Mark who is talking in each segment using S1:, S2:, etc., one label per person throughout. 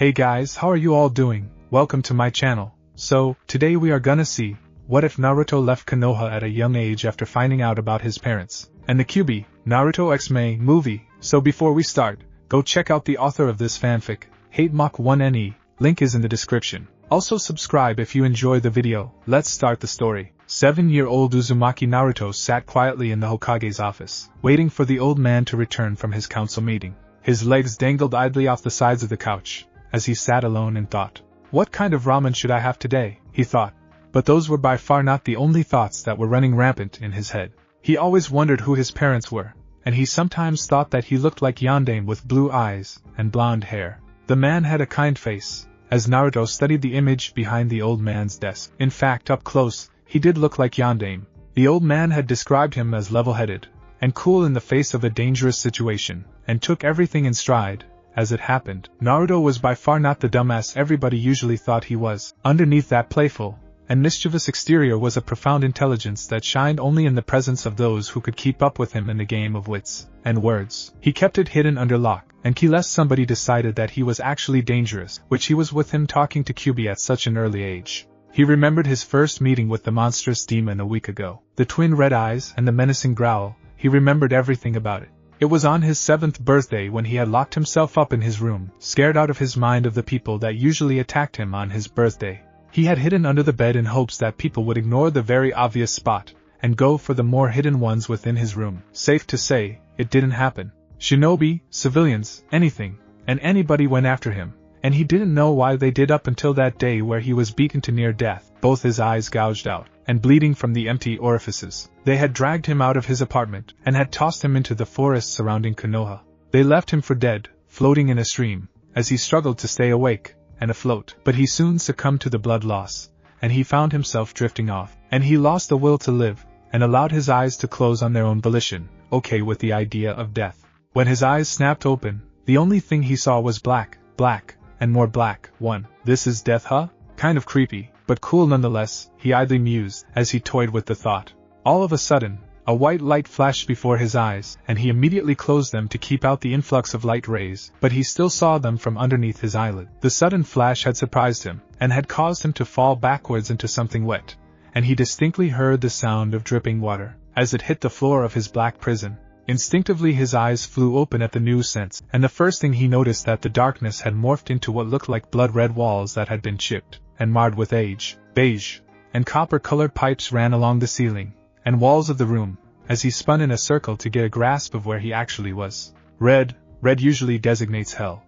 S1: Hey guys, how are you all doing? Welcome to my channel. So, today we are gonna see, what if Naruto left Konoha at a young age after finding out about his parents, and the Kyuubi, Naruto x Mei movie. So before we start, go check out the author of this fanfic, Hate Mach 1NE, link is in the description. Also subscribe if you enjoy the video. Let's start the story. 7-year-old Uzumaki Naruto sat quietly in the Hokage's office, waiting for the old man to return from his council meeting. His legs dangled idly off the sides of the couch, as he sat alone and thought. What kind of ramen should I have today? He thought. But those were by far not the only thoughts that were running rampant in his head. He always wondered who his parents were, and he sometimes thought that he looked like Yandane with blue eyes and blonde hair. The man had a kind face, as Naruto studied the image behind the old man's desk. In fact, up close, he did look like Yandane. The old man had described him as level-headed and cool in the face of a dangerous situation, and took everything in stride. As it happened, Naruto was by far not the dumbass everybody usually thought he was. Underneath that playful and mischievous exterior was a profound intelligence that shined only in the presence of those who could keep up with him in the game of wits and words. He kept it hidden under lock and key lest somebody decided that he was actually dangerous, which he was with him talking to Kyuubi at such an early age. He remembered his first meeting with the monstrous demon a week ago. The twin red eyes and the menacing growl, he remembered everything about it. It was on his 7th birthday when he had locked himself up in his room, scared out of his mind of the people that usually attacked him on his birthday. He had hidden under the bed in hopes that people would ignore the very obvious spot, and go for the more hidden ones within his room. Safe to say, it didn't happen. Shinobi, civilians, anything, and anybody went after him, and he didn't know why they did up until that day where he was beaten to near death, both his eyes gouged out, and bleeding from the empty orifices. They had dragged him out of his apartment, and had tossed him into the forest surrounding Konoha. They left him for dead, floating in a stream, as he struggled to stay awake and afloat. But he soon succumbed to the blood loss, and he found himself drifting off, and he lost the will to live, and allowed his eyes to close on their own volition, okay with the idea of death. When his eyes snapped open, the only thing he saw was black, and more black. This is death, huh? Kind of creepy, but cool nonetheless, he idly mused, as he toyed with the thought. All of a sudden, a white light flashed before his eyes, and he immediately closed them to keep out the influx of light rays, but he still saw them from underneath his eyelid. The sudden flash had surprised him, and had caused him to fall backwards into something wet, and he distinctly heard the sound of dripping water, as it hit the floor of his black prison. Instinctively his eyes flew open at the new sense, and the first thing he noticed that the darkness had morphed into what looked like blood-red walls that had been chipped and marred with age. Beige and copper-colored pipes ran along the ceiling and walls of the room, as he spun in a circle to get a grasp of where he actually was. Red usually designates hell.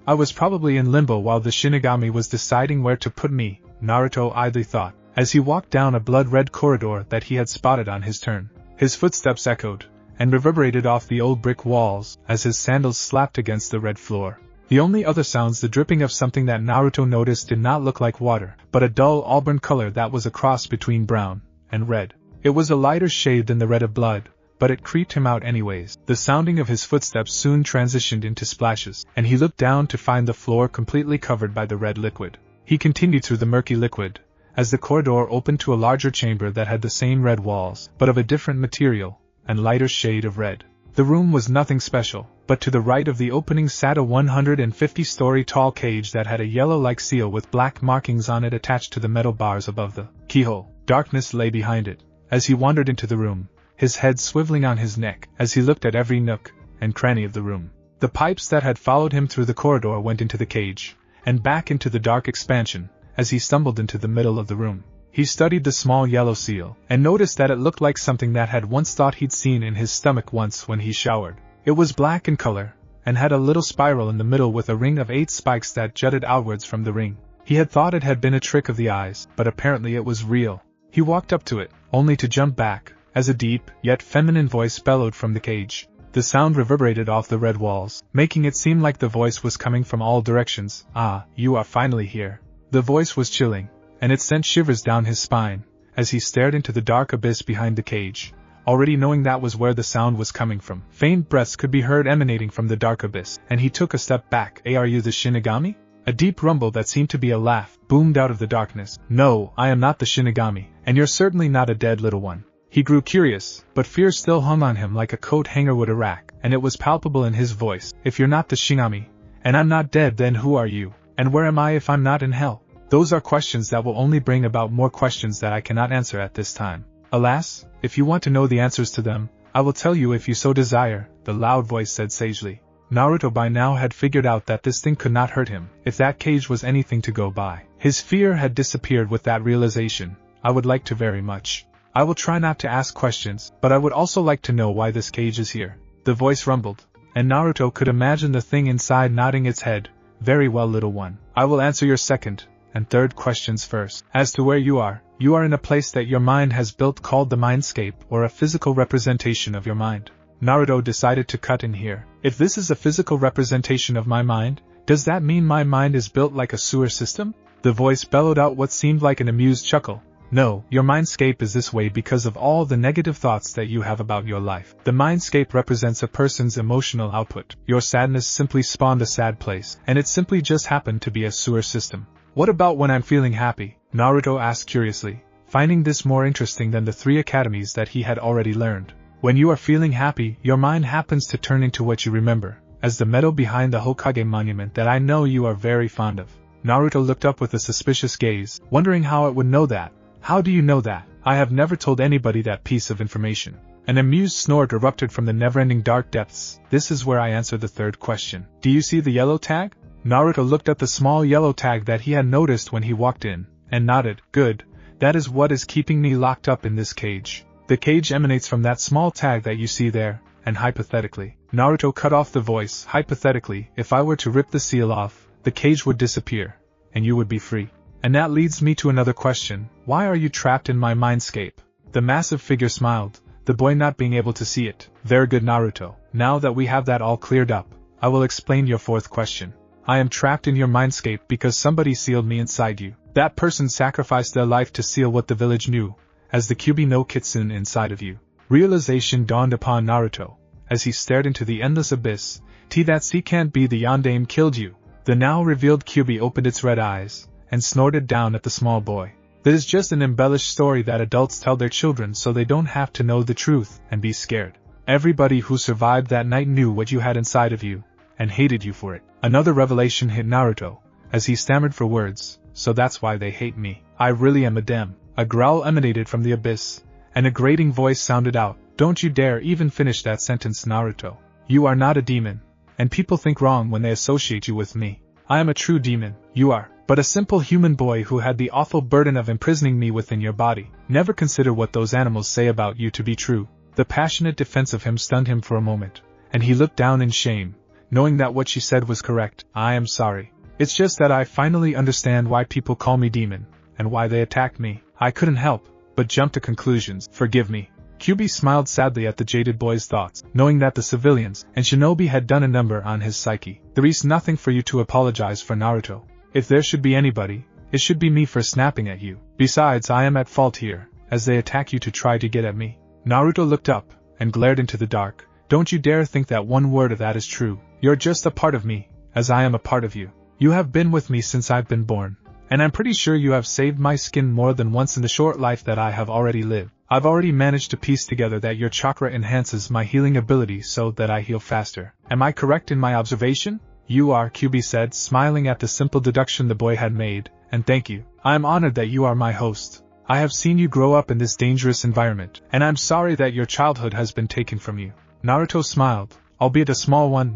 S1: I was probably in limbo while the Shinigami was deciding where to put me, Naruto idly thought, as he walked down a blood-red corridor that he had spotted on his turn. His footsteps echoed and reverberated off the old brick walls as his sandals slapped against the red floor. The only other sounds the dripping of something that Naruto noticed did not look like water, but a dull auburn color that was a cross between brown and red. It was a lighter shade than the red of blood, but it creeped him out anyways. The sounding of his footsteps soon transitioned into splashes, and he looked down to find the floor completely covered by the red liquid. He continued through the murky liquid, as the corridor opened to a larger chamber that had the same red walls, but of a different material and lighter shade of red. The room was nothing special, but to the right of the opening sat a 150-story tall cage that had a yellow-like seal with black markings on it attached to the metal bars above the keyhole. Darkness lay behind it, as he wandered into the room, his head swiveling on his neck as he looked at every nook and cranny of the room. The pipes that had followed him through the corridor went into the cage, and back into the dark expansion, as he stumbled into the middle of the room. He studied the small yellow seal, and noticed that it looked like something that had once thought he'd seen in his stomach once when he showered. It was black in color, and had a little spiral in the middle with a ring of 8 spikes that jutted outwards from the ring. He had thought it had been a trick of the eyes, but apparently it was real. He walked up to it, only to jump back, as a deep, yet feminine voice bellowed from the cage. The sound reverberated off the red walls, making it seem like the voice was coming from all directions. "Ah, you are finally here." The voice was chilling, and it sent shivers down his spine, as he stared into the dark abyss behind the cage, already knowing that was where the sound was coming from. Faint breaths could be heard emanating from the dark abyss, and he took a step back. Are you the Shinigami? A deep rumble that seemed to be a laugh boomed out of the darkness. No, I am not the Shinigami, and you're certainly not a dead little one. He grew curious, but fear still hung on him like a coat hanger would a rack, and it was palpable in his voice. If you're not the Shinigami, And I'm not dead, then who are you? And where am I if I'm not in hell? Those are questions that will only bring about more questions that I cannot answer at this time. Alas, if you want to know the answers to them, I will tell you if you so desire, the loud voice said sagely. Naruto by now had figured out that this thing could not hurt him, if that cage was anything to go by. His fear had disappeared with that realization. I would like to very much. I will try not to ask questions, but I would also like to know why this cage is here. The voice rumbled, and Naruto could imagine the thing inside nodding its head. Very well, little one. I will answer your second and third questions first. As to where you are in a place that your mind has built called the mindscape, or a physical representation of your mind. Naruto decided to cut in here. If this is a physical representation of my mind, does that mean my mind is built like a sewer system? The voice bellowed out what seemed like an amused chuckle. No, your mindscape is this way because of all the negative thoughts that you have about your life. The mindscape represents a person's emotional output. Your sadness simply spawned a sad place, and it simply just happened to be a sewer system. What about when I'm feeling happy? Naruto asked curiously, finding this more interesting than the 3 academies that he had already learned. When you are feeling happy, your mind happens to turn into what you remember, as the meadow behind the Hokage monument that I know you are very fond of. Naruto looked up with a suspicious gaze, wondering how it would know that. How do you know that? I have never told anybody that piece of information. An amused snort erupted from the never-ending dark depths. This is where I answer the third question. Do you see the yellow tag? Naruto looked at the small yellow tag that he had noticed when he walked in, and nodded. Good. That is what is keeping me locked up in this cage. The cage emanates from that small tag that you see there, and hypothetically. Naruto cut off the voice. Hypothetically, if I were to rip the seal off, the cage would disappear, and you would be free. And that leads me to another question. Why are you trapped in my mindscape? The massive figure smiled, the boy not being able to see it. Very good, Naruto. Now that we have that all cleared up, I will explain your fourth question. I am trapped in your mindscape because somebody sealed me inside you. That person sacrificed their life to seal what the village knew as the Kyuubi no Kitsune inside of you. Realization dawned upon Naruto as he stared into the endless abyss. That sea can't be the Yondaime killed you. The now revealed Kyuubi opened its red eyes and snorted down at the small boy. That is just an embellished story that adults tell their children so they don't have to know the truth and be scared. Everybody who survived that night knew what you had inside of you, and hated you for it. Another revelation hit Naruto, as he stammered for words. So that's why they hate me. I really am a dem. A growl emanated from the abyss, and a grating voice sounded out. Don't you dare even finish that sentence, Naruto. You are not a demon, and people think wrong when they associate you with me. I am a true demon. You are but a simple human boy who had the awful burden of imprisoning me within your body. Never consider what those animals say about you to be true. The passionate defense of him stunned him for a moment, and he looked down in shame, knowing that what she said was correct. I am sorry. It's just that I finally understand why people call me demon, and why they attacked me. I couldn't help but jump to conclusions. Forgive me. Kyuubi smiled sadly at the jaded boy's thoughts, knowing that the civilians and shinobi had done a number on his psyche. There is nothing for you to apologize for, Naruto. If there should be anybody, it should be me for snapping at you. Besides, I am at fault here, as they attack you to try to get at me. Naruto looked up and glared into the dark. Don't you dare think that one word of that is true. You're just a part of me, as I am a part of you. You have been with me since I've been born, and I'm pretty sure you have saved my skin more than once in the short life that I have already lived. I've already managed to piece together that your chakra enhances my healing ability so that I heal faster. Am I correct in my observation? You are, Kyuubi said, smiling at the simple deduction the boy had made, and thank you. I am honored that you are my host. I have seen you grow up in this dangerous environment, and I'm sorry that your childhood has been taken from you. Naruto smiled, albeit a small one.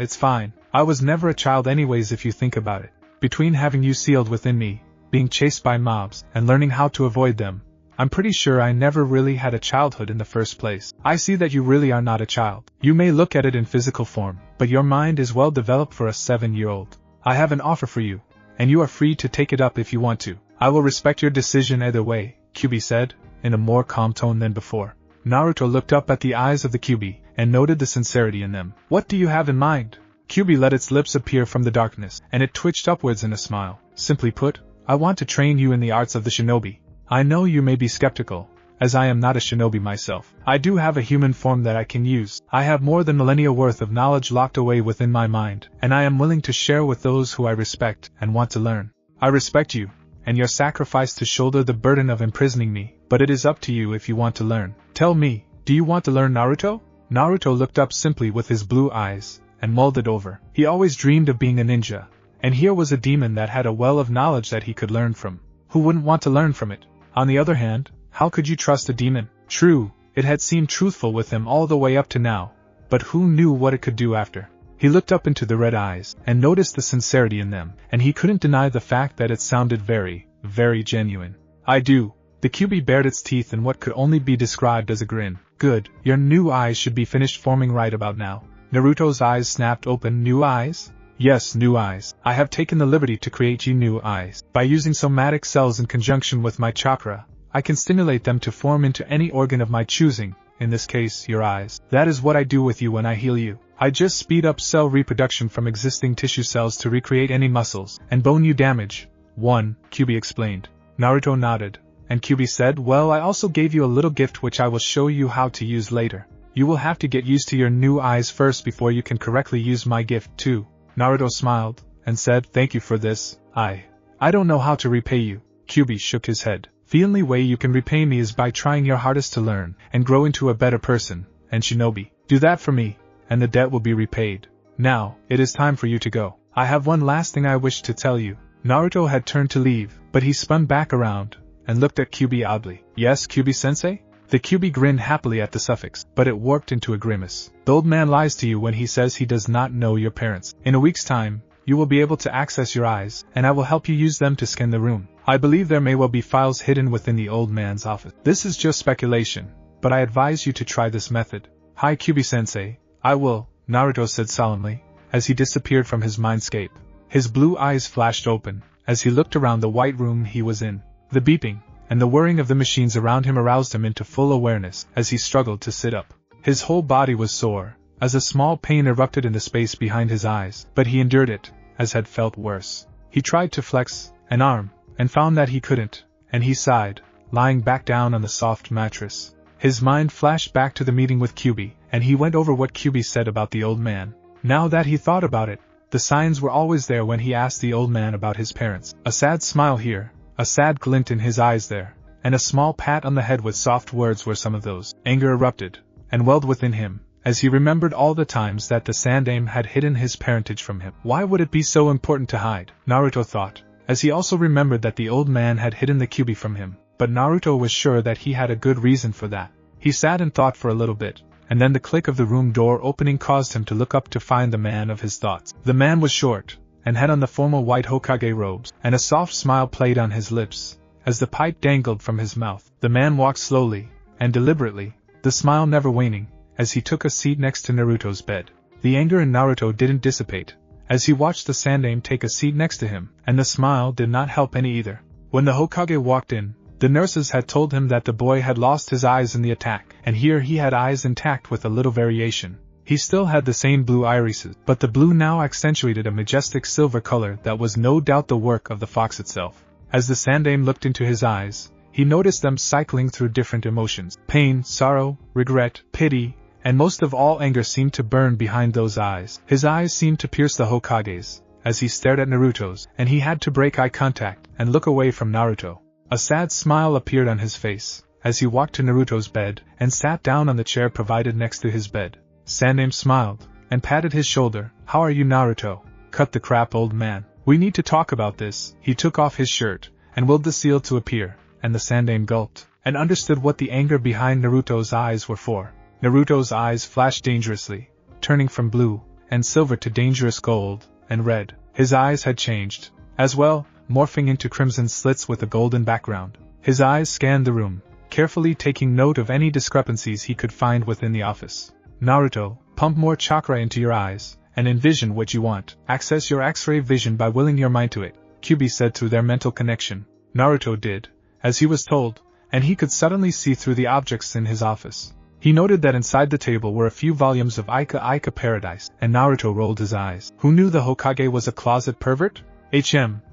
S1: It's fine. I was never a child anyways if you think about it. Between having you sealed within me, being chased by mobs, and learning how to avoid them, I'm pretty sure I never really had a childhood in the first place. I see that you really are not a child. You may look at it in physical form, but your mind is well developed for a 7-year-old. I have an offer for you, and you are free to take it up if you want to. I will respect your decision either way, Kyuubi said, in a more calm tone than before. Naruto looked up at the eyes of the Kyuubi, and noted the sincerity in them. What do you have in mind? Kyuubi let its lips appear from the darkness, and it twitched upwards in a smile. Simply put, I want to train you in the arts of the shinobi. I know you may be skeptical, as I am not a shinobi myself. I do have a human form that I can use. I have more than millennia worth of knowledge locked away within my mind, and I am willing to share with those who I respect and want to learn. I respect you, and your sacrifice to shoulder the burden of imprisoning me, but it is up to you if you want to learn. Tell me, do you want to learn, Naruto? Naruto looked up simply with his blue eyes, and mulled it over. He always dreamed of being a ninja, and here was a demon that had a well of knowledge that he could learn from. Who wouldn't want to learn from it? On the other hand, how could you trust a demon? True, it had seemed truthful with him all the way up to now, but who knew what it could do after? He looked up into the red eyes, and noticed the sincerity in them, and he couldn't deny the fact that it sounded very, very genuine. I do. The Kyuubi bared its teeth in what could only be described as a grin. Good, your new eyes should be finished forming right about now. Naruto's eyes snapped open. New eyes? Yes, new eyes. I have taken the liberty to create you new eyes. By using somatic cells in conjunction with my chakra, I can stimulate them to form into any organ of my choosing, in this case, your eyes. That is what I do with you when I heal you. I just speed up cell reproduction from existing tissue cells to recreate any muscles and bone you damage. 1. Kyuubi explained. Naruto nodded, and Kyuubi said, well, I also gave you a little gift which I will show you how to use later. You will have to get used to your new eyes first before you can correctly use my gift too. Naruto smiled, and said, thank you for this. I don't know how to repay you. Kyuubi shook his head. The only way you can repay me is by trying your hardest to learn and grow into a better person, and shinobi. Do that for me, and the debt will be repaid. Now, it is time for you to go. I have one last thing I wish to tell you. Naruto had turned to leave, but he spun back around, and looked at Kyuubi oddly. Yes, Kyuubi-sensei? The Kyuubi grinned happily at the suffix, but it warped into a grimace. The old man lies to you when he says he does not know your parents. In a week's time, you will be able to access your eyes, and I will help you use them to scan the room. I believe there may well be files hidden within the old man's office. This is just speculation, but I advise you to try this method. Hi Kyuubi-sensei, I will, Naruto said solemnly, as he disappeared from his mindscape. His blue eyes flashed open, as he looked around the white room he was in. The beeping, and the whirring of the machines around him aroused him into full awareness as he struggled to sit up. His whole body was sore, as a small pain erupted in the space behind his eyes, but he endured it, as had felt worse. He tried to flex an arm, and found that he couldn't, and he sighed, lying back down on the soft mattress. His mind flashed back to the meeting with Kyuubi, and he went over what Kyuubi said about the old man. Now that he thought about it, the signs were always there when he asked the old man about his parents. A sad smile here, a sad glint in his eyes there, and a small pat on the head with soft words were some of those. Anger erupted, and welled within him, as he remembered all the times that the Sandaime had hidden his parentage from him. Why would it be so important to hide? Naruto thought, as he also remembered that the old man had hidden the Kyuubi from him, but Naruto was sure that he had a good reason for that. He sat and thought for a little bit, and then the click of the room door opening caused him to look up to find the man of his thoughts. The man was short, and had on the formal white Hokage robes, and a soft smile played on his lips, as the pipe dangled from his mouth. The man walked slowly, and deliberately, the smile never waning, as he took a seat next to Naruto's bed. The anger in Naruto didn't dissipate, as he watched the Sandaime take a seat next to him, and the smile did not help any either. When the Hokage walked in, the nurses had told him that the boy had lost his eyes in the attack, and here he had eyes intact with a little variation. He still had the same blue irises, but the blue now accentuated a majestic silver color that was no doubt the work of the fox itself. As the Sandaime looked into his eyes, he noticed them cycling through different emotions. Pain, sorrow, regret, pity, and most of all anger seemed to burn behind those eyes. His eyes seemed to pierce the Hokage's, as he stared at Naruto's, and he had to break eye contact and look away from Naruto. A sad smile appeared on his face, as he walked to Naruto's bed and sat down on the chair provided next to his bed. Sandaime smiled, and patted his shoulder. How are you, Naruto? Cut the crap, old man. We need to talk about this. He took off his shirt, and willed the seal to appear, and the Sandaime gulped, and understood what the anger behind Naruto's eyes were for. Naruto's eyes flashed dangerously, turning from blue and silver to dangerous gold and red. His eyes had changed, as well, morphing into crimson slits with a golden background. His eyes scanned the room, carefully taking note of any discrepancies he could find within the office. Naruto, pump more chakra into your eyes, and envision what you want. Access your X-ray vision by willing your mind to it, Kyuubi said through their mental connection. Naruto did, as he was told, and he could suddenly see through the objects in his office. He noted that inside the table were a few volumes of Aika Paradise, and Naruto rolled his eyes. Who knew the Hokage was a closet pervert?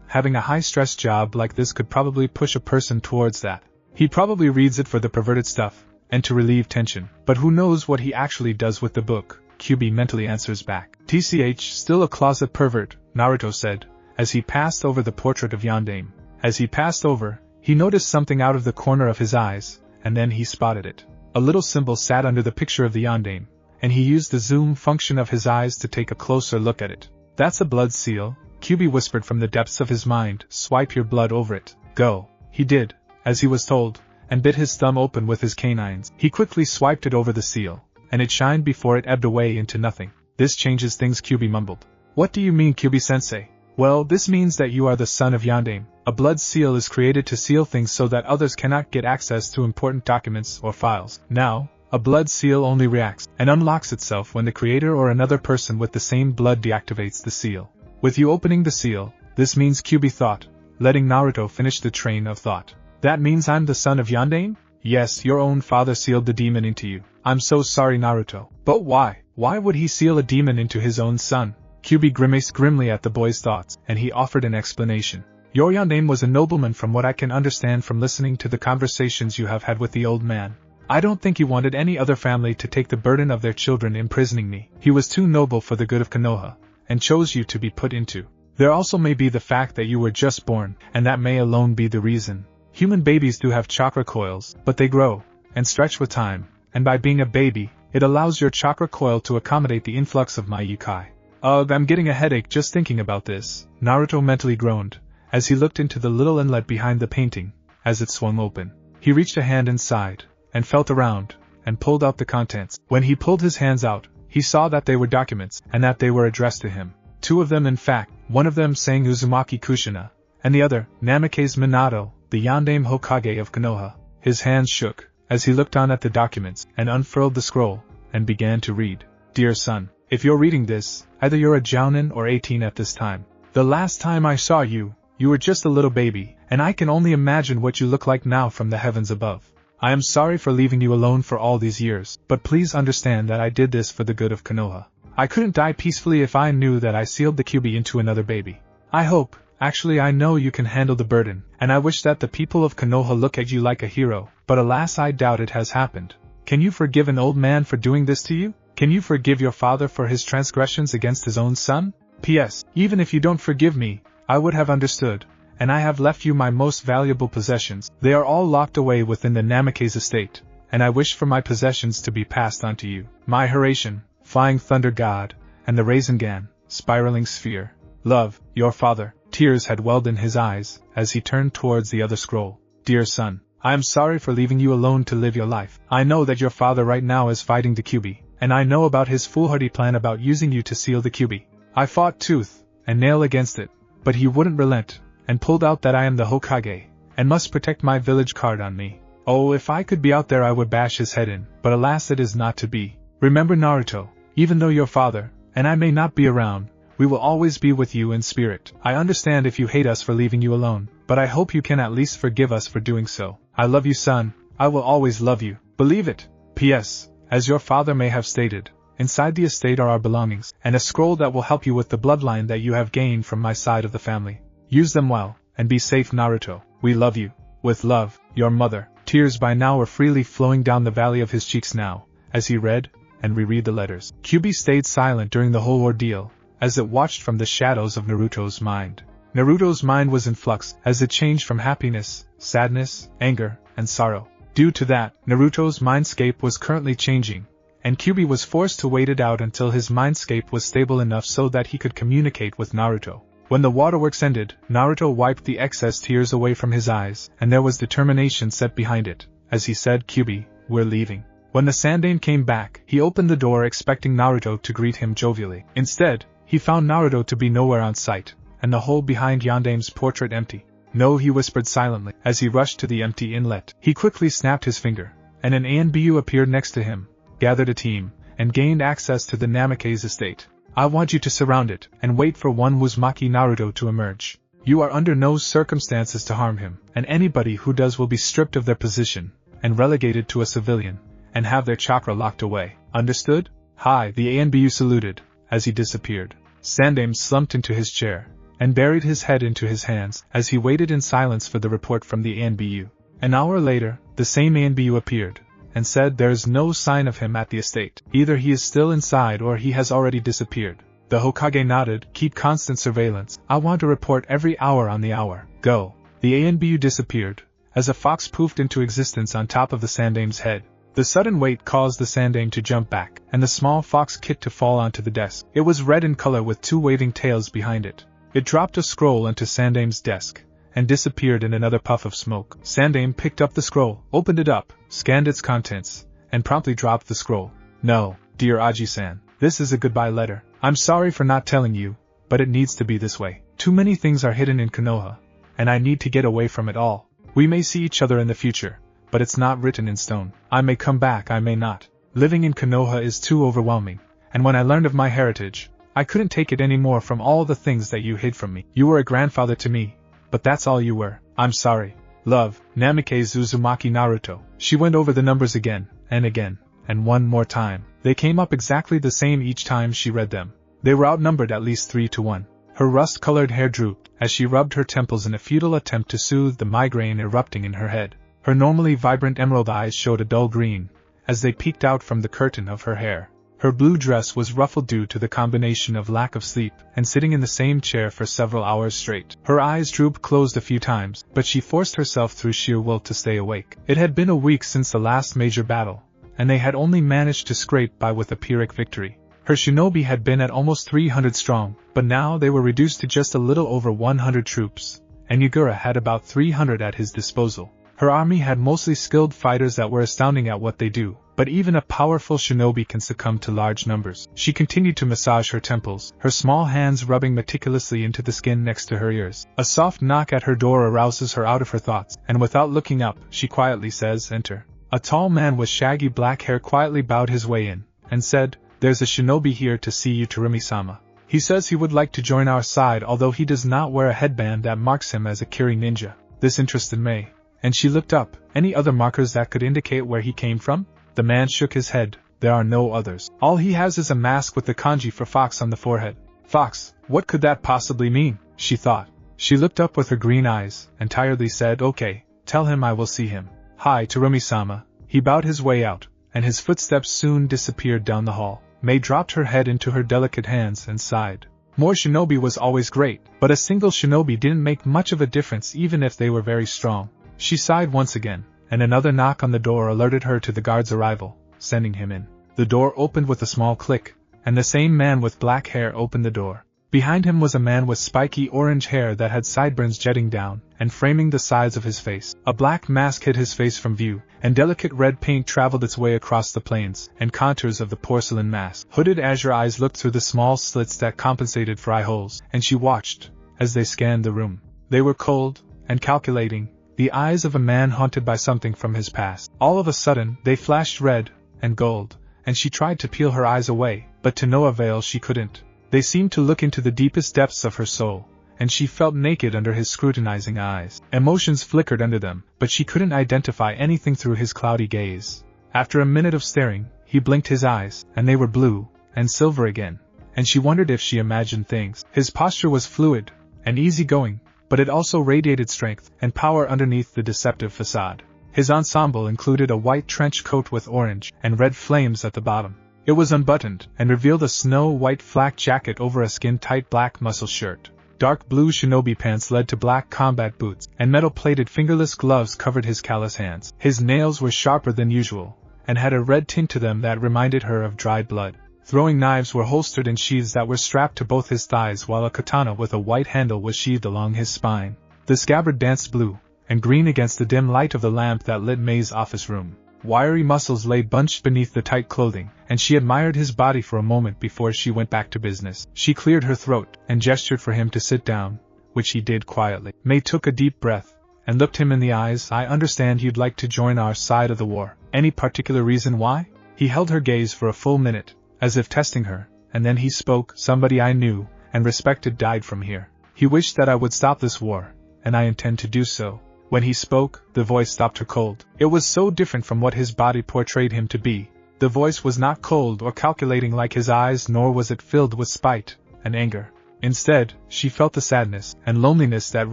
S1: Having a high-stress job like this could probably push a person towards that. He probably reads it for the perverted stuff, and to relieve tension. But who knows what he actually does with the book? Kyuubi mentally answers back. Still a closet pervert, Naruto said, as he passed over the portrait of Yondaime. As he passed over, he noticed something out of the corner of his eyes, and then he spotted it. A little symbol sat under the picture of the Yondaime, and he used the zoom function of his eyes to take a closer look at it. That's a blood seal, Kyuubi whispered from the depths of his mind. Swipe your blood over it. Go. He did, as he was told, and bit his thumb open with his canines. He quickly swiped it over the seal, and it shined before it ebbed away into nothing. This changes things, Kyuubi mumbled. What do you mean, Kyuubi-sensei? Well, this means that you are the son of Yondaime. A blood seal is created to seal things so that others cannot get access to important documents or files. Now, a blood seal only reacts and unlocks itself when the creator or another person with the same blood deactivates the seal. With you opening the seal, this means, Kyuubi thought, letting Naruto finish the train of thought. That means I'm the son of Yondaime? Yes, your own father sealed the demon into you. I'm so sorry, Naruto. But why? Why would he seal a demon into his own son? Kyuubi grimaced grimly at the boy's thoughts, and he offered an explanation. Your Yondaime was a nobleman from what I can understand from listening to the conversations you have had with the old man. I don't think he wanted any other family to take the burden of their children imprisoning me. He was too noble for the good of Konoha, and chose you to be put into. There also may be the fact that you were just born, and that may alone be the reason. Human babies do have chakra coils, but they grow, and stretch with time, and by being a baby, it allows your chakra coil to accommodate the influx of my yukai. Ugh, I'm getting a headache just thinking about this, Naruto mentally groaned, as he looked into the little inlet behind the painting, as it swung open. He reached a hand inside, and felt around, and pulled out the contents. When he pulled his hands out, he saw that they were documents, and that they were addressed to him. Two of them in fact, one of them saying Uzumaki Kushina, and the other, Namikaze Minato, the Yondaime Hokage of Konoha. His hands shook, as he looked on at the documents, and unfurled the scroll, and began to read. Dear son, if you're reading this, either you're a jounin or 18 at this time. The last time I saw you, you were just a little baby, and I can only imagine what you look like now from the heavens above. I am sorry for leaving you alone for all these years, but please understand that I did this for the good of Konoha. I couldn't die peacefully if I knew that I sealed the Kyuubi into another baby. I hope, actually I know you can handle the burden, and I wish that the people of Konoha look at you like a hero, but alas I doubt it has happened. Can you forgive an old man for doing this to you? Can you forgive your father for his transgressions against his own son? P.S. Even if you don't forgive me, I would have understood, and I have left you my most valuable possessions. They are all locked away within the Namikaze estate, and I wish for my possessions to be passed on to you. My Hiraishin, Flying Thunder God, and the Rasengan, Spiraling Sphere. Love, your father. Tears had welled in his eyes, as he turned towards the other scroll. Dear son, I am sorry for leaving you alone to live your life. I know that your father right now is fighting the Kyuubi, and I know about his foolhardy plan about using you to seal the Kyuubi. I fought tooth and nail against it, but he wouldn't relent, and pulled out that I am the Hokage, and must protect my village card on me. Oh, if I could be out there I would bash his head in, but alas it is not to be. Remember Naruto, even though your father, and I may not be around, we will always be with you in spirit. I understand if you hate us for leaving you alone, but I hope you can at least forgive us for doing so. I love you, son. I will always love you. Believe it. P.S. As your father may have stated, inside the estate are our belongings, and a scroll that will help you with the bloodline that you have gained from my side of the family. Use them well, and be safe, Naruto. We love you. With love, your mother. Tears by now were freely flowing down the valley of his cheeks now, as he read and reread the letters. Kyuubi stayed silent during the whole ordeal, as it watched from the shadows of Naruto's mind. Naruto's mind was in flux, as it changed from happiness, sadness, anger, and sorrow. Due to that, Naruto's mindscape was currently changing, and Kyuubi was forced to wait it out until his mindscape was stable enough so that he could communicate with Naruto. When the waterworks ended, Naruto wiped the excess tears away from his eyes, and there was determination set behind it, as he said, Kyuubi, we're leaving. When the Sandaime came back, he opened the door expecting Naruto to greet him jovially. Instead, he found Naruto to be nowhere on sight, and the hole behind Yondaime's portrait empty. No, he whispered silently, as he rushed to the empty inlet. He quickly snapped his finger, and an ANBU appeared next to him, gathered a team, and gained access to the Namikaze estate. I want you to surround it, and wait for one Uzumaki Naruto to emerge. You are under no circumstances to harm him, and anybody who does will be stripped of their position, and relegated to a civilian, and have their chakra locked away. Understood? Hi, the ANBU saluted, as he disappeared. Sandaime slumped into his chair, and buried his head into his hands, as he waited in silence for the report from the ANBU. An hour later, the same ANBU appeared, and said there is no sign of him at the estate. Either he is still inside or he has already disappeared. The Hokage nodded, keep constant surveillance. I want a report every hour on the hour. Go. The ANBU disappeared, as a fox poofed into existence on top of the Sandaime's head. The The sudden weight caused the Sandaime to jump back, and the small fox kit to fall onto the desk. It was red in color with 2 waving tails behind it. It dropped a scroll onto Sandaime's desk, and disappeared in another puff of smoke. Sandaime picked up the scroll, opened it up, scanned its contents, and promptly dropped the scroll. No, dear Aji-san, this is a goodbye letter. I'm sorry for not telling you, but it needs to be this way. Too many things are hidden in Konoha, and I need to get away from it all. We may see each other in the future, but it's not written in stone. I may come back, I may not. Living in Konoha is too overwhelming, and when I learned of my heritage, I couldn't take it anymore from all the things that you hid from me. You were a grandfather to me, but that's all you were. I'm sorry. Love, Namike Zuzumaki Naruto. She went over the numbers again, and one more time. They came up exactly the same each time she read them. They were outnumbered at least 3-1. Her rust-colored hair drooped, as she rubbed her temples in a futile attempt to soothe the migraine erupting in her head. Her normally vibrant emerald eyes showed a dull green, as they peeked out from the curtain of her hair. Her blue dress was ruffled due to the combination of lack of sleep and sitting in the same chair for several hours straight. Her eyes drooped closed a few times, but she forced herself through sheer will to stay awake. It had been a week since the last major battle, and they had only managed to scrape by with a Pyrrhic victory. Her shinobi had been at almost 300 strong, but now they were reduced to just a little over 100 troops, and Yagura had about 300 at his disposal. Her army had mostly skilled fighters that were astounding at what they do, but even a powerful shinobi can succumb to large numbers. She continued to massage her temples, her small hands rubbing meticulously into the skin next to her ears. A soft knock at her door arouses her out of her thoughts, and without looking up, she quietly says, "Enter." A tall man with shaggy black hair quietly bowed his way in, and said, "There's a shinobi here to see you, Terumi-sama. He says he would like to join our side, although he does not wear a headband that marks him as a Kiri ninja." This interested Mei, and she looked up. Any other markers that could indicate where he came from? The man shook his head. There are no others. All he has is a mask with the kanji for fox on the forehead. Fox, what could that possibly mean? She thought. She looked up with her green eyes, and tiredly said, "Okay, tell him I will see him." "Hi, Terumi-sama." He bowed his way out, and his footsteps soon disappeared down the hall. Mei dropped her head into her delicate hands and sighed. More shinobi was always great, but a single shinobi didn't make much of a difference even if they were very strong. She sighed once again, and another knock on the door alerted her to the guard's arrival, sending him in. The door opened with a small click, and the same man with black hair opened the door. Behind him was a man with spiky orange hair that had sideburns jetting down and framing the sides of his face. A black mask hid his face from view, and delicate red paint traveled its way across the planes and contours of the porcelain mask. Hooded azure eyes looked through the small slits that compensated for eye holes, and she watched as they scanned the room. They were cold and calculating, the eyes of a man haunted by something from his past. All of a sudden, they flashed red and gold, and she tried to peel her eyes away, but to no avail. She couldn't. They seemed to look into the deepest depths of her soul, and she felt naked under his scrutinizing eyes. Emotions flickered under them, but she couldn't identify anything through his cloudy gaze. After a minute of staring, he blinked his eyes, and they were blue and silver again, and she wondered if she imagined things. His posture was fluid and easygoing, but it also radiated strength and power underneath the deceptive facade. His ensemble included a white trench coat with orange and red flames at the bottom. It was unbuttoned and revealed a snow-white flak jacket over a skin-tight black muscle shirt. Dark blue shinobi pants led to black combat boots, and metal-plated fingerless gloves covered his callous hands. His nails were sharper than usual, and had a red tint to them that reminded her of dried blood. Throwing knives were holstered in sheaths that were strapped to both his thighs, while a katana with a white handle was sheathed along his spine. The scabbard danced blue and green against the dim light of the lamp that lit Mei's office room. Wiry muscles lay bunched beneath the tight clothing, and she admired his body for a moment before she went back to business. She cleared her throat and gestured for him to sit down, which he did quietly. Mei took a deep breath and looked him in the eyes. "I understand you'd like to join our side of the war. Any particular reason why?" He held her gaze for a full minute, as if testing her, and then he spoke. "Somebody I knew and respected died from here. He wished that I would stop this war, and I intend to do so." When he spoke, the voice stopped her cold. It was so different from what his body portrayed him to be. The voice was not cold or calculating like his eyes, nor was it filled with spite and anger. Instead, she felt the sadness and loneliness that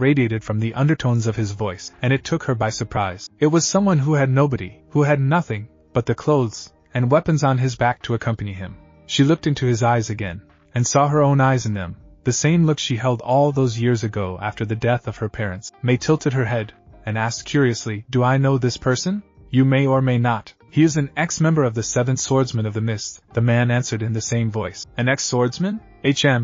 S1: radiated from the undertones of his voice, and it took her by surprise. It was someone who had nobody, who had nothing but the clothes and weapons on his back to accompany him. She looked into his eyes again, and saw her own eyes in them, the same look she held all those years ago after the death of her parents. Mei tilted her head and asked curiously, "Do I know this person?" "You may or may not," He is an ex-member of the 7th Swordsmen of the Mist, the man answered in the same voice. An ex-swordsman?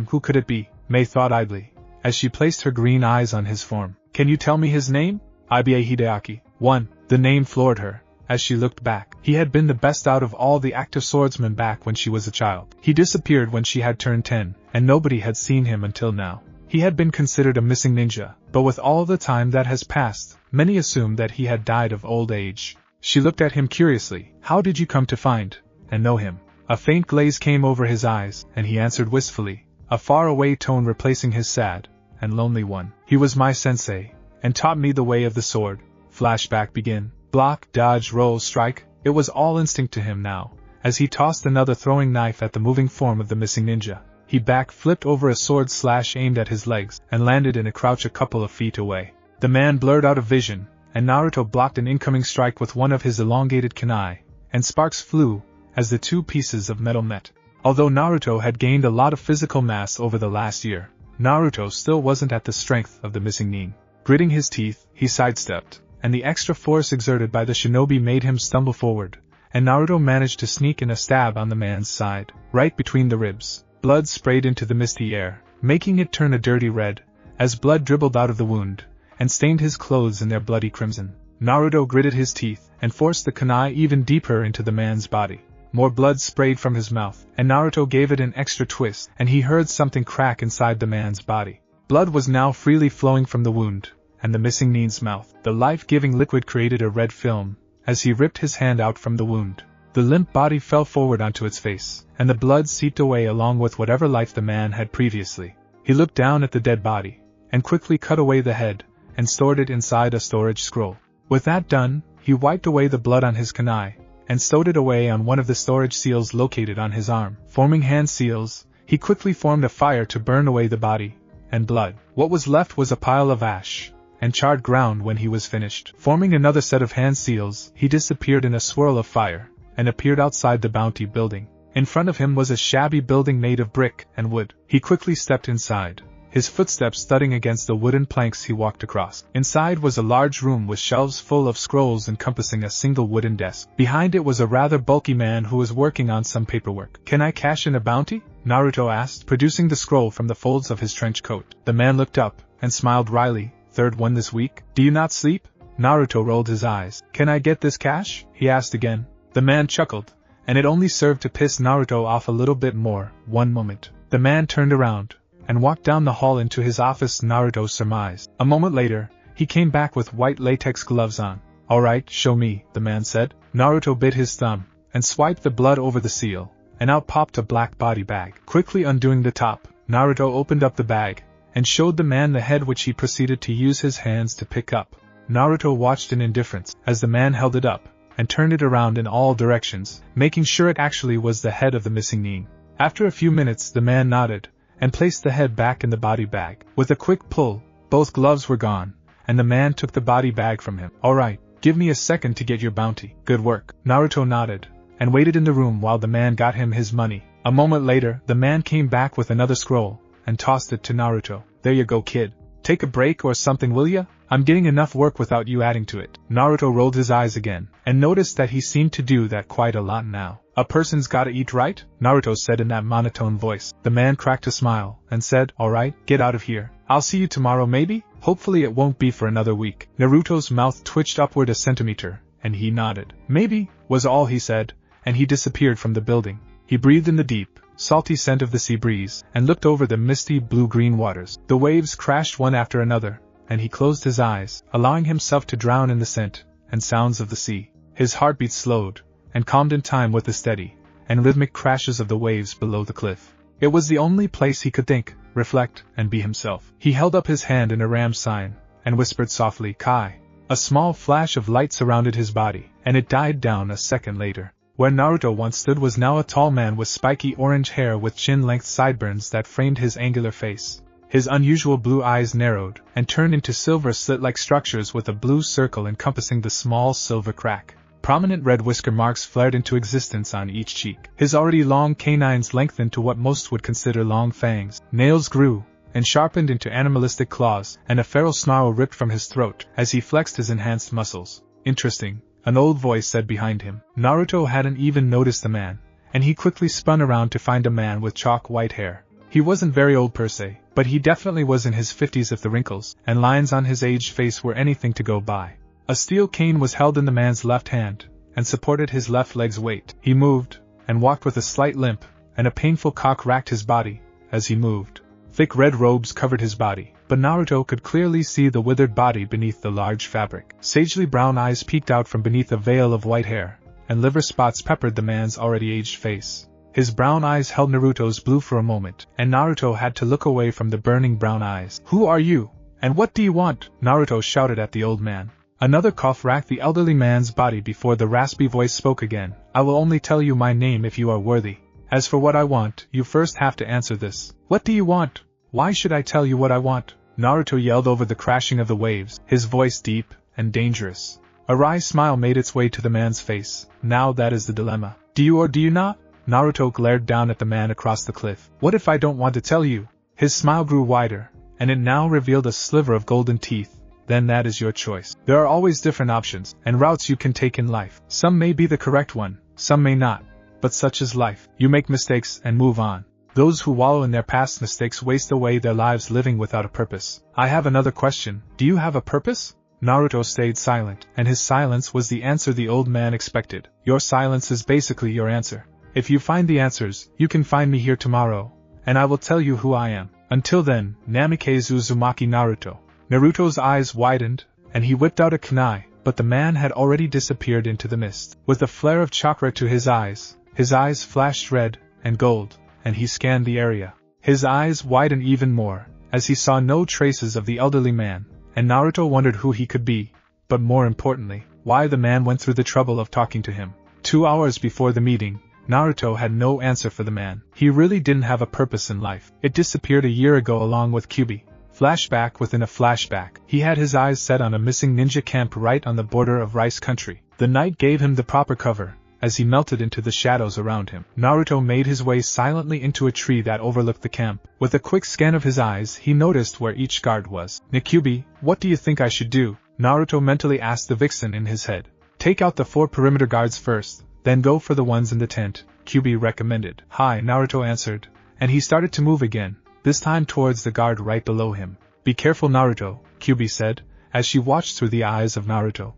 S1: Who could it be? Mei thought idly, as she placed her green eyes on his form. Can you tell me his name? Iba Hideaki. 1. The name floored her, as she looked back. He had been the best out of all the active swordsmen back when she was a child. He disappeared when she had turned 10, and nobody had seen him until now. He had been considered a missing ninja, but with all the time that has passed, many assumed that he had died of old age. She looked at him curiously. How did you come to find and know him? A faint glaze came over his eyes, and he answered wistfully, a faraway tone replacing his sad and lonely one. He was my sensei, and taught me the way of the sword. Flashback begin. Block, dodge, roll, strike. It was all instinct to him now, as he tossed another throwing knife at the moving form of the missing ninja. He back-flipped over a sword slash aimed at his legs, and landed in a crouch a couple of feet away. The man blurred out of vision, and Naruto blocked an incoming strike with one of his elongated kunai, and sparks flew, as the two pieces of metal met. Although Naruto had gained a lot of physical mass over the last year, Naruto still wasn't at the strength of the missing nin. Gritting his teeth, he sidestepped, and the extra force exerted by the shinobi made him stumble forward, and Naruto managed to sneak in a stab on the man's side, right between the ribs. Blood sprayed into the misty air, making it turn a dirty red, as blood dribbled out of the wound, and stained his clothes in their bloody crimson. Naruto gritted his teeth, and forced the kunai even deeper into the man's body. More blood sprayed from his mouth, and Naruto gave it an extra twist, and he heard something crack inside the man's body. Blood was now freely flowing from the wound, and the missing nin's mouth. The life-giving liquid created a red film, as he ripped his hand out from the wound. The limp body fell forward onto its face, and the blood seeped away along with whatever life the man had previously. He looked down at the dead body, and quickly cut away the head, and stored it inside a storage scroll. With that done, he wiped away the blood on his kunai, and stowed it away on one of the storage seals located on his arm. Forming hand seals, he quickly formed a fire to burn away the body and blood. What was left was a pile of ash and charred ground. When he was finished forming another set of hand seals, he disappeared in a swirl of fire, and appeared outside the Bounty building. In front of him was a shabby building made of brick and wood. He quickly stepped inside, his footsteps thudding against the wooden planks he walked across. Inside was a large room with shelves full of scrolls encompassing a single wooden desk. Behind it was a rather bulky man who was working on some paperwork. Can I cash in a bounty? Naruto asked, producing the scroll from the folds of his trench coat. The man looked up, and smiled wryly. Third one this week? Do you not sleep? Naruto rolled his eyes. Can I get this cash? He asked again. The man chuckled, and it only served to piss Naruto off a little bit more. One moment. The man turned around, and walked down the hall into his office. Naruto surmised. A moment later, he came back with white latex gloves on. Alright, show me, the man said. Naruto bit his thumb, and swiped the blood over the seal, and out popped a black body bag. Quickly undoing the top, Naruto opened up the bag, and showed the man the head, which he proceeded to use his hands to pick up. Naruto watched in indifference, as the man held it up, and turned it around in all directions, making sure it actually was the head of the missing nin. After a few minutes the man nodded, and placed the head back in the body bag. With a quick pull, both gloves were gone, and the man took the body bag from him. Alright, give me a second to get your bounty. Good work. Naruto nodded, and waited in the room while the man got him his money. A moment later, the man came back with another scroll, and tossed it to Naruto. There you go, kid. Take a break or something, will ya? I'm getting enough work without you adding to it. Naruto rolled his eyes again, and noticed that he seemed to do that quite a lot now. A person's gotta eat, right? Naruto said in that monotone voice. The man cracked a smile, and said, Alright, get out of here. I'll see you tomorrow maybe? Hopefully it won't be for another week. Naruto's mouth twitched upward a centimeter, and he nodded. Maybe, was all he said, and he disappeared from the building. He breathed in the deep, salty scent of the sea breeze, and looked over the misty blue-green waters. The waves crashed one after another, and he closed his eyes, allowing himself to drown in the scent and sounds of the sea. His heartbeat slowed, and calmed in time with the steady and rhythmic crashes of the waves below the cliff. It was the only place he could think, reflect, and be himself. He held up his hand in a ram sign, and whispered softly, Kai. A small flash of light surrounded his body, and it died down a second later. Where Naruto once stood was now a tall man with spiky orange hair with chin-length sideburns that framed his angular face. His unusual blue eyes narrowed, and turned into silver slit-like structures with a blue circle encompassing the small silver crack. Prominent red whisker marks flared into existence on each cheek. His already long canines lengthened to what most would consider long fangs. Nails grew, and sharpened into animalistic claws, and a feral snarl ripped from his throat as he flexed his enhanced muscles. Interesting, an old voice said behind him. Naruto hadn't even noticed the man, and he quickly spun around to find a man with chalk white hair. He wasn't very old per se, but he definitely was in his 50s if the wrinkles and lines on his aged face were anything to go by. A steel cane was held in the man's left hand, and supported his left leg's weight. He moved, and walked with a slight limp, and a painful cough racked his body as he moved. Thick red robes covered his body, but Naruto could clearly see the withered body beneath the large fabric. Sagely brown eyes peeked out from beneath a veil of white hair, and liver spots peppered the man's already aged face. His brown eyes held Naruto's blue for a moment, and Naruto had to look away from the burning brown eyes. "Who are you? And what do you want?" Naruto shouted at the old man. Another cough racked the elderly man's body before the raspy voice spoke again. "I will only tell you my name if you are worthy. As for what I want, you first have to answer this." "What do you want? Why should I tell you what I want?" Naruto yelled over the crashing of the waves, his voice deep and dangerous. A wry smile made its way to the man's face. "Now that is the dilemma. Do you or do you not?" Naruto glared down at the man across the cliff. "What if I don't want to tell you?" His smile grew wider, and it now revealed a sliver of golden teeth. "Then that is your choice. There are always different options and routes you can take in life. Some may be the correct one, some may not. But such is life. You make mistakes and move on. Those who wallow in their past mistakes waste away their lives living without a purpose. I have another question. Do you have a purpose?" Naruto stayed silent, and his silence was the answer the old man expected. "Your silence is basically your answer. If you find the answers, you can find me here tomorrow, and I will tell you who I am. Until then, Namikaze Uzumaki Naruto." Naruto's eyes widened, and he whipped out a kunai, but the man had already disappeared into the mist. With a flare of chakra to his eyes flashed red and gold, and he scanned the area. His eyes widened even more, as he saw no traces of the elderly man, and Naruto wondered who he could be, but more importantly, why the man went through the trouble of talking to him. 2 hours before the meeting, Naruto had no answer for the man. He really didn't have a purpose in life. It disappeared a year ago along with Kyuubi. Flashback within a flashback. He had his eyes set on a missing ninja camp right on the border of Rice Country. The night gave him the proper cover, as he melted into the shadows around him. Naruto made his way silently into a tree that overlooked the camp. With a quick scan of his eyes, he noticed where each guard was. "Kyuubi, what do you think I should do?" Naruto mentally asked the vixen in his head. "Take out the 4 perimeter guards first, then go for the ones in the tent," Kyuubi recommended. "Hi," Naruto answered, and he started to move again, this time towards the guard right below him. "Be careful, Naruto," Kyuubi said, as she watched through the eyes of Naruto.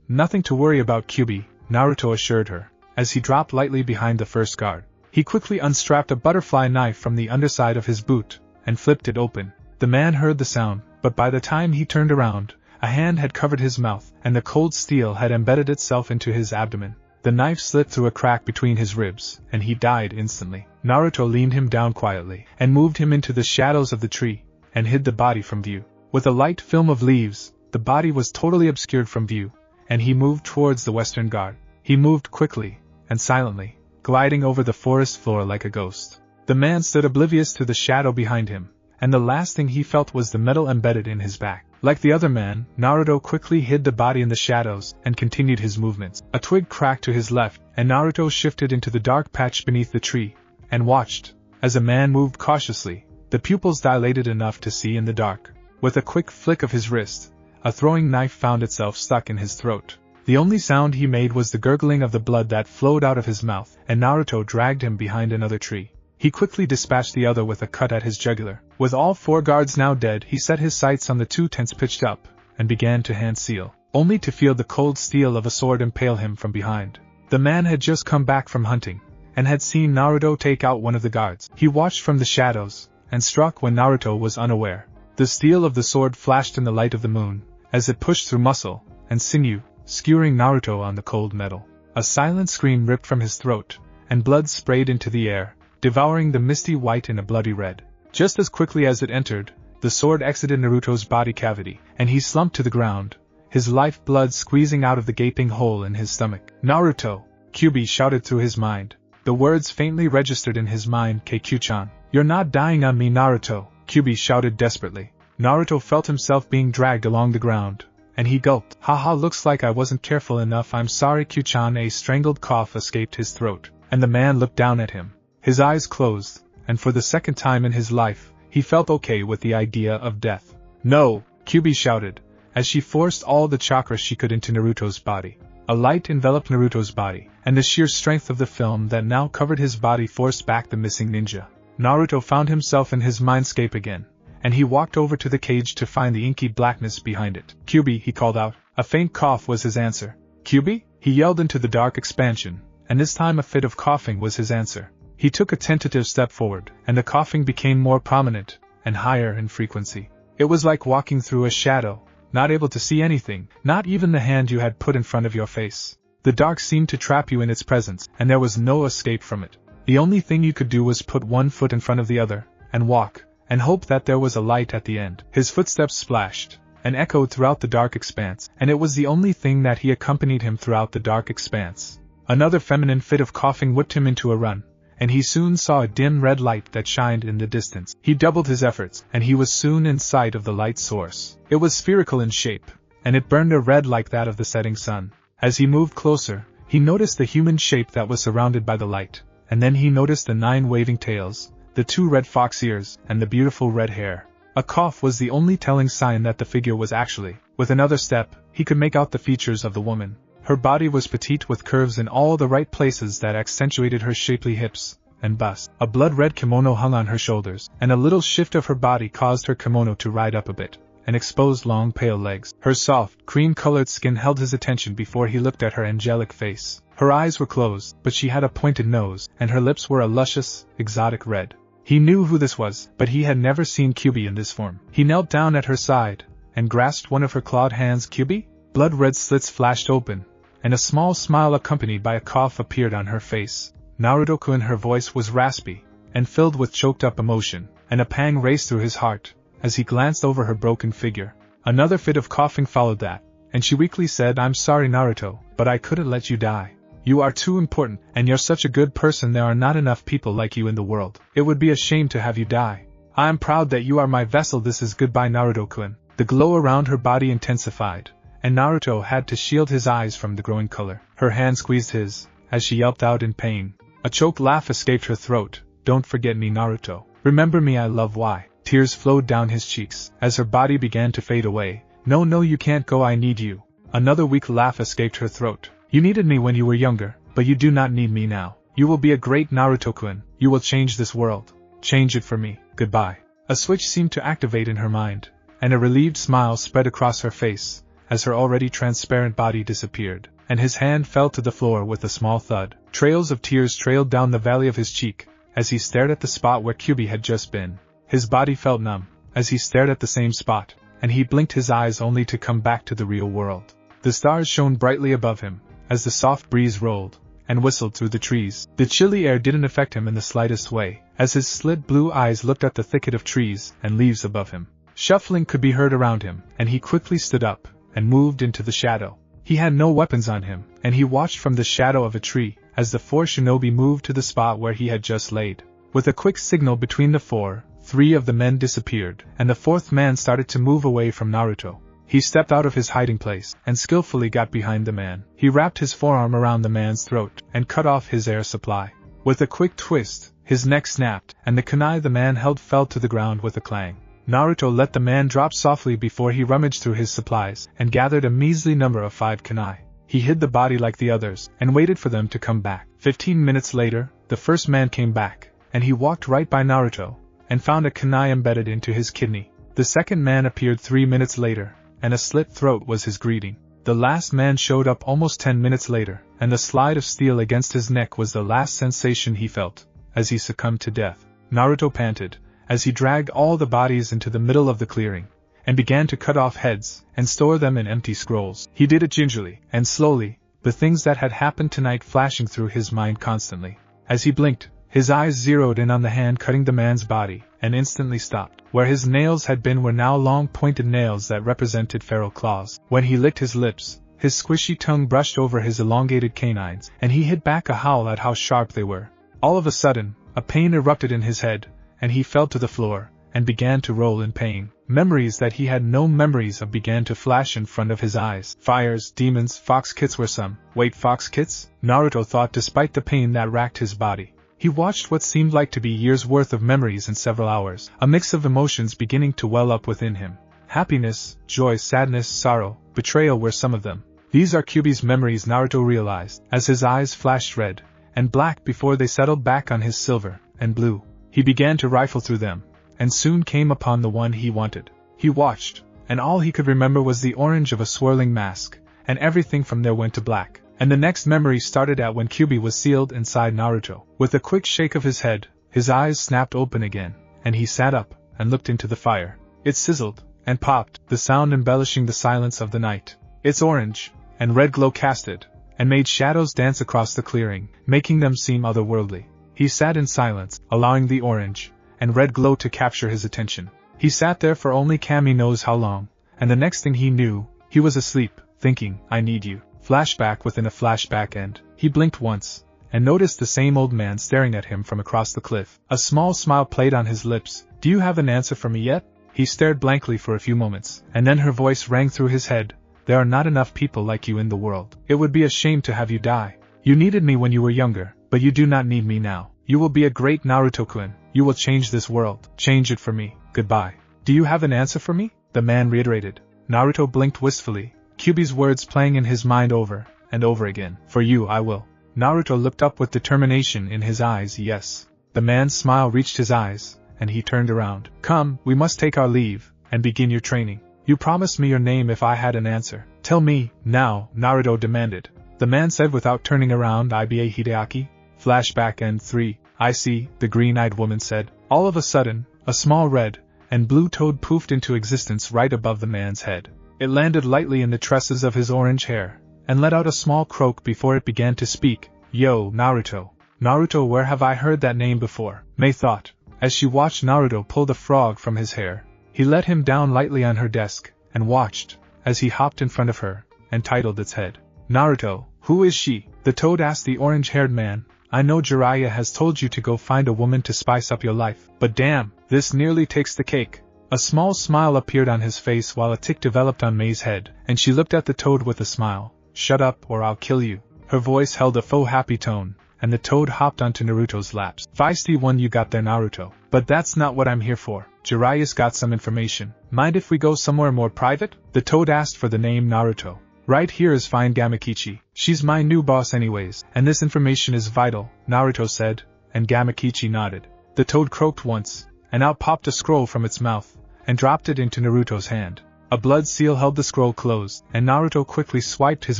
S1: Nothing to worry about, Kyuubi," Naruto assured her, as he dropped lightly behind the first guard. He quickly unstrapped a butterfly knife from the underside of his boot, and flipped it open. The man heard the sound, but by the time he turned around, a hand had covered his mouth, and the cold steel had embedded itself into his abdomen. The knife slit through a crack between his ribs, and he died instantly. Naruto leaned him down quietly, and moved him into the shadows of the tree, and hid the body from view. With a light film of leaves, the body was totally obscured from view, and he moved towards the western guard. He moved quickly, and silently, gliding over the forest floor like a ghost. The man stood oblivious to the shadow behind him, and the last thing he felt was the metal embedded in his back. Like the other man, Naruto quickly hid the body in the shadows, and continued his movements. A twig cracked to his left, and Naruto shifted into the dark patch beneath the tree, and watched, as a man moved cautiously, the pupils dilated enough to see in the dark. With a quick flick of his wrist, a throwing knife found itself stuck in his throat. The only sound he made was the gurgling of the blood that flowed out of his mouth, and Naruto dragged him behind another tree. He quickly dispatched the other with a cut at his jugular. With all 4 guards now dead, he set his sights on the 2 tents pitched up, and began to hand seal, only to feel the cold steel of a sword impale him from behind. The man had just come back from hunting, and had seen Naruto take out one of the guards. He watched from the shadows, and struck when Naruto was unaware. The steel of the sword flashed in the light of the moon, as it pushed through muscle and sinew, skewering Naruto on the cold metal. A silent scream ripped from his throat, and blood sprayed into the air, devouring the misty white in a bloody red. Just as quickly as it entered, the sword exited Naruto's body cavity, and he slumped to the ground, his life blood squeezing out of the gaping hole in his stomach. "Naruto!" Kyuubi shouted through his mind. The words faintly registered in his mind. "Keikyuu-chan, you're not dying on me, Naruto!" Kyuubi shouted desperately. Naruto felt himself being dragged along the ground, and he gulped. "Haha, looks like I wasn't careful enough. I'm sorry, Kyuubi-chan." A strangled cough escaped his throat, and the man looked down at him. His eyes closed, and for the second time in his life, he felt okay with the idea of death. "No!" Kyuubi shouted, as she forced all the chakra she could into Naruto's body. A light enveloped Naruto's body, and the sheer strength of the film that now covered his body forced back the missing ninja. Naruto found himself in his mindscape again, and he walked over to the cage to find the inky blackness behind it. "Kyuubi," he called out. A faint cough was his answer. "Kyuubi?" He yelled into the dark expansion, and this time a fit of coughing was his answer. He took a tentative step forward, and the coughing became more prominent, and higher in frequency. It was like walking through a shadow, not able to see anything, not even the hand you had put in front of your face. The dark seemed to trap you in its presence, and there was no escape from it. The only thing you could do was put one foot in front of the other, and walk, and hope that there was a light at the end. His footsteps splashed, and echoed throughout the dark expanse, and it was the only thing that he accompanied him throughout the dark expanse. Another feminine fit of coughing whipped him into a run, and he soon saw a dim red light that shined in the distance. He doubled his efforts, and he was soon in sight of the light source. It was spherical in shape, and it burned a red like that of the setting sun. As he moved closer, he noticed the human shape that was surrounded by the light, and then he noticed the 9 waving tails, the 2 red fox ears, and the beautiful red hair. A cough was the only telling sign that the figure was actually. With another step, he could make out the features of the woman. Her body was petite with curves in all the right places that accentuated her shapely hips and bust. A blood-red kimono hung on her shoulders, and a little shift of her body caused her kimono to ride up a bit, and exposed long pale legs. Her soft, cream-colored skin held his attention before he looked at her angelic face. Her eyes were closed, but she had a pointed nose, and her lips were a luscious, exotic red. He knew who this was, but he had never seen Kyuubi in this form. He knelt down at her side, and grasped one of her clawed hands. "Kyuubi?" Blood-red slits flashed open, and a small smile accompanied by a cough appeared on her face. Naruto-kun, her voice was raspy, and filled with choked-up emotion, and a pang raced through his heart, as he glanced over her broken figure. Another fit of coughing followed that, and she weakly said, "I'm sorry, Naruto, but I couldn't let you die. You are too important, and you're such a good person. There are not enough people like you in the world. It would be a shame to have you die. I am proud that you are my vessel. This is goodbye, Naruto-kun." The glow around her body intensified, and Naruto had to shield his eyes from the growing color. Her hand squeezed his, as she yelped out in pain. A choked laugh escaped her throat. "Don't forget me, Naruto. Remember me, I love why." Tears flowed down his cheeks, as her body began to fade away. No, you can't go, I need you." Another weak laugh escaped her throat. "You needed me when you were younger, but you do not need me now. You will be a great Naruto-kun. You will change this world. Change it for me. Goodbye." A switch seemed to activate in her mind, and a relieved smile spread across her face, as her already transparent body disappeared, and his hand fell to the floor with a small thud. Trails of tears trailed down the valley of his cheek, as he stared at the spot where Kyuubi had just been. His body felt numb, as he stared at the same spot, and he blinked his eyes only to come back to the real world. The stars shone brightly above him, as the soft breeze rolled and whistled through the trees. The chilly air didn't affect him in the slightest way, as his slit blue eyes looked at the thicket of trees and leaves above him. Shuffling could be heard around him, and he quickly stood up and moved into the shadow. He had no weapons on him, and he watched from the shadow of a tree as the 4 shinobi moved to the spot where he had just laid. With a quick signal between the 4, 3 of the men disappeared, and the 4th man started to move away from Naruto. He stepped out of his hiding place and skillfully got behind the man. He wrapped his forearm around the man's throat and cut off his air supply. With a quick twist, his neck snapped, and the kunai the man held fell to the ground with a clang. Naruto let the man drop softly before he rummaged through his supplies and gathered a measly number of 5 kunai. He hid the body like the others and waited for them to come back. 15 minutes later, the first man came back, and he walked right by Naruto and found a kunai embedded into his kidney. The second man appeared 3 minutes later, and a slit throat was his greeting. The last man showed up almost 10 minutes later, and the slide of steel against his neck was the last sensation he felt, as he succumbed to death. Naruto panted, as he dragged all the bodies into the middle of the clearing, and began to cut off heads and store them in empty scrolls. He did it gingerly and slowly, the things that had happened tonight flashing through his mind constantly. As he blinked, his eyes zeroed in on the hand cutting the man's body, and instantly stopped. Where his nails had been were now long pointed nails that represented feral claws. When he licked his lips, his squishy tongue brushed over his elongated canines, and he hit back a howl at how sharp they were. All of a sudden, a pain erupted in his head, and he fell to the floor, and began to roll in pain. Memories that he had no memories of began to flash in front of his eyes. Fires, demons, fox kits were some. Wait, fox kits? Naruto thought despite the pain that racked his body. He watched what seemed like to be years' worth of memories in several hours, a mix of emotions beginning to well up within him. Happiness, joy, sadness, sorrow, betrayal were some of them. These are Kyuubi's memories, Naruto realized, as his eyes flashed red and black before they settled back on his silver and blue. He began to rifle through them, and soon came upon the one he wanted. He watched, and all he could remember was the orange of a swirling mask, and everything from there went to black. And the next memory started at when Kyuubi was sealed inside Naruto. With a quick shake of his head, his eyes snapped open again, and he sat up and looked into the fire. It sizzled and popped, the sound embellishing the silence of the night. Its orange and red glow casted and made shadows dance across the clearing, making them seem otherworldly. He sat in silence, allowing the orange and red glow to capture his attention. He sat there for only Kami knows how long, and the next thing he knew, he was asleep, thinking, I need you. Flashback within a flashback, and he blinked once, and noticed the same old man staring at him from across the cliff. A small smile played on his lips. Do you have an answer for me yet? He stared blankly for a few moments, and then her voice rang through his head. There are not enough people like you in the world. It would be a shame to have you die. You needed me when you were younger, but you do not need me now. You will be a great Naruto-kun. You will change this world. Change it for me. Goodbye. Do you have an answer for me? The man reiterated. Naruto blinked wistfully, Kyuubi's words playing in his mind over and over again. For you I will. Naruto looked up with determination in his eyes. Yes. The man's smile reached his eyes, and he turned around. Come, we must take our leave and begin your training. You promised me your name if I had an answer. Tell me, now, Naruto demanded. The man said without turning around. Iba Hideaki? Flashback End 3. I see, the green-eyed woman said. All of a sudden, a small red and blue toad poofed into existence right above the man's head. It landed lightly in the tresses of his orange hair, and let out a small croak before it began to speak. Yo, Naruto. Naruto, where have I heard that name before? Mei thought, as she watched Naruto pull the frog from his hair. He let him down lightly on her desk, and watched, as he hopped in front of her, and titled its head. Naruto, who is she? The toad asked the orange-haired man. I know Jiraiya has told you to go find a woman to spice up your life, but damn, this nearly takes the cake. A small smile appeared on his face while a tick developed on Mei's head, and she looked at the toad with a smile. Shut up or I'll kill you. Her voice held a faux happy tone, and the toad hopped onto Naruto's laps. Feisty one you got there, Naruto. But that's not what I'm here for. Jiraiya's got some information. Mind if we go somewhere more private? The toad asked for the name Naruto. Right here is fine, Gamakichi. She's my new boss anyways, and this information is vital, Naruto said, and Gamakichi nodded. The toad croaked once, and out popped a scroll from its mouth, and dropped it into Naruto's hand. A blood seal held the scroll closed, and Naruto quickly swiped his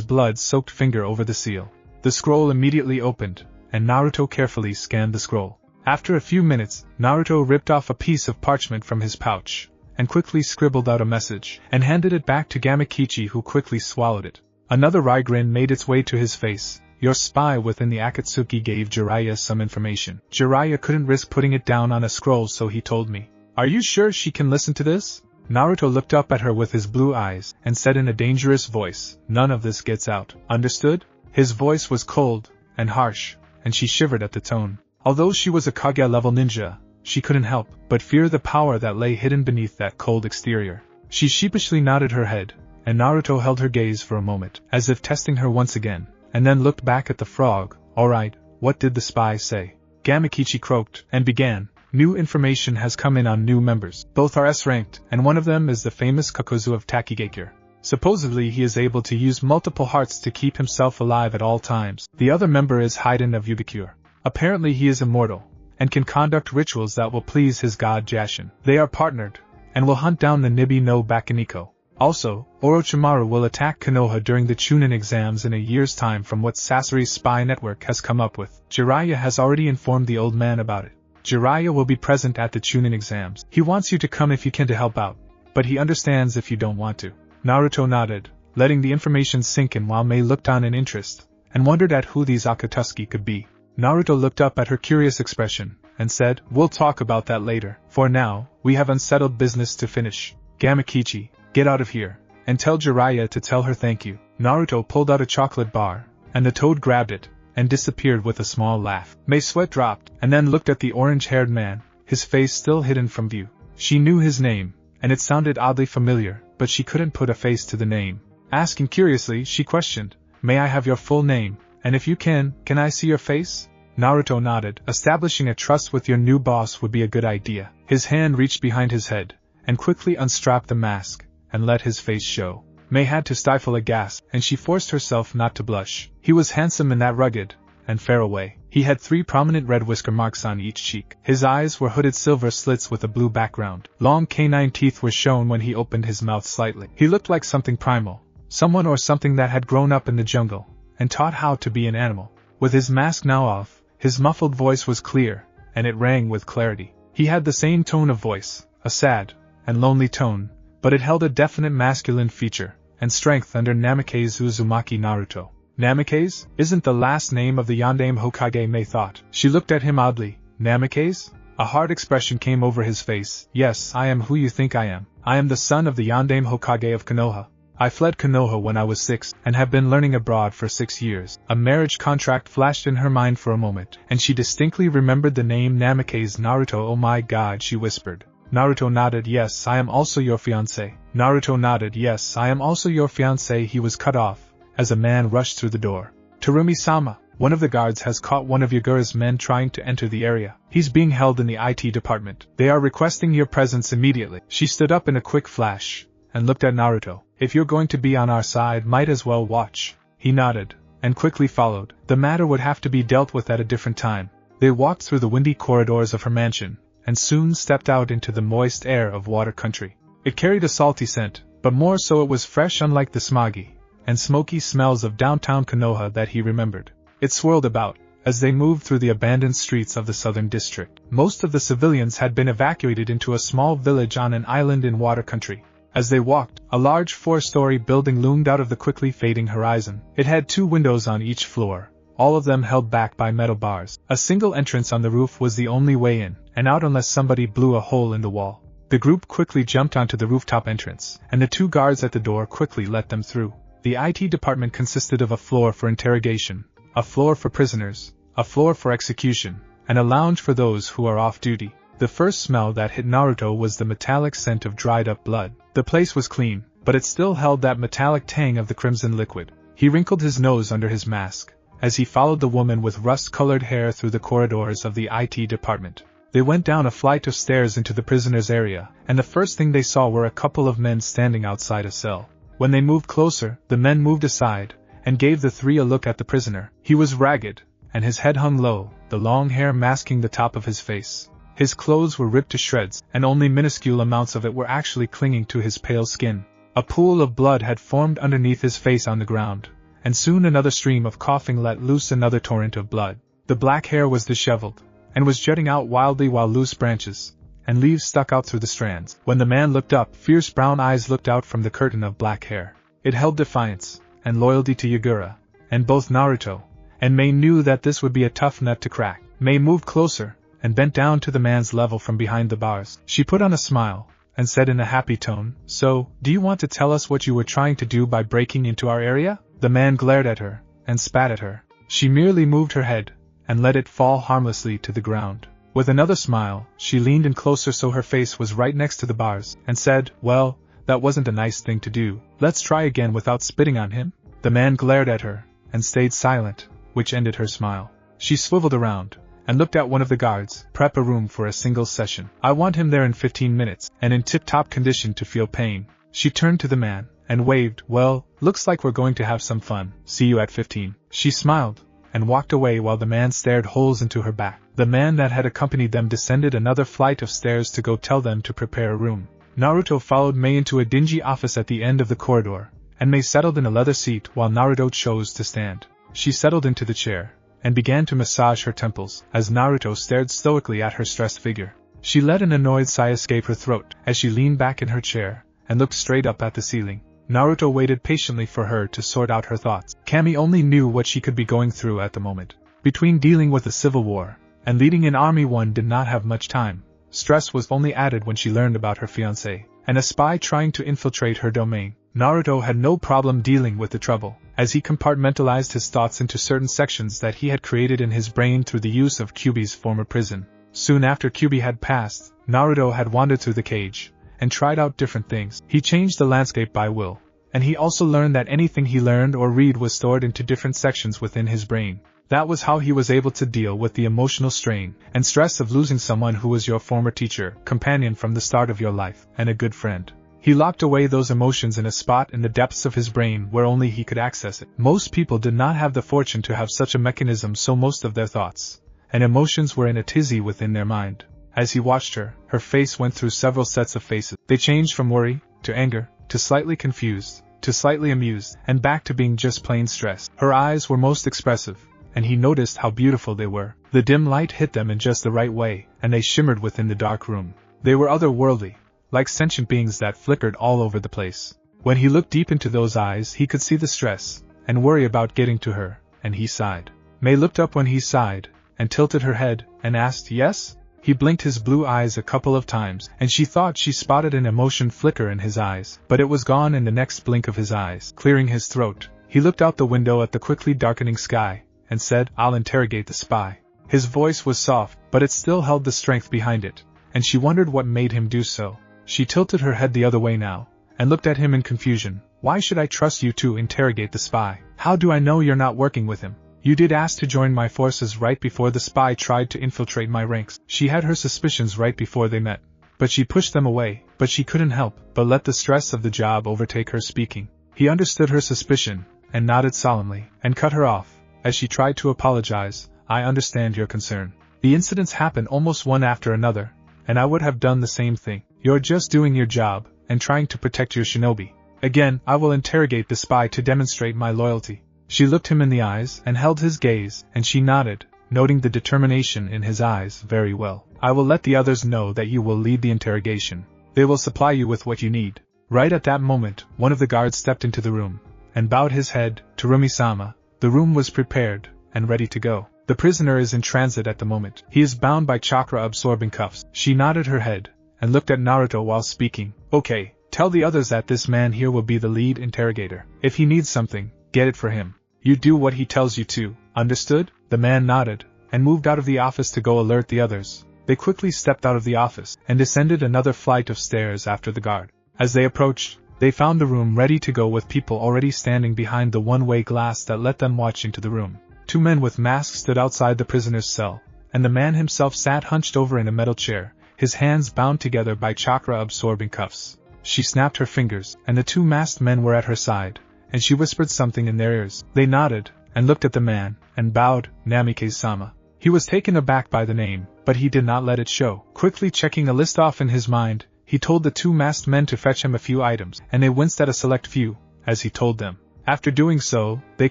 S1: blood-soaked finger over the seal. The scroll immediately opened, and Naruto carefully scanned the scroll. After a few minutes, Naruto ripped off a piece of parchment from his pouch, and quickly scribbled out a message, and handed it back to Gamakichi, who quickly swallowed it. Another wry grin made its way to his face. Your spy within the Akatsuki gave Jiraiya some information. Jiraiya couldn't risk putting it down on a scroll, so he told me. Are you sure she can listen to this? Naruto looked up at her with his blue eyes, and said in a dangerous voice, none of this gets out. Understood? His voice was cold and harsh, and she shivered at the tone. Although she was a Kage-level ninja, she couldn't help but fear the power that lay hidden beneath that cold exterior. She sheepishly nodded her head, and Naruto held her gaze for a moment, as if testing her once again, and then looked back at the frog. Alright, what did the spy say? Gamakichi croaked, and began. New information has come in on new members. Both are S-ranked, and one of them is the famous Kakuzu of Takigakure. Supposedly he is able to use multiple hearts to keep himself alive at all times. The other member is Haiden of Yugakure. Apparently he is immortal, and can conduct rituals that will please his god Jashin. They are partnered, and will hunt down the Nibi no Bakuniko. Also, Orochimaru will attack Konoha during the Chunin exams in a year's time, from what Sasori's spy network has come up with. Jiraiya has already informed the old man about it. Jiraiya will be present at the Chunin exams. He wants you to come if you can to help out, but he understands if you don't want to. Naruto nodded, letting the information sink in while Mei looked on in interest, and wondered at who these Akatsuki could be. Naruto looked up at her curious expression, and said, we'll talk about that later. For now, we have unsettled business to finish. Gamakichi, get out of here, and tell Jiraiya to tell her thank you. Naruto pulled out a chocolate bar, and the toad grabbed it, and disappeared with a small laugh. Mei's sweat dropped, and then looked at the orange-haired man, his face still hidden from view. She knew his name, and it sounded oddly familiar, but she couldn't put a face to the name. Asking curiously, she questioned, may I have your full name, and if you can I see your face? Naruto nodded. Establishing a trust with your new boss would be a good idea. His hand reached behind his head, and quickly unstrapped the mask, and let his face show. Mei had to stifle a gasp, and she forced herself not to blush. He was handsome in that rugged and fair way. He had 3 prominent red whisker marks on each cheek. His eyes were hooded silver slits with a blue background. Long canine teeth were shown when he opened his mouth slightly. He looked like something primal, someone or something that had grown up in the jungle and taught how to be an animal. With his mask now off, his muffled voice was clear, and it rang with clarity. He had the same tone of voice, a sad and lonely tone, but it held a definite masculine feature and strength under Namake's Uzumaki Naruto. Namake's? Isn't the last name of the Yondaime Hokage, Mei thought. She looked at him oddly. Namake's? A hard expression came over his face. Yes, I am who you think I am. I am the son of the Yondaime Hokage of Konoha. I fled Konoha when I was 6, and have been learning abroad for 6 years. A marriage contract flashed in her mind for a moment, and she distinctly remembered the name Namake's. Naruto. Oh my god, she whispered. Naruto nodded. Yes, I am also your fiancé. Naruto nodded. Yes, I am also your fiancé. He was cut off as a man rushed through the door. Terumi-sama, one of the guards has caught one of Yagura's men trying to enter the area. He's being held in the IT department. They are requesting your presence immediately. She stood up in a quick flash and looked at Naruto. If you're going to be on our side, might as well watch. He nodded and quickly followed. The matter would have to be dealt with at a different time. They walked through the windy corridors of her mansion and soon stepped out into the moist air of water country. It carried a salty scent, but more so it was fresh, unlike the smoggy and smoky smells of downtown Konoha that he remembered. It swirled about as they moved through the abandoned streets of the southern district. Most of the civilians had been evacuated into a small village on an island in water country. As they walked, a large 4-story building loomed out of the quickly fading horizon. It had 2 windows on each floor, all of them held back by metal bars. A single entrance on the roof was the only way in and out unless somebody blew a hole in the wall. The group quickly jumped onto the rooftop entrance, and the 2 guards at the door quickly let them through. The IT department consisted of a floor for interrogation, a floor for prisoners, a floor for execution, and a lounge for those who are off duty. The first smell that hit Naruto was the metallic scent of dried-up blood. The place was clean, but it still held that metallic tang of the crimson liquid. He wrinkled his nose under his mask as he followed the woman with rust-colored hair through the corridors of the IT department. They went down a flight of stairs into the prisoners' area, and the first thing they saw were a couple of men standing outside a cell. When they moved closer, the men moved aside and gave the 3 a look at the prisoner. He was ragged, and his head hung low, the long hair masking the top of his face. His clothes were ripped to shreds, and only minuscule amounts of it were actually clinging to his pale skin. A pool of blood had formed underneath his face on the ground, and soon another stream of coughing let loose another torrent of blood. The black hair was disheveled, and was jutting out wildly while loose branches and leaves stuck out through the strands. When the man looked up, fierce brown eyes looked out from the curtain of black hair. It held defiance and loyalty to Yagura, and both Naruto and Mei knew that this would be a tough nut to crack. Mei moved closer and bent down to the man's level from behind the bars. She put on a smile and said in a happy tone, "So, do you want to tell us what you were trying to do by breaking into our area?" The man glared at her and spat at her. She merely moved her head and let it fall harmlessly to the ground. With another smile, she leaned in closer so her face was right next to the bars, and said, "Well, that wasn't a nice thing to do. Let's try again without spitting on him." The man glared at her and stayed silent, which ended her smile. She swiveled around and looked at one of the guards. "Prep a room for a single session. I want him there in 15 minutes, and in tip-top condition to feel pain." She turned to the man and waved. "Well, looks like we're going to have some fun. See you at 15. She smiled and walked away while the man stared holes into her back. The man that had accompanied them descended another flight of stairs to go tell them to prepare a room. Naruto followed Mei into a dingy office at the end of the corridor, and Mei settled in a leather seat while Naruto chose to stand. She settled into the chair and began to massage her temples as Naruto stared stoically at her stressed figure. She let an annoyed sigh escape her throat as she leaned back in her chair and looked straight up at the ceiling. Naruto waited patiently for her to sort out her thoughts. Kami only knew what she could be going through at the moment. Between dealing with the civil war and leading an army, one did not have much time. Stress was only added when she learned about her fiancé and a spy trying to infiltrate her domain. Naruto had no problem dealing with the trouble, as he compartmentalized his thoughts into certain sections that he had created in his brain through the use of Kyuubi's former prison. Soon after Kyuubi had passed, Naruto had wandered through the cage and tried out different things. He changed the landscape by will, and he also learned that anything he learned or read was stored into different sections within his brain. That was how he was able to deal with the emotional strain and stress of losing someone who was your former teacher, companion from the start of your life, and a good friend. He locked away those emotions in a spot in the depths of his brain where only he could access it. Most people did not have the fortune to have such a mechanism, so most of their thoughts and emotions were in a tizzy within their mind. As he watched her, her face went through several sets of faces. They changed from worry, to anger, to slightly confused, to slightly amused, and back to being just plain stressed. Her eyes were most expressive, and he noticed how beautiful they were. The dim light hit them in just the right way, and they shimmered within the dark room. They were otherworldly, like sentient beings that flickered all over the place. When he looked deep into those eyes, he could see the stress and worry about getting to her, and he sighed. Mei looked up when he sighed, and tilted her head, and asked, "Yes?" He blinked his blue eyes a couple of times, and she thought she spotted an emotion flicker in his eyes, but it was gone in the next blink of his eyes. Clearing his throat, he looked out the window at the quickly darkening sky, and said, "I'll interrogate the spy." His voice was soft, but it still held the strength behind it, and she wondered what made him do so. She tilted her head the other way now, and looked at him in confusion. "Why should I trust you to interrogate the spy? How do I know you're not working with him? You did ask to join my forces right before the spy tried to infiltrate my ranks." She had her suspicions right before they met, but she pushed them away, but she couldn't help but let the stress of the job overtake her speaking. He understood her suspicion, and nodded solemnly, and cut her off, as she tried to apologize. "I understand your concern. The incidents happen almost one after another, and I would have done the same thing. You're just doing your job, and trying to protect your shinobi. Again, I will interrogate the spy to demonstrate my loyalty." She looked him in the eyes and held his gaze, and she nodded, noting the determination in his eyes. "Very well. I will let the others know that you will lead the interrogation. They will supply you with what you need." Right at that moment, one of the guards stepped into the room, and bowed his head. "Terumi-sama." The room was prepared, and ready to go. "The prisoner is in transit at the moment. He is bound by chakra-absorbing cuffs." She nodded her head, and looked at Naruto while speaking. "Okay, tell the others that this man here will be the lead interrogator. If he needs something, get it for him. You do what he tells you to, understood?" The man nodded, and moved out of the office to go alert the others. They quickly stepped out of the office, and descended another flight of stairs after the guard. As they approached, they found the room ready to go with people already standing behind the one-way glass that let them watch into the room. 2 men with masks stood outside the prisoner's cell, and the man himself sat hunched over in a metal chair, his hands bound together by chakra-absorbing cuffs. She snapped her fingers, and the 2 masked men were at her side, and she whispered something in their ears. They nodded, and looked at the man, and bowed. "Namikaze-sama." He was taken aback by the name, but he did not let it show. Quickly checking a list off in his mind, he told the 2 masked men to fetch him a few items, and they winced at a select few, as he told them. After doing so, they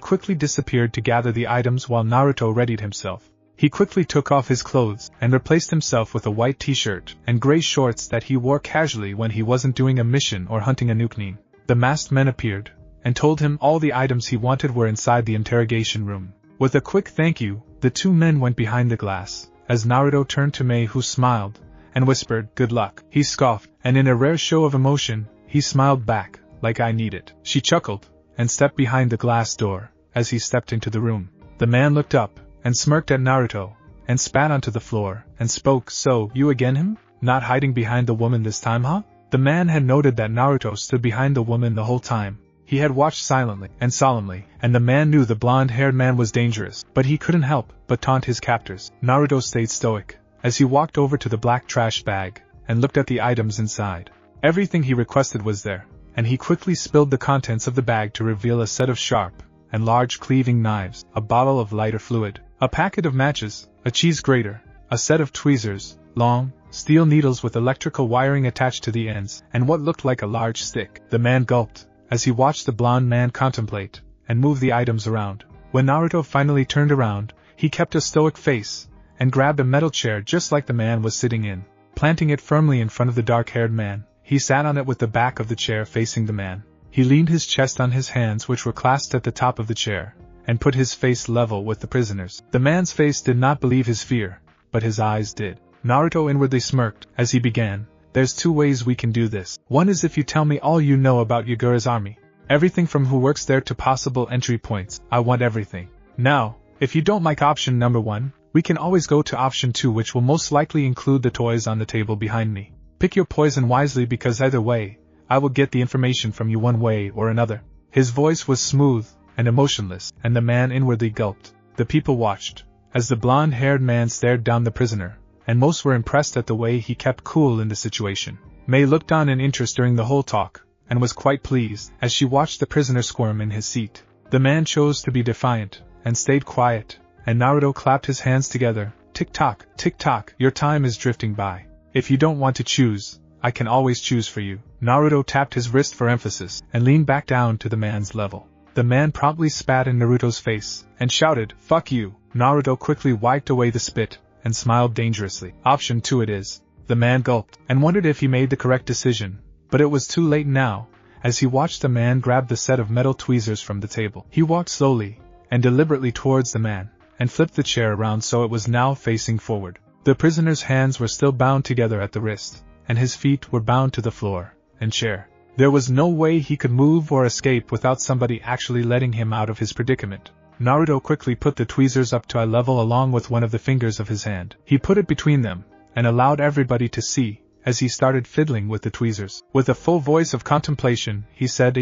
S1: quickly disappeared to gather the items while Naruto readied himself. He quickly took off his clothes, and replaced himself with a white t-shirt and gray shorts that he wore casually when he wasn't doing a mission or hunting a nuke. The masked men appeared, and told him all the items he wanted were inside the interrogation room. With a quick thank you, the 2 men went behind the glass, as Naruto turned to Mei, who smiled, and whispered, "Good luck." He scoffed, and in a rare show of emotion, he smiled back, like "I need it." She chuckled, and stepped behind the glass door. As he stepped into the room, the man looked up, and smirked at Naruto, and spat onto the floor, and spoke, "So, you again him? Not hiding behind the woman this time, huh?" The man had noted that Naruto stood behind the woman the whole time. He had watched silently and solemnly, and the man knew the blonde-haired man was dangerous, but he couldn't help but taunt his captors. Naruto stayed stoic, as he walked over to the black trash bag, and looked at the items inside. Everything he requested was there, and he quickly spilled the contents of the bag to reveal a set of sharp and large cleaving knives, a bottle of lighter fluid, a packet of matches, a cheese grater, a set of tweezers, long, steel needles with electrical wiring attached to the ends, and what looked like a large stick. The man gulped, as he watched the blonde man contemplate and move the items around. When Naruto finally turned around, he kept a stoic face, and grabbed a metal chair just like the man was sitting in. Planting it firmly in front of the dark-haired man, he sat on it with the back of the chair facing the man. He leaned his chest on his hands, which were clasped at the top of the chair, and put his face level with the prisoner's. The man's face did not believe his fear, but his eyes did. Naruto inwardly smirked, as he began, "There's 2 ways we can do this. One is if you tell me all you know about Yagura's army. Everything from who works there to possible entry points. I want everything. Now, if you don't like option number 1, we can always go to option 2, which will most likely include the toys on the table behind me. Pick your poison wisely, because either way, I will get the information from you one way or another." His voice was smooth and emotionless, and the man inwardly gulped. The people watched, as the blonde-haired man stared down the prisoner, and most were impressed at the way he kept cool in the situation. Mei looked on in interest during the whole talk, and was quite pleased as she watched the prisoner squirm in his seat. The man chose to be defiant, and stayed quiet, and Naruto clapped his hands together. Tick-tock, your time is drifting by. If you don't want to choose, I can always choose for you. Naruto tapped his wrist for emphasis, and leaned back down to the man's level. The man promptly spat in Naruto's face, and shouted, "Fuck you!" Naruto quickly wiped away the spit, and smiled dangerously. Option 2 it is. The man gulped, and wondered if he made the correct decision, but it was too late now, as he watched the man grab the set of metal tweezers from the table. He walked slowly, and deliberately towards the man, and flipped the chair around so it was now facing forward. The prisoner's hands were still bound together at the wrist, and his feet were bound to the floor and chair. There was no way he could move or escape without somebody actually letting him out of his predicament. Naruto quickly put the tweezers up to eye level along with one of the fingers of his hand. He put it between them, and allowed everybody to see, as he started fiddling with the tweezers. With a full voice of contemplation, he said,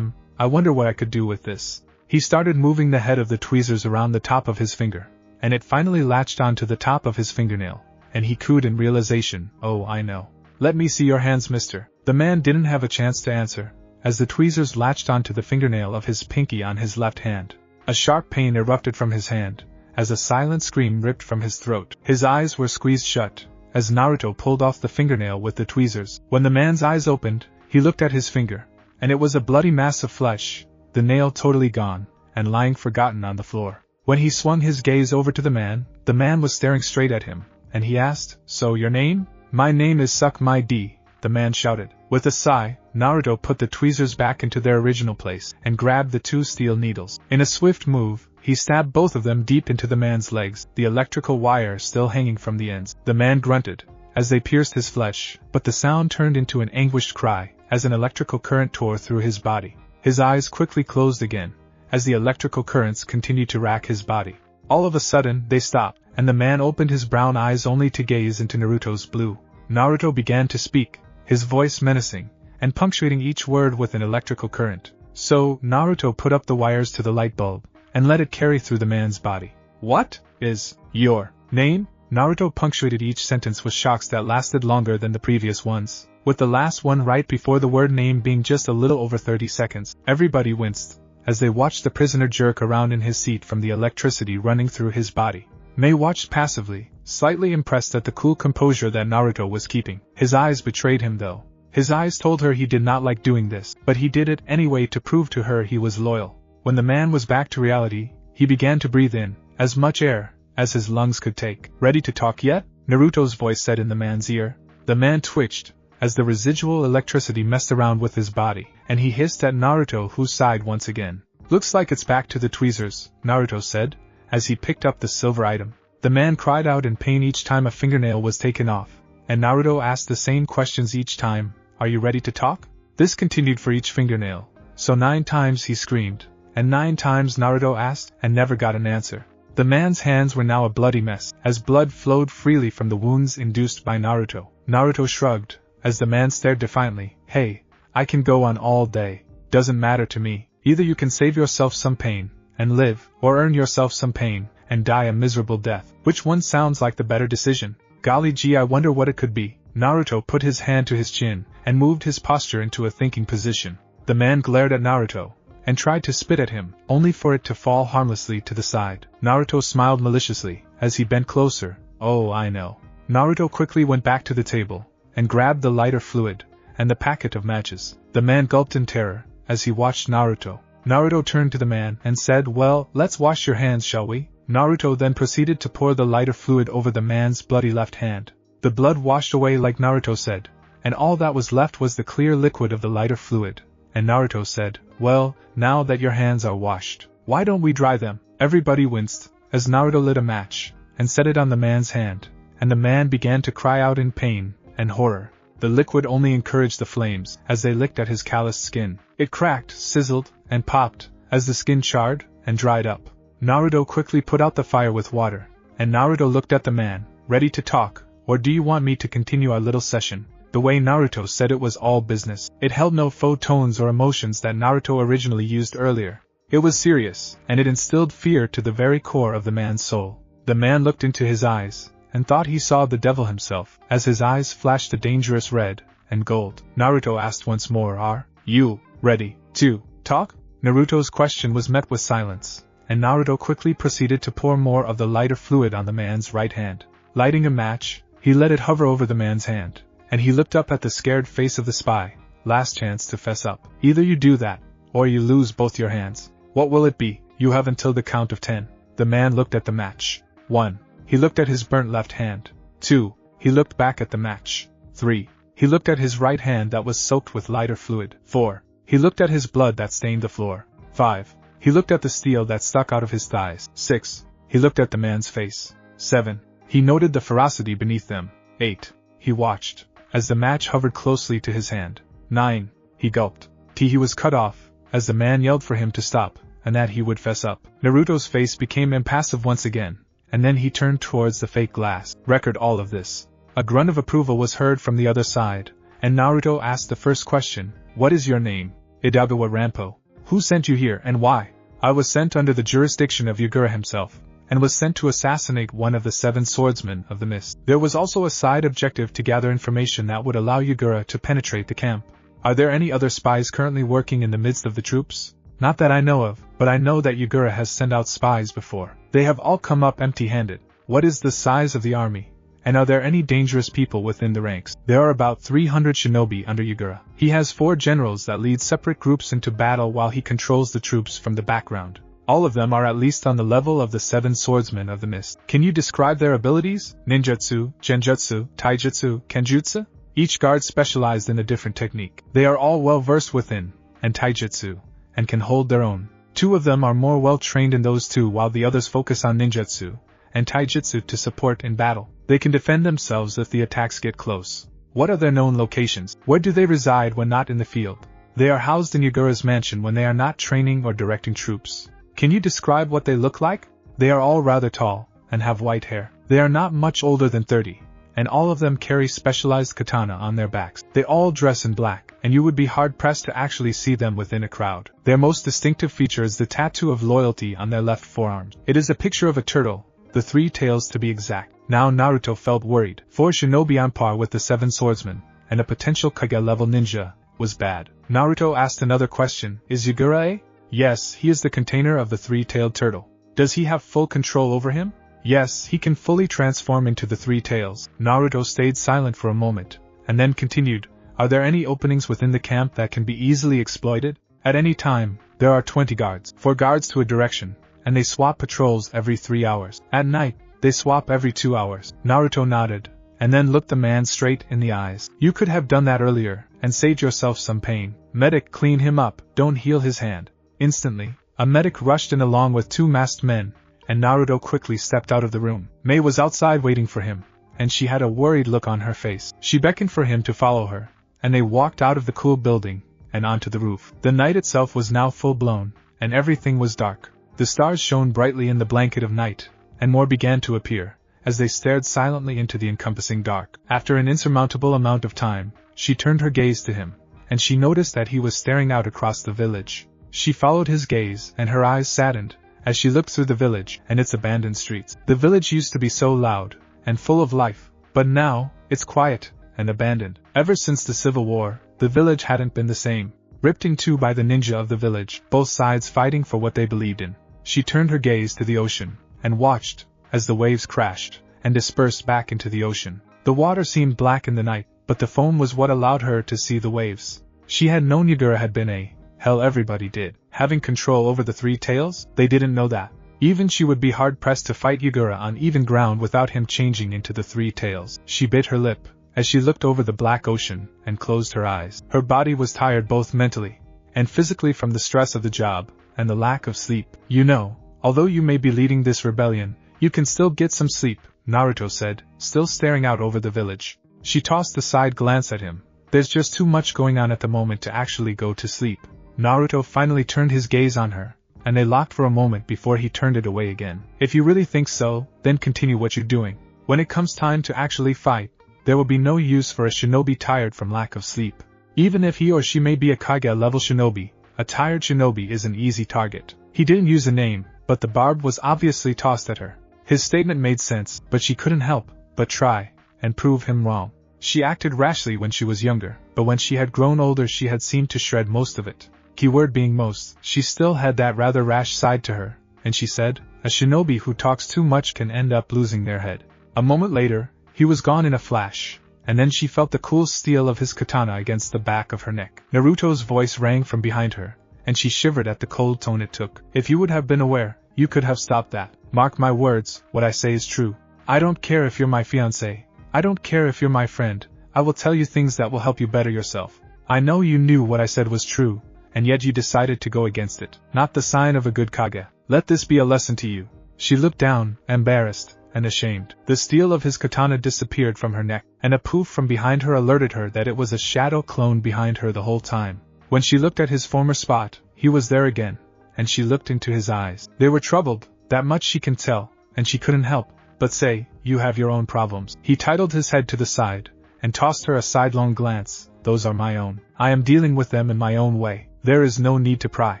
S1: I wonder what I could do with this. He started moving the head of the tweezers around the top of his finger, and it finally latched onto the top of his fingernail, and he cooed in realization, "Oh, I know. Let me see your hands, mister." The man didn't have a chance to answer, as the tweezers latched onto the fingernail of his pinky on his left hand. A sharp pain erupted from his hand, as a silent scream ripped from his throat. His eyes were squeezed shut, as Naruto pulled off the fingernail with the tweezers. When the man's eyes opened, he looked at his finger, and it was a bloody mass of flesh, the nail totally gone, and lying forgotten on the floor. When he swung his gaze over to the man was staring straight at him, and he asked, "So your name?" "My name is Suck My D," the man shouted. With a sigh, Naruto put the tweezers back into their original place, and grabbed the 2 steel needles. In a swift move, he stabbed both of them deep into the man's legs, the electrical wire still hanging from the ends. The man grunted, as they pierced his flesh, but the sound turned into an anguished cry, as an electrical current tore through his body. His eyes quickly closed again, as the electrical currents continued to rack his body. All of a sudden, they stopped, and the man opened his brown eyes only to gaze into Naruto's blue. Naruto began to speak, his voice menacing, and punctuating each word with an electrical current. So, Naruto put up the wires to the light bulb, and let it carry through the man's body. "What is your name?" Naruto punctuated each sentence with shocks that lasted longer than the previous ones, with the last one right before the word name being just a little over 30 seconds. Everybody winced, as they watched the prisoner jerk around in his seat from the electricity running through his body. Mei watched passively, slightly impressed at the cool composure that Naruto was keeping. His eyes betrayed him though. His eyes told her he did not like doing this, but he did it anyway to prove to her he was loyal. When the man was back to reality, he began to breathe in as much air as his lungs could take. "Ready to talk yet?" Naruto's voice said in the man's ear. The man twitched, as the residual electricity messed around with his body, and he hissed at Naruto, who sighed once again. "Looks like it's back to the tweezers," Naruto said, as he picked up the silver item. The man cried out in pain each time a fingernail was taken off, and Naruto asked the same questions each time. "Are you ready to talk?" This continued for each fingernail, so 9 times he screamed, and 9 times Naruto asked, and never got an answer. The man's hands were now a bloody mess, as blood flowed freely from the wounds induced by Naruto. Naruto shrugged, as the man stared defiantly. "Hey, I can go on all day. Doesn't matter to me. Either you can save yourself some pain, and live, or earn yourself some pain, and die a miserable death. Which one sounds like the better decision? Golly gee, I wonder what it could be." Naruto put his hand to his chin, and moved his posture into a thinking position. The man glared at Naruto, and tried to spit at him, only for it to fall harmlessly to the side. Naruto smiled maliciously, as he bent closer. "Oh, I know." Naruto quickly went back to the table, and grabbed the lighter fluid, and the packet of matches. The man gulped in terror, as he watched Naruto. Naruto turned to the man and said, "Well, let's wash your hands, shall we?" Naruto then proceeded to pour the lighter fluid over the man's bloody left hand. The blood washed away like Naruto said, and all that was left was the clear liquid of the lighter fluid. And Naruto said, "Well, now that your hands are washed, why don't we dry them?" Everybody winced, as Naruto lit a match, and set it on the man's hand, and the man began to cry out in pain and horror. The liquid only encouraged the flames, as they licked at his calloused skin. It cracked, sizzled, and popped, as the skin charred and dried up. Naruto quickly put out the fire with water, and Naruto looked at the man. "Ready to talk, or do you want me to continue our little session?" The way Naruto said it was all business. It held no faux tones or emotions that Naruto originally used earlier. It was serious, and it instilled fear to the very core of the man's soul. The man looked into his eyes, and thought he saw the devil himself, as his eyes flashed a dangerous red, and gold. Naruto asked once more, "Are you ready to talk?" Naruto's question was met with silence, and Naruto quickly proceeded to pour more of the lighter fluid on the man's right hand. Lighting a match, he let it hover over the man's hand, and he looked up at the scared face of the spy. "Last chance to fess up. Either you do that, or you lose both your hands. What will it be? You have until the count of 10. The man looked at the match. 1. He looked at his burnt left hand. 2. He looked back at the match. 3. He looked at his right hand that was soaked with lighter fluid. 4. He looked at his blood that stained the floor. 5. He looked at the steel that stuck out of his thighs. 6. He looked at the man's face. 7. He noted the ferocity beneath them. 8. He watched, as the match hovered closely to his hand. 9. He gulped. He was cut off, as the man yelled for him to stop, and that he would fess up. Naruto's face became impassive once again, and then he turned towards the fake glass. Record all of this. A grunt of approval was heard from the other side, and Naruto asked the first question, "What is your name?" "Itagawa Rampo." "Who sent you here and why?" "I was sent under the jurisdiction of Yagura himself, and was sent to assassinate one of the 7 swordsmen of the mist. There was also a side objective to gather information that would allow Yagura to penetrate the camp." "Are there any other spies currently working in the midst of the troops?" "Not that I know of, but I know that Yagura has sent out spies before. They have all come up empty-handed." "What is the size of the army? And are there any dangerous people within the ranks?" "There are about 300 shinobi under Yagura. He has 4 generals that lead separate groups into battle while he controls the troops from the background. All of them are at least on the level of the 7 swordsmen of the mist." "Can you describe their abilities?" "Ninjutsu, genjutsu, taijutsu, kenjutsu. Each guard specialized in a different technique. They are all well versed within, and taijutsu, and can hold their own. 2 of them are more well trained in those 2 while the others focus on ninjutsu and taijutsu to support in battle. They can defend themselves if the attacks get close." "What are their known locations? Where do they reside when not in the field?" "They are housed in Yagura's mansion when they are not training or directing troops." "Can you describe what they look like?" "They are all rather tall, and have white hair. They are not much older than 30, and all of them carry specialized katana on their backs. They all dress in black, and you would be hard-pressed to actually see them within a crowd. Their most distinctive feature is the tattoo of loyalty on their left forearms. It is a picture of a turtle, the 3 tails to be exact." Now Naruto felt worried. 4 shinobi on par with the 7 swordsmen, and a potential Kage-level ninja, was bad. Naruto asked another question, "Is Yagura a?" "Yes, he is the container of the 3-tailed turtle." "Does he have full control over him?" "Yes, he can fully transform into the 3 tails." Naruto stayed silent for a moment, and then continued, "Are there any openings within the camp that can be easily exploited?" "At any time, there are 20 guards. 4 guards to a direction, and they swap patrols every 3 hours. At night, they swap every 2 hours. Naruto nodded, and then looked the man straight in the eyes. "You could have done that earlier, and saved yourself some pain. Medic, clean him up, don't heal his hand." Instantly, a medic rushed in along with 2 masked men, and Naruto quickly stepped out of the room. Mei was outside waiting for him, and she had a worried look on her face. She beckoned for him to follow her, and they walked out of the cool building, and onto the roof. The night itself was now full-blown, and everything was dark. The stars shone brightly in the blanket of night, and more began to appear, as they stared silently into the encompassing dark. After an insurmountable amount of time, she turned her gaze to him, and she noticed that he was staring out across the village. She followed his gaze, and her eyes saddened, as she looked through the village and its abandoned streets. The village used to be so loud, and full of life, but now, it's quiet, and abandoned. Ever since the Civil War, the village hadn't been the same. Ripped in two by the ninja of the village, both sides fighting for what they believed in. She turned her gaze to the ocean, and watched, as the waves crashed, and dispersed back into the ocean. The water seemed black in the night, but the foam was what allowed her to see the waves. She had known Yagura had been a, hell everybody did, having control over the 3 tails. They didn't know that. Even she would be hard-pressed to fight Yagura on even ground without him changing into the 3 tails. She bit her lip, as she looked over the black ocean, and closed her eyes. Her body was tired both mentally and physically from the stress of the job, and the lack of sleep. "You know, although you may be leading this rebellion, you can still get some sleep," Naruto said, still staring out over the village. She tossed a side glance at him. "There's just too much going on at the moment to actually go to sleep." Naruto finally turned his gaze on her, and they locked for a moment before he turned it away again. "If you really think so, then continue what you're doing. When it comes time to actually fight, there will be no use for a shinobi tired from lack of sleep. Even if he or she may be a Kage-level shinobi, a tired shinobi is an easy target." He didn't use a name, but the barb was obviously tossed at her. His statement made sense, but she couldn't help but try and prove him wrong. She acted rashly when she was younger, but when she had grown older she had seemed to shred most of it. Keyword being most, she still had that rather rash side to her, and she said, "A shinobi who talks too much can end up losing their head." A moment later, he was gone in a flash, and then she felt the cool steel of his katana against the back of her neck. Naruto's voice rang from behind her, and she shivered at the cold tone it took. "If you would have been aware, you could have stopped that. Mark my words, what I say is true. I don't care if you're my fiancé. I don't care if you're my friend. I will tell you things that will help you better yourself. I know you knew what I said was true, and yet you decided to go against it. Not the sign of a good Kage. Let this be a lesson to you." She looked down, embarrassed and ashamed. The steel of his katana disappeared from her neck, and a poof from behind her alerted her that it was a shadow clone behind her the whole time. When she looked at his former spot, he was there again, and she looked into his eyes. They were troubled, that much she can tell, and she couldn't help but say, "You have your own problems." He titled his head to the side, and tossed her a sidelong glance. "Those are my own. I am dealing with them in my own way. There is no need to pry."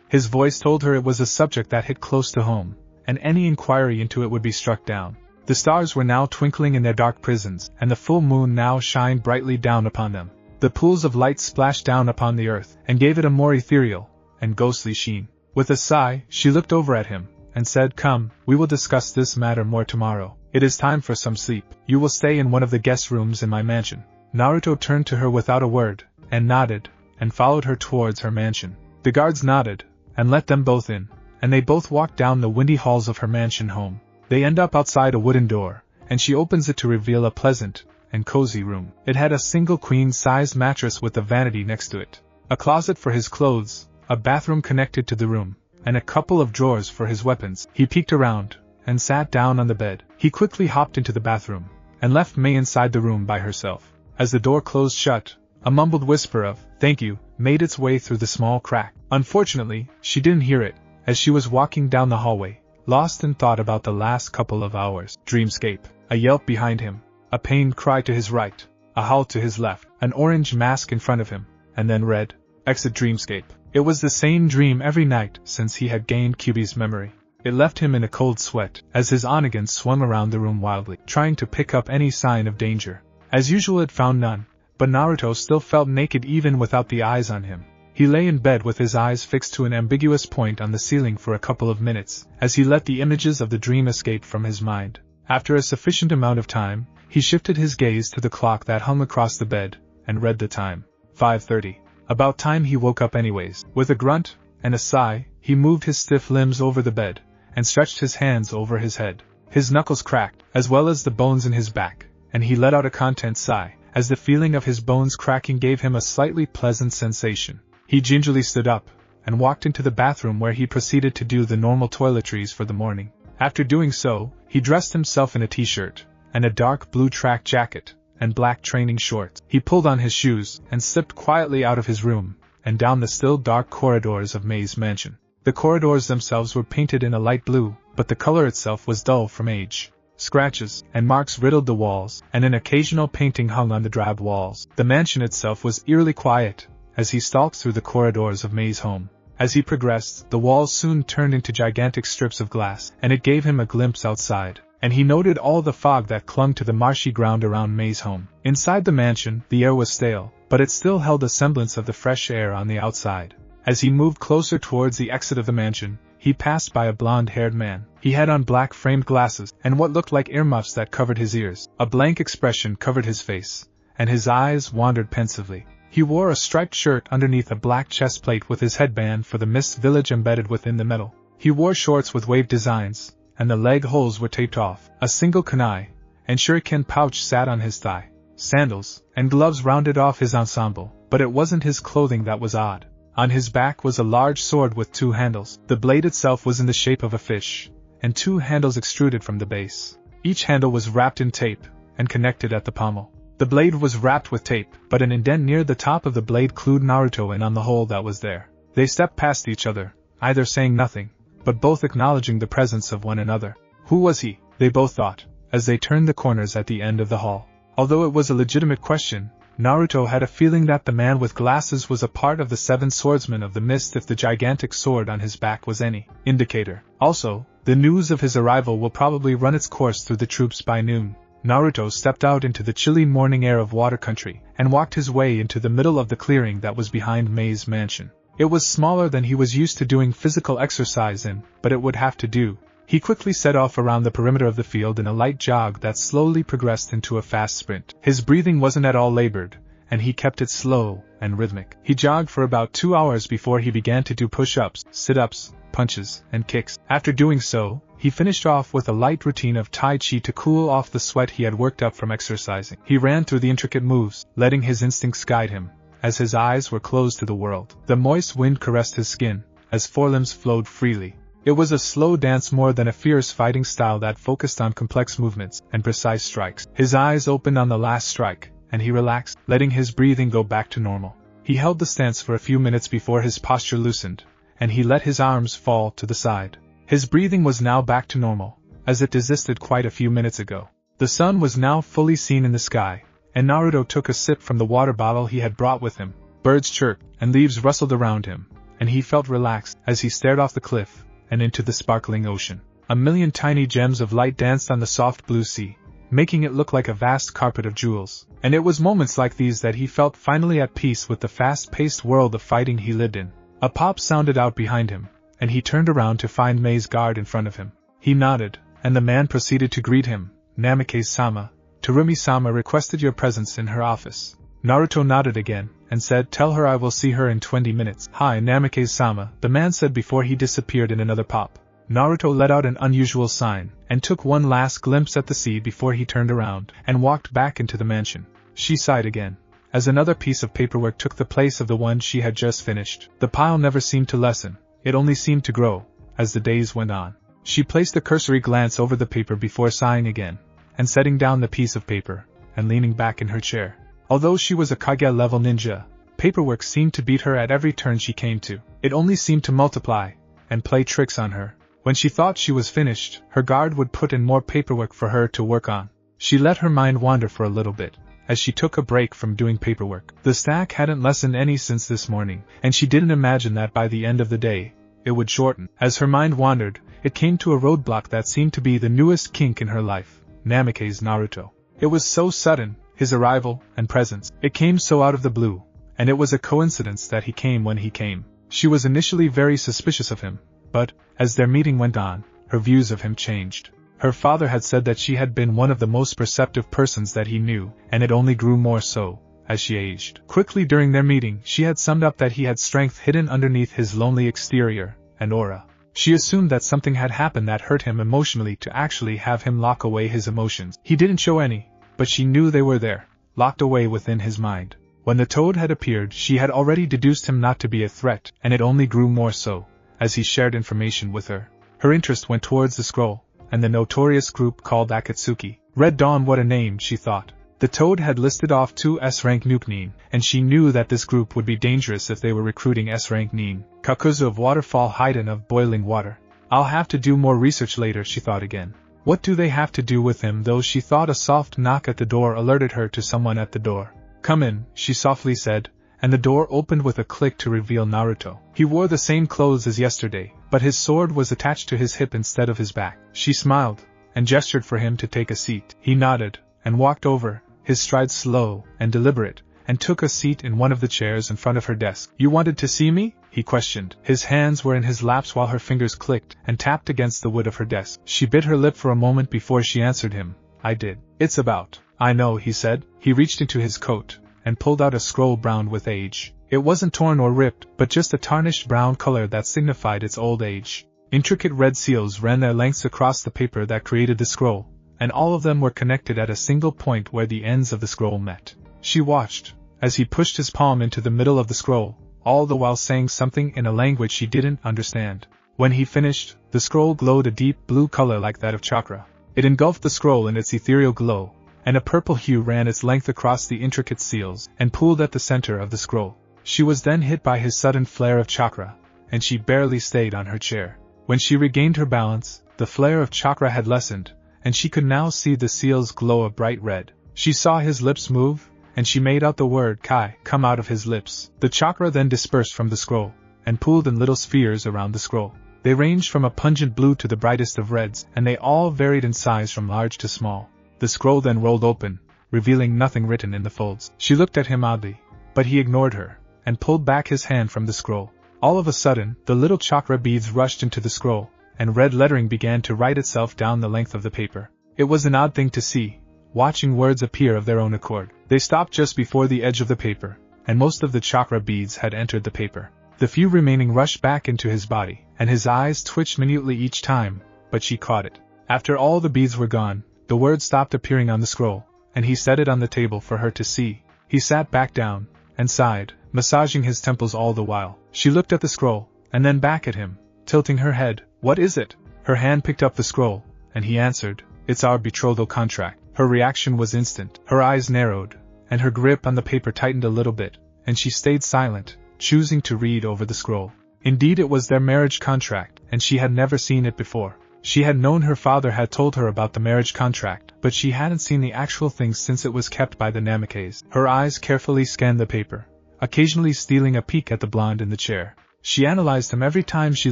S1: His voice told her it was a subject that hit close to home, and any inquiry into it would be struck down. The stars were now twinkling in their dark prisons, and the full moon now shined brightly down upon them. The pools of light splashed down upon the earth, and gave it a more ethereal and ghostly sheen. With a sigh, she looked over at him, and said, "Come, we will discuss this matter more tomorrow. It is time for some sleep. You will stay in one of the guest rooms in my mansion." Naruto turned to her without a word, and nodded, and followed her towards her mansion. The guards nodded, and let them both in, and they both walked down the windy halls of her mansion home. They end up outside a wooden door, and she opens it to reveal a pleasant and cozy room. It had a single queen-size mattress with a vanity next to it, a closet for his clothes, a bathroom connected to the room, and a couple of drawers for his weapons. He peeked around, and sat down on the bed. He quickly hopped into the bathroom, and left Mei inside the room by herself. As the door closed shut, a mumbled whisper of, "Thank you," made its way through the small crack. Unfortunately, she didn't hear it, as she was walking down the hallway, lost in thought about the last couple of hours. Dreamscape. A yelp behind him, a pained cry to his right, a howl to his left, an orange mask in front of him, and then red. Exit Dreamscape. It was the same dream every night since he had gained Kyuubi's memory. It left him in a cold sweat, as his Onigin swung around the room wildly, trying to pick up any sign of danger. As usual it found none, but Naruto still felt naked even without the eyes on him. He lay in bed with his eyes fixed to an ambiguous point on the ceiling for a couple of minutes, as he let the images of the dream escape from his mind. After a sufficient amount of time, he shifted his gaze to the clock that hung across the bed, and read the time. 5:30. About time he woke up anyways. With a grunt and a sigh, he moved his stiff limbs over the bed, and stretched his hands over his head. His knuckles cracked, as well as the bones in his back, and he let out a content sigh, as the feeling of his bones cracking gave him a slightly pleasant sensation. He gingerly stood up, and walked into the bathroom where he proceeded to do the normal toiletries for the morning. After doing so, he dressed himself in a t-shirt, and a dark blue track jacket, and black training shorts. He pulled on his shoes, and slipped quietly out of his room, and down the still dark corridors of Mei's mansion. The corridors themselves were painted in a light blue, but the color itself was dull from age. Scratches and marks riddled the walls, and an occasional painting hung on the drab walls. The mansion itself was eerily quiet, as he stalked through the corridors of Mei's home. As he progressed, the walls soon turned into gigantic strips of glass, and it gave him a glimpse outside, and he noted all the fog that clung to the marshy ground around Mei's home. Inside the mansion, the air was stale, but it still held a semblance of the fresh air on the outside. As he moved closer towards the exit of the mansion, he passed by a blonde-haired man. He had on black-framed glasses, and what looked like earmuffs that covered his ears. A blank expression covered his face, and his eyes wandered pensively. He wore a striped shirt underneath a black chest plate with his headband for the Mist Village embedded within the metal. He wore shorts with waved designs, and the leg holes were taped off. A single kunai and shuriken pouch sat on his thigh. Sandals and gloves rounded off his ensemble, but it wasn't his clothing that was odd. On his back was a large sword with two handles. The blade itself was in the shape of a fish, and two handles extruded from the base. Each handle was wrapped in tape, and connected at the pommel. The blade was wrapped with tape, but an indent near the top of the blade clued Naruto in on the hole that was there. They stepped past each other, either saying nothing, but both acknowledging the presence of one another. Who was he? They both thought, as they turned the corners at the end of the hall. Although it was a legitimate question, Naruto had a feeling that the man with glasses was a part of the 7 swordsmen of the mist if the gigantic sword on his back was any indicator. Also, the news of his arrival will probably run its course through the troops by noon. Naruto stepped out into the chilly morning air of Water Country, and walked his way into the middle of the clearing that was behind Mei's mansion. It was smaller than he was used to doing physical exercise in, but it would have to do. He quickly set off around the perimeter of the field in a light jog that slowly progressed into a fast sprint. His breathing wasn't at all labored, and he kept it slow and rhythmic. He jogged for about 2 hours before he began to do push-ups, sit-ups, punches, and kicks. After doing so, he finished off with a light routine of Tai Chi to cool off the sweat he had worked up from exercising. He ran through the intricate moves, letting his instincts guide him, as his eyes were closed to the world. The moist wind caressed his skin, as forelimbs flowed freely. It was a slow dance more than a fierce fighting style that focused on complex movements and precise strikes. His eyes opened on the last strike, and he relaxed, letting his breathing go back to normal. He held the stance for a few minutes before his posture loosened, and he let his arms fall to the side. His breathing was now back to normal, as it desisted quite a few minutes ago. The sun was now fully seen in the sky, and Naruto took a sip from the water bottle he had brought with him. Birds chirped, and leaves rustled around him, and he felt relaxed as he stared off the cliff and into the sparkling ocean. A million tiny gems of light danced on the soft blue sea, making it look like a vast carpet of jewels. And it was moments like these that he felt finally at peace with the fast-paced world of fighting he lived in. A pop sounded out behind him, and he turned around to find Mei's guard in front of him. He nodded, and the man proceeded to greet him. Namikaze-sama, Terumi-sama requested your presence in her office. Naruto nodded again, and said, tell her I will see her in 20 minutes. Hi Namikaze-sama, the man said before he disappeared in another pop. Naruto let out an unusual sign, and took one last glimpse at the sea before he turned around, and walked back into the mansion. She sighed again, as another piece of paperwork took the place of the one she had just finished. The pile never seemed to lessen, it only seemed to grow, as the days went on. She placed a cursory glance over the paper before sighing again, and setting down the piece of paper, and leaning back in her chair. Although she was a Kage-level ninja, paperwork seemed to beat her at every turn she came to. It only seemed to multiply, and play tricks on her. When she thought she was finished, her guard would put in more paperwork for her to work on. She let her mind wander for a little bit, as she took a break from doing paperwork. The stack hadn't lessened any since this morning, and she didn't imagine that by the end of the day, it would shorten. As her mind wandered, it came to a roadblock that seemed to be the newest kink in her life. Namikaze Naruto. It was so sudden, his arrival and presence. It came so out of the blue, and it was a coincidence that he came when he came. She was initially very suspicious of him, but, as their meeting went on, her views of him changed. Her father had said that she had been one of the most perceptive persons that he knew, and it only grew more so, as she aged. Quickly during their meeting, she had summed up that he had strength hidden underneath his lonely exterior and aura. She assumed that something had happened that hurt him emotionally to actually have him lock away his emotions. He didn't show any, but she knew they were there, locked away within his mind. When the toad had appeared, she had already deduced him not to be a threat, and it only grew more so, as he shared information with her. Her interest went towards the scroll, and the notorious group called Akatsuki. Red Dawn, what a name, she thought. The toad had listed off 2 S-rank nuke nin, and she knew that this group would be dangerous if they were recruiting S-rank nin. Kakuzu of Waterfall, Haiden of Boiling Water. I'll have to do more research later, she thought again. What do they have to do with him, though? She thought. A soft knock at the door alerted her to someone at the door. Come in, she softly said, and the door opened with a click to reveal Naruto. He wore the same clothes as yesterday, but his sword was attached to his hip instead of his back. She smiled, and gestured for him to take a seat. He nodded, and walked over, his stride slow and deliberate, and took a seat in one of the chairs in front of her desk. You wanted to see me? He questioned. His hands were in his laps while her fingers clicked and tapped against the wood of her desk. She bit her lip for a moment before she answered him. I did. It's about. I know, he said. He reached into his coat and pulled out a scroll browned with age. It wasn't torn or ripped, but just a tarnished brown color that signified its old age. Intricate red seals ran their lengths across the paper that created the scroll, and all of them were connected at a single point where the ends of the scroll met. She watched, as he pushed his palm into the middle of the scroll, all the while saying something in a language she didn't understand. When he finished, the scroll glowed a deep blue color like that of chakra. It engulfed the scroll in its ethereal glow, and a purple hue ran its length across the intricate seals and pooled at the center of the scroll. She was then hit by his sudden flare of chakra, and she barely stayed on her chair. When she regained her balance, the flare of chakra had lessened, and she could now see the seals glow a bright red. She saw his lips move, and she made out the word Kai come out of his lips. The chakra then dispersed from the scroll, and pooled in little spheres around the scroll. They ranged from a pungent blue to the brightest of reds, and they all varied in size from large to small. The scroll then rolled open, revealing nothing written in the folds. She looked at him oddly, but he ignored her, and pulled back his hand from the scroll. All of a sudden, the little chakra beads rushed into the scroll, and red lettering began to write itself down the length of the paper. It was an odd thing to see, watching words appear of their own accord. They stopped just before the edge of the paper, and most of the chakra beads had entered the paper. The few remaining rushed back into his body, and his eyes twitched minutely each time, but she caught it. After all the beads were gone, the words stopped appearing on the scroll, and he set it on the table for her to see. He sat back down, and sighed, massaging his temples all the while. She looked at the scroll, and then back at him, tilting her head. "What is it?" Her hand picked up the scroll, and he answered, "It's our betrothal contract." Her reaction was instant. Her eyes narrowed, and her grip on the paper tightened a little bit, and she stayed silent, choosing to read over the scroll. Indeed, it was their marriage contract, and she had never seen it before. She had known her father had told her about the marriage contract, but she hadn't seen the actual thing since it was kept by the Namikaze. Her eyes carefully scanned the paper, occasionally stealing a peek at the blonde in the chair. She analyzed him every time she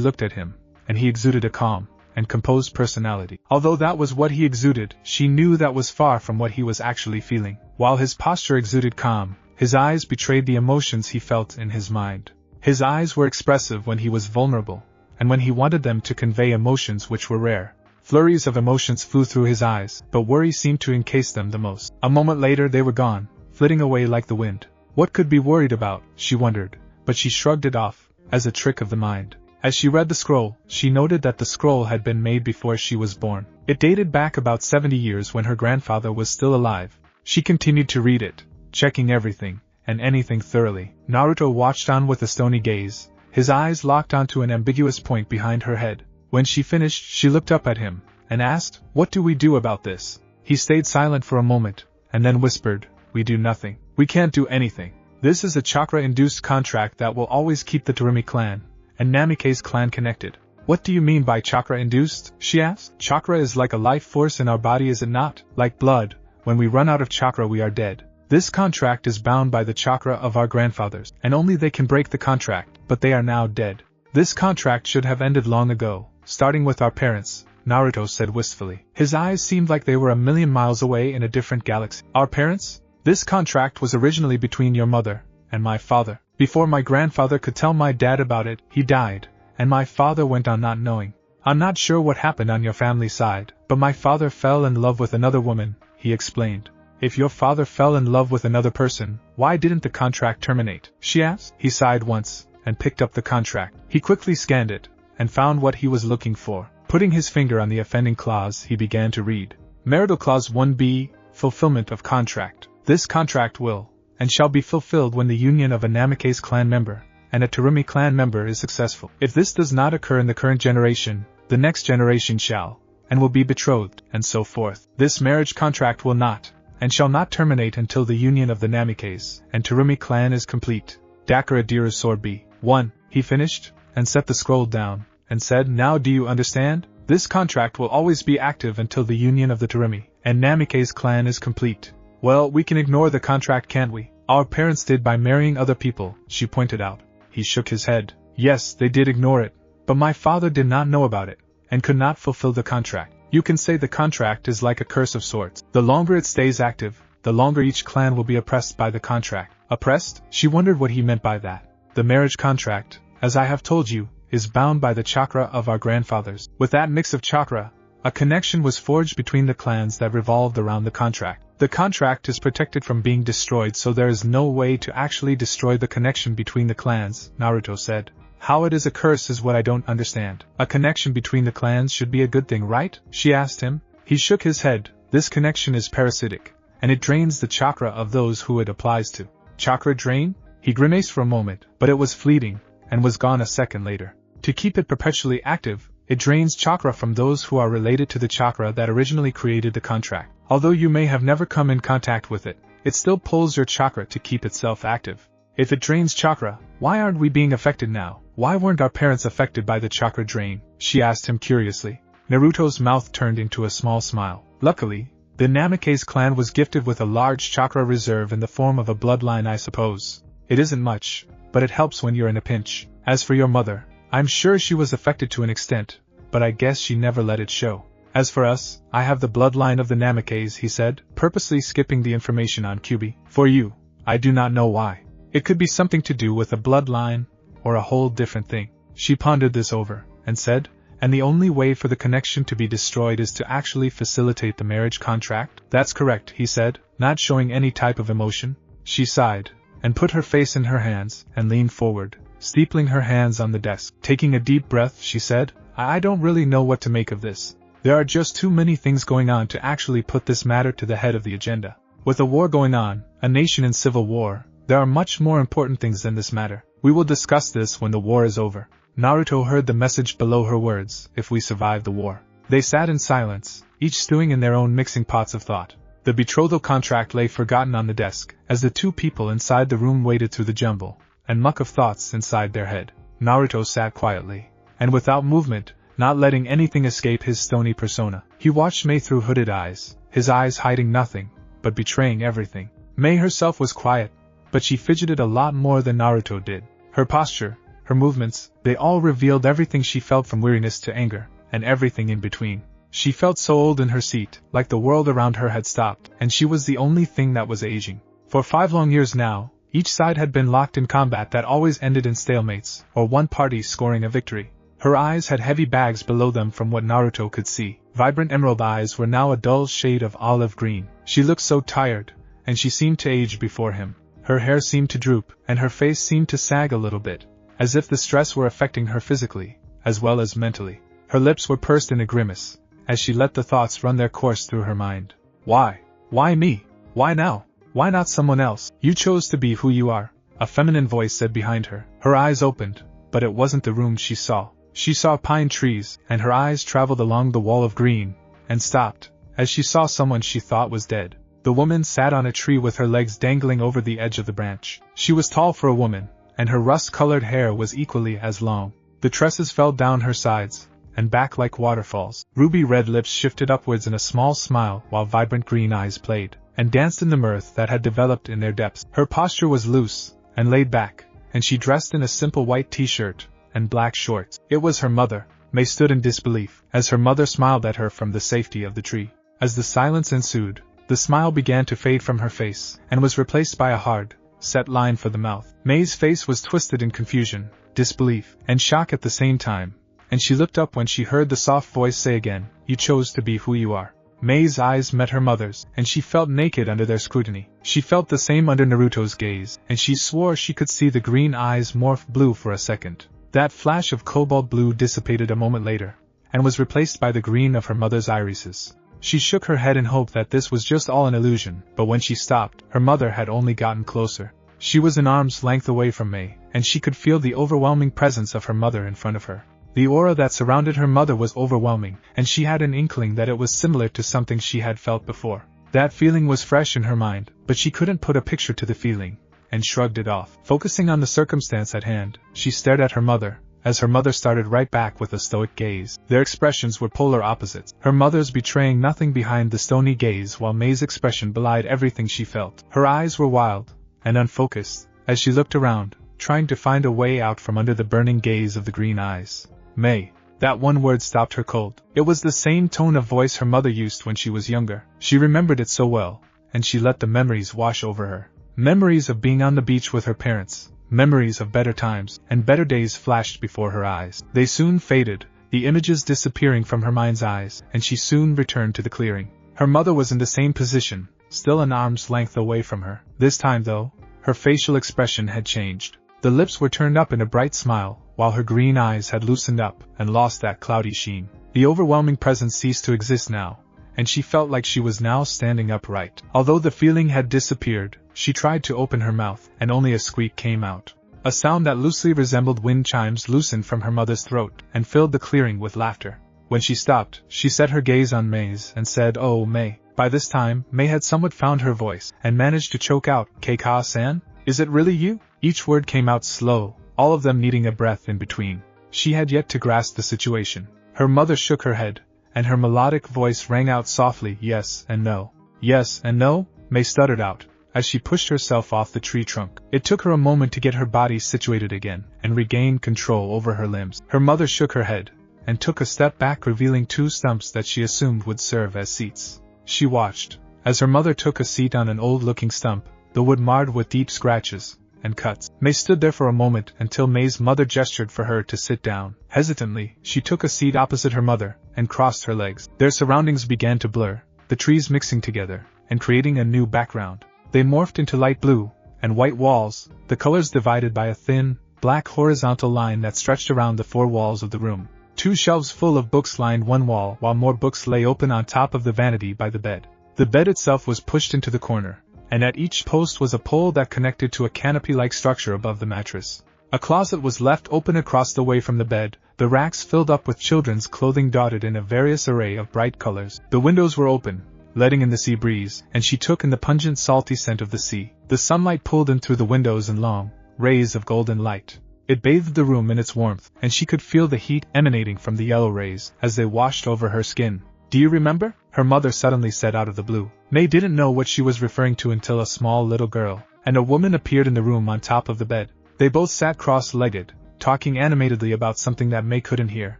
S1: looked at him, and he exuded a calm and composed personality. Although that was what he exuded, she knew that was far from what he was actually feeling. While his posture exuded calm, his eyes betrayed the emotions he felt in his mind. His eyes were expressive when he was vulnerable, and when he wanted them to convey emotions which were rare. Flurries of emotions flew through his eyes, but worry seemed to encase them the most. A moment later they were gone, flitting away like the wind. What could be worried about, she wondered, but she shrugged it off, as a trick of the mind. As she read the scroll, she noted that the scroll had been made before she was born. It dated back about 70 years when her grandfather was still alive. She continued to read it, checking everything and anything thoroughly. Naruto watched on with a stony gaze, his eyes locked onto an ambiguous point behind her head. When she finished, she looked up at him and asked, "What do we do about this?" He stayed silent for a moment, and then whispered, "We do nothing. We can't do anything. This is a chakra-induced contract that will always keep the Terumi clan and Namikaze clan connected." "What do you mean by chakra-induced?" she asked. "Chakra is like a life force in our body, is it not? Like blood, when we run out of chakra we are dead. This contract is bound by the chakra of our grandfathers, and only they can break the contract, but they are now dead. This contract should have ended long ago, starting with our parents," Naruto said wistfully. His eyes seemed like they were a million miles away in a different galaxy. "Our parents? This contract was originally between your mother and my father. Before my grandfather could tell my dad about it, he died, and my father went on not knowing. I'm not sure what happened on your family side, but my father fell in love with another woman," he explained. "If your father fell in love with another person, why didn't the contract terminate?" she asked. He sighed once, and picked up the contract. He quickly scanned it, and found what he was looking for. Putting his finger on the offending clause, he began to read. Marital Clause 1b, Fulfillment of Contract. This contract will, and shall be fulfilled when the union of a Namikaze clan member and a Terumi clan member is successful. If this does not occur in the current generation, the next generation shall, and will be betrothed, and so forth. This marriage contract will not, and shall not terminate until the union of the Namikaze and Terumi clan is complete. Dakara Diru Sorbi. 1. He finished, and set the scroll down, and said, "Now do you understand? This contract will always be active until the union of the Terumi and Namikaze clan is complete." "Well, we can ignore the contract, can't we? Our parents did by marrying other people," she pointed out. He shook his head. "Yes, they did ignore it, but my father did not know about it, and could not fulfill the contract. You can say the contract is like a curse of sorts. The longer it stays active, the longer each clan will be oppressed by the contract." Oppressed? She wondered what he meant by that. "The marriage contract, as I have told you, is bound by the chakra of our grandfathers. With that mix of chakra, a connection was forged between the clans that revolved around the contract. The contract is protected from being destroyed, so there is no way to actually destroy the connection between the clans," Naruto said. "How it is a curse is what I don't understand. A connection between the clans should be a good thing, right?" she asked him. He shook his head. "This connection is parasitic, and it drains the chakra of those who it applies to." "Chakra drain?" He grimaced for a moment, but it was fleeting, and was gone a second later. "To keep it perpetually active, it drains chakra from those who are related to the chakra that originally created the contract. Although you may have never come in contact with it, it still pulls your chakra to keep itself active. If it drains chakra, why aren't we being affected now? Why weren't our parents affected by the chakra drain?" she asked him curiously. Naruto's mouth turned into a small smile. "Luckily, the Namikaze clan was gifted with a large chakra reserve in the form of a bloodline, I suppose. It isn't much, but it helps when you're in a pinch. As for your mother, I'm sure she was affected to an extent, but I guess she never let it show. As for us, I have the bloodline of the Namikaze, he said, purposely skipping the information on Kyuubi. For you, I do not know why. It could be something to do with a bloodline, or a whole different thing. She pondered this over, and said, and the only way for the connection to be destroyed is to actually facilitate the marriage contract? That's correct, he said, not showing any type of emotion. She sighed, and put her face in her hands, and leaned forward, steepling her hands on the desk. Taking a deep breath, she said, I don't really know what to make of this. There are just too many things going on to actually put this matter to the head of the agenda. With a war going on, a nation in civil war, there are much more important things than this matter. We will discuss this when the war is over. Naruto heard the message below her words, if we survive the war. They sat in silence, each stewing in their own mixing pots of thought. The betrothal contract lay forgotten on the desk, as the two people inside the room waded through the jumble and muck of thoughts inside their head. Naruto sat quietly, and without movement, not letting anything escape his stony persona. He watched Mei through hooded eyes, his eyes hiding nothing, but betraying everything. Mei herself was quiet, but she fidgeted a lot more than Naruto did. Her posture, her movements, they all revealed everything she felt from weariness to anger, and everything in between. She felt so old in her seat, like the world around her had stopped, and she was the only thing that was aging. For 5 long years now, each side had been locked in combat that always ended in stalemates, or one party scoring a victory. Her eyes had heavy bags below them from what Naruto could see. Vibrant emerald eyes were now a dull shade of olive green. She looked so tired, and she seemed to age before him. Her hair seemed to droop, and her face seemed to sag a little bit, as if the stress were affecting her physically, as well as mentally. Her lips were pursed in a grimace, as she let the thoughts run their course through her mind. Why? Why me? Why now? Why not someone else? You chose to be who you are, a feminine voice said behind her. Her eyes opened, but it wasn't the room she saw. She saw pine trees, and her eyes traveled along the wall of green, and stopped, as she saw someone she thought was dead. The woman sat on a tree with her legs dangling over the edge of the branch. She was tall for a woman, and her rust-colored hair was equally as long. The tresses fell down her sides, and back like waterfalls. Ruby-red lips shifted upwards in a small smile while vibrant green eyes played, and danced in the mirth that had developed in their depths. Her posture was loose, and laid back, and she dressed in a simple white t-shirt, and black shorts. It was her mother. Mei stood in disbelief, as her mother smiled at her from the safety of the tree. As the silence ensued, the smile began to fade from her face, and was replaced by a hard, set line for the mouth. Mei's face was twisted in confusion, disbelief, and shock at the same time, and she looked up when she heard the soft voice say again, "You chose to be who you are." Mei's eyes met her mother's, and she felt naked under their scrutiny. She felt the same under Naruto's gaze, and she swore she could see the green eyes morph blue for a second. That flash of cobalt blue dissipated a moment later, and was replaced by the green of her mother's irises. She shook her head in hope that this was just all an illusion, but when she stopped, her mother had only gotten closer. She was an arm's length away from Mei, and she could feel the overwhelming presence of her mother in front of her. The aura that surrounded her mother was overwhelming, and she had an inkling that it was similar to something she had felt before. That feeling was fresh in her mind, but she couldn't put a picture to the feeling, and shrugged it off. Focusing on the circumstance at hand, she stared at her mother, as her mother started right back with a stoic gaze. Their expressions were polar opposites, her mother's betraying nothing behind the stony gaze while Mei's expression belied everything she felt. Her eyes were wild, and unfocused, as she looked around, trying to find a way out from under the burning gaze of the green eyes. Mei. That one word stopped her cold. It was the same tone of voice her mother used when she was younger. She remembered it so well, and she let the memories wash over her. Memories of being on the beach with her parents, memories of better times, and better days flashed before her eyes. They soon faded, the images disappearing from her mind's eyes, and she soon returned to the clearing. Her mother was in the same position, still an arm's length away from her. This time though, her facial expression had changed. The lips were turned up in a bright smile, while her green eyes had loosened up and lost that cloudy sheen. The overwhelming presence ceased to exist now, and she felt like she was now standing upright. Although the feeling had disappeared, she tried to open her mouth, and only a squeak came out. A sound that loosely resembled wind chimes loosened from her mother's throat, and filled the clearing with laughter. When she stopped, she set her gaze on Mei's, and said, "Oh, Mei." By this time, Mei had somewhat found her voice, and managed to choke out, "Keika-san? Is it really you?" Each word came out slow, all of them needing a breath in between. She had yet to grasp the situation. Her mother shook her head, and her melodic voice rang out softly, "Yes and no." "Yes and no?" Mei stuttered out, as she pushed herself off the tree trunk. It took her a moment to get her body situated again, and regain control over her limbs. Her mother shook her head, and took a step back, revealing 2 stumps that she assumed would serve as seats. She watched as her mother took a seat on an old-looking stump, the wood marred with deep scratches and cuts. Mei stood there for a moment until Mei's mother gestured for her to sit down. Hesitantly, she took a seat opposite her mother and crossed her legs. Their surroundings began to blur, the trees mixing together and creating a new background. They morphed into light blue and white walls, the colors divided by a thin, black horizontal line that stretched around the 4 walls of the room. 2 shelves full of books lined one wall, while more books lay open on top of the vanity by the bed. The bed itself was pushed into the corner, and at each post was a pole that connected to a canopy-like structure above the mattress. A closet was left open across the way from the bed, the racks filled up with children's clothing dotted in a various array of bright colors. The windows were open, letting in the sea breeze, and she took in the pungent salty scent of the sea. The sunlight pulled in through the windows in long rays of golden light. It bathed the room in its warmth, and she could feel the heat emanating from the yellow rays as they washed over her skin. "Do you remember?" her mother suddenly said out of the blue. Mei didn't know what she was referring to until a small little girl and a woman appeared in the room on top of the bed. They both sat cross-legged, talking animatedly about something that Mei couldn't hear.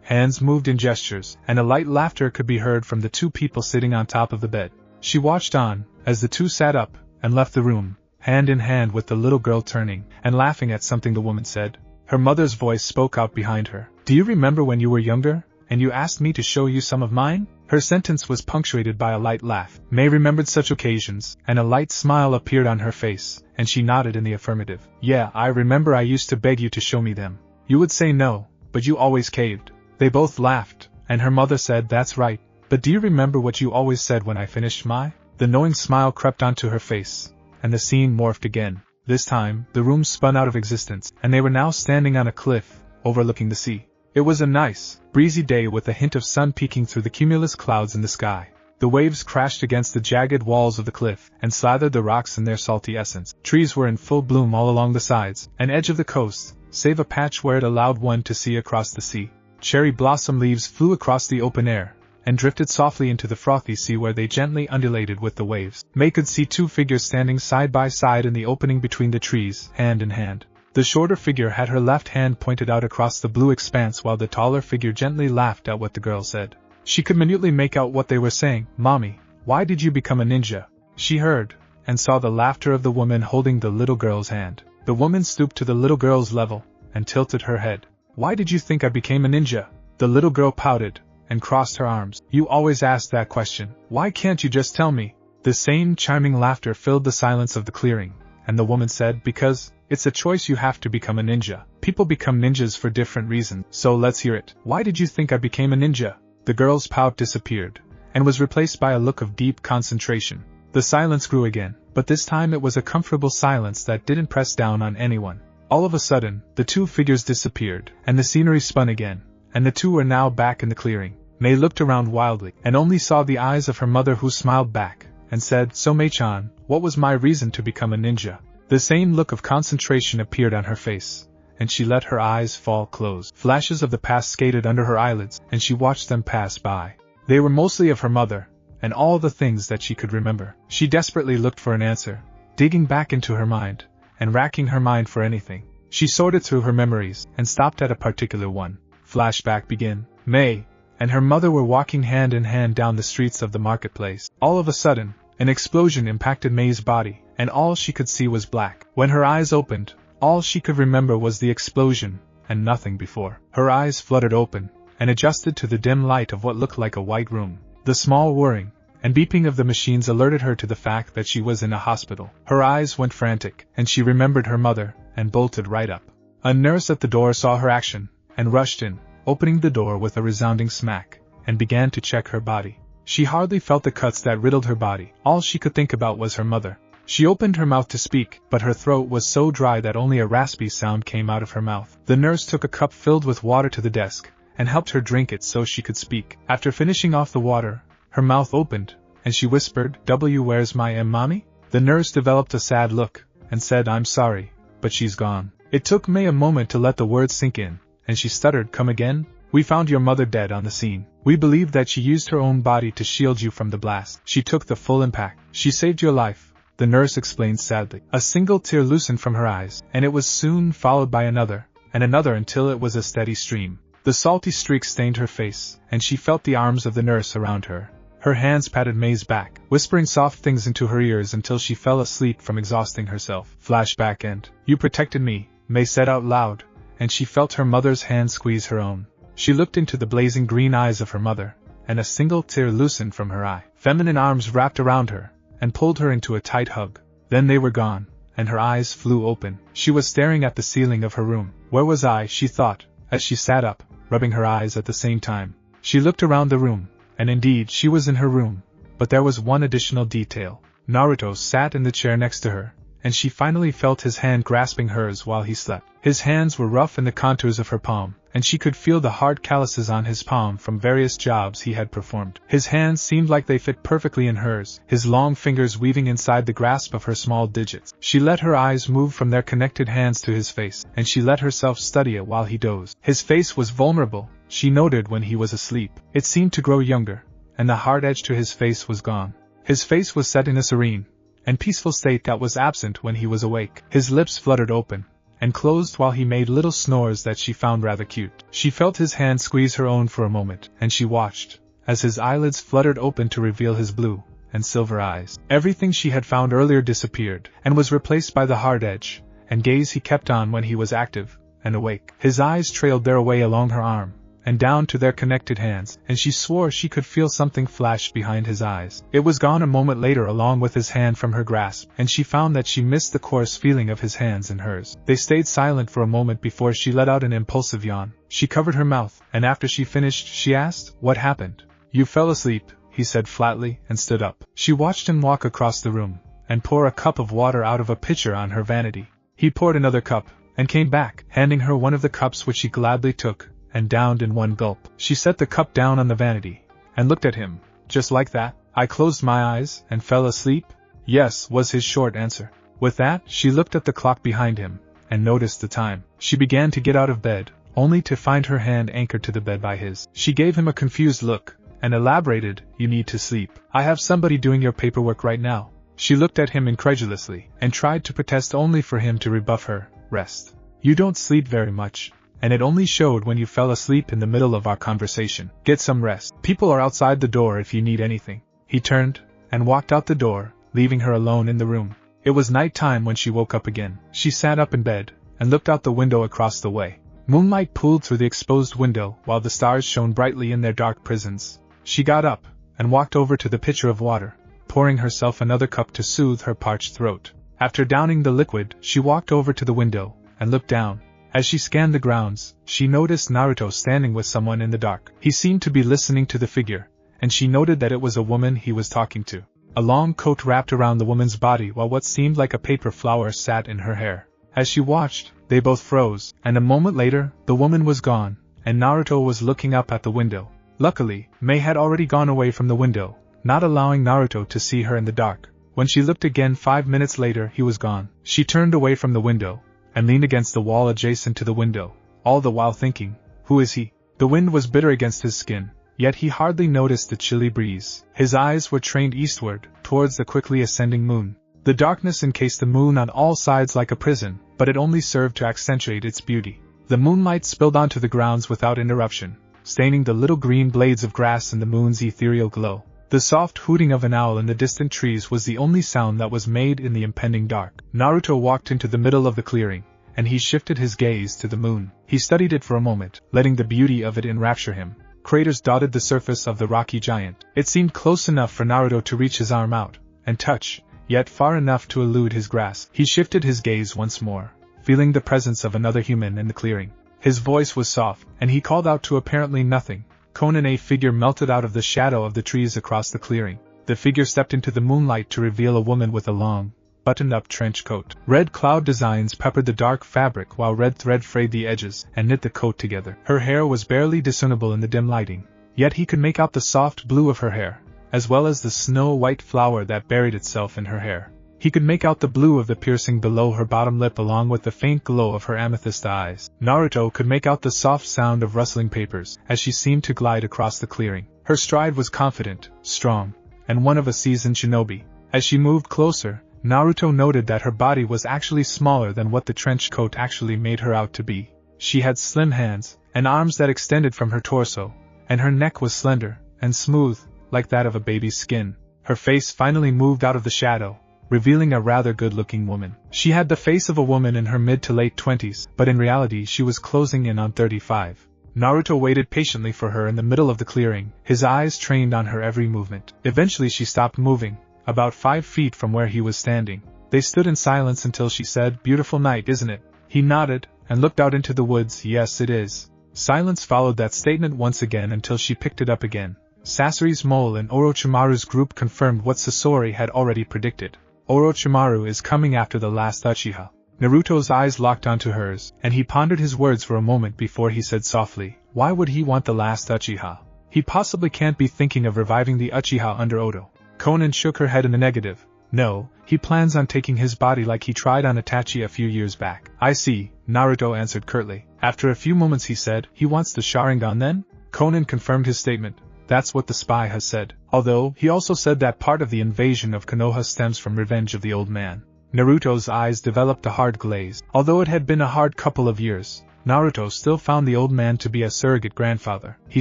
S1: Hands moved in gestures, and a light laughter could be heard from the 2 people sitting on top of the bed. She watched on as the 2 sat up and left the room, hand in hand with the little girl turning and laughing at something the woman said. Her mother's voice spoke out behind her. "Do you remember when you were younger, and you asked me to show you some of mine?" Her sentence was punctuated by a light laugh. Mei remembered such occasions, and a light smile appeared on her face, and she nodded in the affirmative. "Yeah, I remember I used to beg you to show me them. You would say no, but you always caved." They both laughed, and her mother said, "That's right, but do you remember what you always said when I finished my?" The knowing smile crept onto her face, and the scene morphed again. This time, the room spun out of existence, and they were now standing on a cliff, overlooking the sea. It was a nice, breezy day with a hint of sun peeking through the cumulus clouds in the sky. The waves crashed against the jagged walls of the cliff and slathered the rocks in their salty essence. Trees were in full bloom all along the sides and edge of the coast, save a patch where it allowed one to see across the sea. Cherry blossom leaves flew across the open air and drifted softly into the frothy sea where they gently undulated with the waves. Mei could see 2 figures standing side by side in the opening between the trees, hand in hand. The shorter figure had her left hand pointed out across the blue expanse while the taller figure gently laughed at what the girl said. She could minutely make out what they were saying. "Mommy, why did you become a ninja?" She heard, and saw the laughter of the woman holding the little girl's hand. The woman stooped to the little girl's level, and tilted her head. "Why did you think I became a ninja?" The little girl pouted, and crossed her arms. "You always ask that question. Why can't you just tell me?" The same charming laughter filled the silence of the clearing, and the woman said, "Because it's a choice. You have to become a ninja. People become ninjas for different reasons, so let's hear it. Why did you think I became a ninja?" The girl's pout disappeared, and was replaced by a look of deep concentration. The silence grew again, but this time it was a comfortable silence that didn't press down on anyone. All of a sudden, the 2 figures disappeared, and the scenery spun again, and the 2 were now back in the clearing. Mei looked around wildly, and only saw the eyes of her mother, who smiled back, and said, "So Mei-chan, what was my reason to become a ninja?" The same look of concentration appeared on her face, and she let her eyes fall closed. Flashes of the past skated under her eyelids, and she watched them pass by. They were mostly of her mother, and all the things that she could remember. She desperately looked for an answer, digging back into her mind, and racking her mind for anything. She sorted through her memories, and stopped at a particular one. Flashback begin. Mei and her mother were walking hand in hand down the streets of the marketplace. All of a sudden, an explosion impacted Mei's body, and all she could see was black. When her eyes opened, all she could remember was the explosion, and nothing before. Her eyes fluttered open, and adjusted to the dim light of what looked like a white room. The small whirring and beeping of the machines alerted her to the fact that she was in a hospital. Her eyes went frantic, and she remembered her mother, and bolted right up. A nurse at the door saw her action, and rushed in, opening the door with a resounding smack, and began to check her body. She hardly felt the cuts that riddled her body. All she could think about was her mother. She opened her mouth to speak, but her throat was so dry that only a raspy sound came out of her mouth. The nurse took a cup filled with water to the desk, and helped her drink it so she could speak. After finishing off the water, her mouth opened, and she whispered, "Where's my mommy?" The nurse developed a sad look, and said, "I'm sorry, but she's gone." It took Mei a moment to let the words sink in, and she stuttered, "Come again?" "We found your mother dead on the scene. We believe that she used her own body to shield you from the blast. She took the full impact. She saved your life," the nurse explained sadly. A single tear loosened from her eyes, and it was soon followed by another, and another until it was a steady stream. The salty streak stained her face, and she felt the arms of the nurse around her. Her hands patted Mei's back, whispering soft things into her ears until she fell asleep from exhausting herself. Flashback end. You protected me, Mei said out loud, and she felt her mother's hand squeeze her own. She looked into the blazing green eyes of her mother, and a single tear loosened from her eye. Feminine arms wrapped around her, and pulled her into a tight hug. Then they were gone, and her eyes flew open. She was staring at the ceiling of her room. Where was I, she thought, as she sat up, rubbing her eyes at the same time. She looked around the room, and indeed she was in her room, but there was one additional detail. Naruto sat in the chair next to her, and she finally felt his hand grasping hers while he slept. His hands were rough in the contours of her palm, and she could feel the hard calluses on his palm from various jobs he had performed. His hands seemed like they fit perfectly in hers, his long fingers weaving inside the grasp of her small digits. She let her eyes move from their connected hands to his face, and she let herself study it while he dozed. His face was vulnerable, she noted when he was asleep. It seemed to grow younger, and the hard edge to his face was gone. His face was set in a serene and peaceful state that was absent when he was awake. His lips fluttered open and closed while he made little snores that she found rather cute. She felt his hand squeeze her own for a moment, and she watched as his eyelids fluttered open to reveal his blue and silver eyes. Everything she had found earlier disappeared, and was replaced by the hard edge and gaze he kept on when he was active and awake. His eyes trailed their way along her arm, and down to their connected hands, and she swore she could feel something flash behind his eyes. It was gone a moment later along with his hand from her grasp, and she found that she missed the coarse feeling of his hands in hers. They stayed silent for a moment before she let out an impulsive yawn. She covered her mouth, and after she finished, she asked, "What happened?" "You fell asleep," he said flatly, and stood up. She watched him walk across the room, and pour a cup of water out of a pitcher on her vanity. He poured another cup, and came back, handing her one of the cups which she gladly took and downed in one gulp. She set the cup down on the vanity, and looked at him. "Just like that? I closed my eyes, and fell asleep?" "Yes," was his short answer. With that, she looked at the clock behind him, and noticed the time. She began to get out of bed, only to find her hand anchored to the bed by his. She gave him a confused look, and elaborated, "You need to sleep. I have somebody doing your paperwork right now." She looked at him incredulously, and tried to protest only for him to rebuff her. "Rest. You don't sleep very much, and it only showed when you fell asleep in the middle of our conversation. Get some rest. People are outside the door if you need anything." He turned, and walked out the door, leaving her alone in the room. It was night time when she woke up again. She sat up in bed, and looked out the window across the way. Moonlight pooled through the exposed window while the stars shone brightly in their dark prisons. She got up, and walked over to the pitcher of water, pouring herself another cup to soothe her parched throat. After downing the liquid, she walked over to the window, and looked down. As she scanned the grounds, she noticed Naruto standing with someone in the dark. He seemed to be listening to the figure, and she noted that it was a woman he was talking to. A long coat wrapped around the woman's body while what seemed like a paper flower sat in her hair. As she watched, they both froze, and a moment later, the woman was gone, and Naruto was looking up at the window. Luckily, Mei had already gone away from the window, not allowing Naruto to see her in the dark. When she looked again 5 minutes later, he was gone. She turned away from the window, and leaned against the wall adjacent to the window, all the while thinking, "Who is he?" The wind was bitter against his skin, yet he hardly noticed the chilly breeze. His eyes were trained eastward, towards the quickly ascending moon. The darkness encased the moon on all sides like a prison, but it only served to accentuate its beauty. The moonlight spilled onto the grounds without interruption, staining the little green blades of grass in the moon's ethereal glow. The soft hooting of an owl in the distant trees was the only sound that was made in the impending dark. Naruto walked into the middle of the clearing, and he shifted his gaze to the moon. He studied it for a moment, letting the beauty of it enrapture him. Craters dotted the surface of the rocky giant. It seemed close enough for Naruto to reach his arm out and touch, yet far enough to elude his grasp. He shifted his gaze once more, feeling the presence of another human in the clearing. His voice was soft, and he called out to apparently nothing. Conan, a figure melted out of the shadow of the trees across the clearing. The figure stepped into the moonlight to reveal a woman with a long, buttoned-up trench coat. Red cloud designs peppered the dark fabric while red thread frayed the edges and knit the coat together. Her hair was barely discernible in the dim lighting, yet he could make out the soft blue of her hair, as well as the snow-white flower that buried itself in her hair. He could make out the blue of the piercing below her bottom lip along with the faint glow of her amethyst eyes. Naruto could make out the soft sound of rustling papers as she seemed to glide across the clearing. Her stride was confident, strong, and one of a seasoned shinobi. As she moved closer, Naruto noted that her body was actually smaller than what the trench coat actually made her out to be. She had slim hands, and arms that extended from her torso, and her neck was slender and smooth, like that of a baby's skin. Her face finally moved out of the shadow, revealing a rather good-looking woman. She had the face of a woman in her mid to late 20s, but in reality she was closing in on 35. Naruto waited patiently for her in the middle of the clearing, his eyes trained on her every movement. Eventually she stopped moving, about 5 feet from where he was standing. They stood in silence until she said, "Beautiful night, isn't it?" He nodded, and looked out into the woods. "Yes, it is." Silence followed that statement once again until she picked it up again. Sasori's mole and Orochimaru's group confirmed what Sasori had already predicted. Orochimaru is coming after the last Uchiha. Naruto's eyes locked onto hers, and he pondered his words for a moment before he said softly, "Why would he want the last Uchiha? He possibly can't be thinking of reviving the Uchiha under Oto." Konan shook her head in the negative. "No, he plans on taking his body like he tried on Itachi a few years back." "I see," Naruto answered curtly. After a few moments he said, "He wants the Sharingan then?" Konan confirmed his statement. "That's what the spy has said. Although, he also said that part of the invasion of Konoha stems from revenge of the old man." Naruto's eyes developed a hard glaze. Although it had been a hard couple of years, Naruto still found the old man to be a surrogate grandfather. He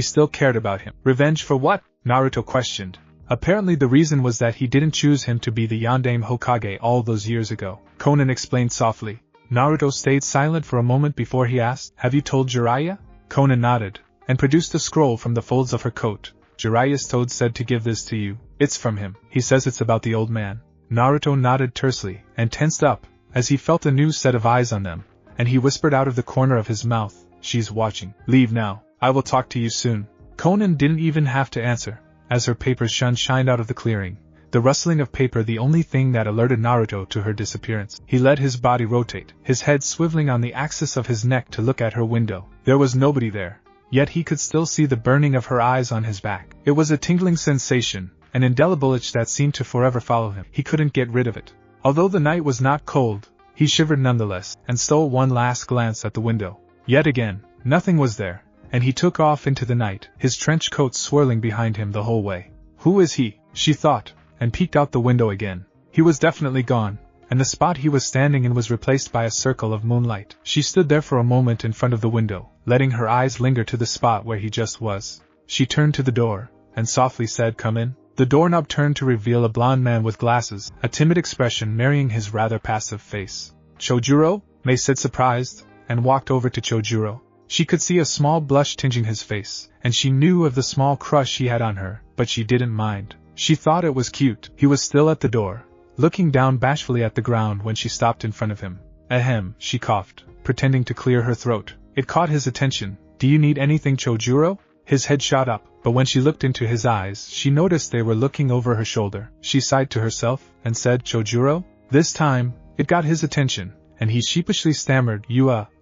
S1: still cared about him. "Revenge for what?" Naruto questioned. Apparently the reason was that he didn't choose him to be the Yondaime Hokage all those years ago. Konan explained softly. Naruto stayed silent for a moment before he asked, "Have you told Jiraiya?" Konan nodded, and produced a scroll from the folds of her coat. "Jiraiya's toad said to give this to you. It's from him. He says it's about the old man." Naruto nodded tersely, and tensed up, as he felt a new set of eyes on them, and he whispered out of the corner of his mouth, "She's watching. Leave now. I will talk to you soon." Konan didn't even have to answer, as her papers shined out of the clearing, the rustling of paper the only thing that alerted Naruto to her disappearance. He let his body rotate, his head swiveling on the axis of his neck to look at her window. There was nobody there, yet he could still see the burning of her eyes on his back. It was a tingling sensation, an indelible itch that seemed to forever follow him. He couldn't get rid of it. Although the night was not cold, he shivered nonetheless, and stole one last glance at the window. Yet again, nothing was there, and he took off into the night, his trench coat swirling behind him the whole way. "Who is he?" she thought, and peeked out the window again. He was definitely gone, and the spot he was standing in was replaced by a circle of moonlight. She stood there for a moment in front of the window, letting her eyes linger to the spot where he just was. She turned to the door, and softly said, "Come in." The doorknob turned to reveal a blond man with glasses, a timid expression marrying his rather passive face. "Chojuro?" Mei said surprised, and walked over to Chojuro. She could see a small blush tinging his face, and she knew of the small crush he had on her, but she didn't mind. She thought it was cute. He was still at the door, looking down bashfully at the ground when she stopped in front of him. "Ahem," she coughed, pretending to clear her throat. It caught his attention. "Do you need anything, Chojuro?" His head shot up, but when she looked into his eyes, she noticed they were looking over her shoulder. She sighed to herself, and said, "Chojuro?" This time, it got his attention, and he sheepishly stammered,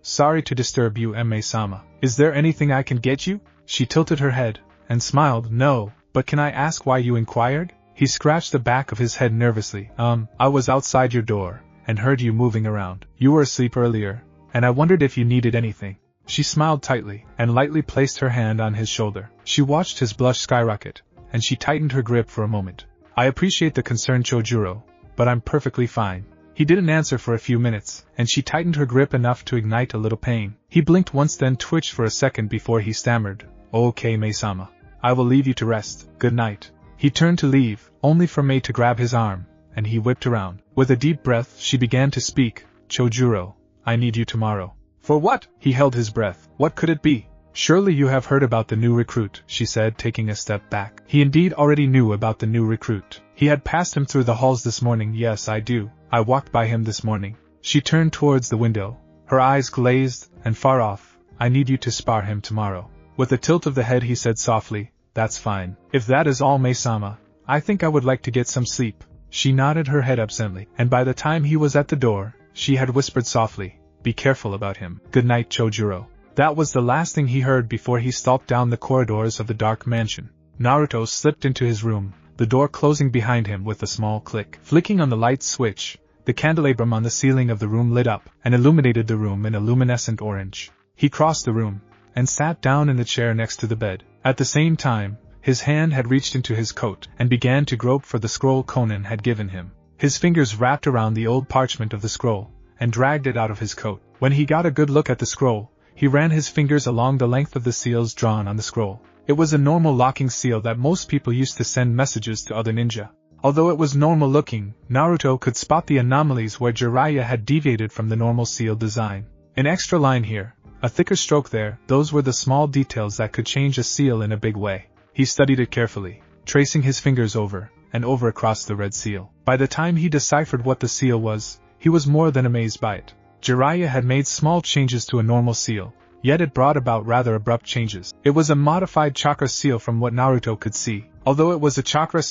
S1: Sorry to disturb you, Mei-sama. Is there anything I can get you?" She tilted her head, and smiled, "No, but can I ask why you inquired?" He scratched the back of his head nervously. I was outside your door, and heard you moving around. You were asleep earlier, and I wondered if you needed anything." She smiled tightly, and lightly placed her hand on his shoulder. She watched his blush skyrocket, and she tightened her grip for a moment. "I appreciate the concern, Chojuro, but I'm perfectly fine." He didn't answer for a few minutes, and she tightened her grip enough to ignite a little pain. He blinked once, then twitched for a second before he stammered, "Okay, Mei-sama. I will leave you to rest. Good night." He turned to leave, only for Mei to grab his arm, and he whipped around. With a deep breath, she began to speak. "Chojuro, I need you tomorrow." "For what?" He held his breath. What could it be? "Surely you have heard about the new recruit," she said, taking a step back. He indeed already knew about the new recruit. He had passed him through the halls this morning. "Yes, I do. I walked by him this morning." She turned towards the window, her eyes glazed and far off. "I need you to spar him tomorrow." With a tilt of the head he said softly, "That's fine. If that is all, Mei-sama, I think I would like to get some sleep." She nodded her head absently, and by the time he was at the door, she had whispered softly, "Be careful about him. Good night, Chojuro." That was the last thing he heard before he stalked down the corridors of the dark mansion. Naruto slipped into his room, the door closing behind him with a small click. Flicking on the light switch, the candelabrum on the ceiling of the room lit up, and illuminated the room in a luminescent orange. He crossed the room, and sat down in the chair next to the bed. At the same time, his hand had reached into his coat, and began to grope for the scroll Konan had given him. His fingers wrapped around the old parchment of the scroll, and dragged it out of his coat. When he got a good look at the scroll, He ran his fingers along the length of the seals drawn on the scroll. It was a normal locking seal that most people used to send messages to other ninja. Although it was normal looking, Naruto could spot the anomalies where Jiraiya had deviated from the normal seal design. An extra line here, a thicker stroke there, those were the small details that could change a seal in a big way. He studied it carefully, tracing his fingers over and over across the red seal. By the time he deciphered what the seal was, he was more than amazed by it. Jiraiya had made small changes to a normal seal, yet it brought about rather abrupt changes. It was a modified chakra seal from what Naruto could see. Although it was a chakra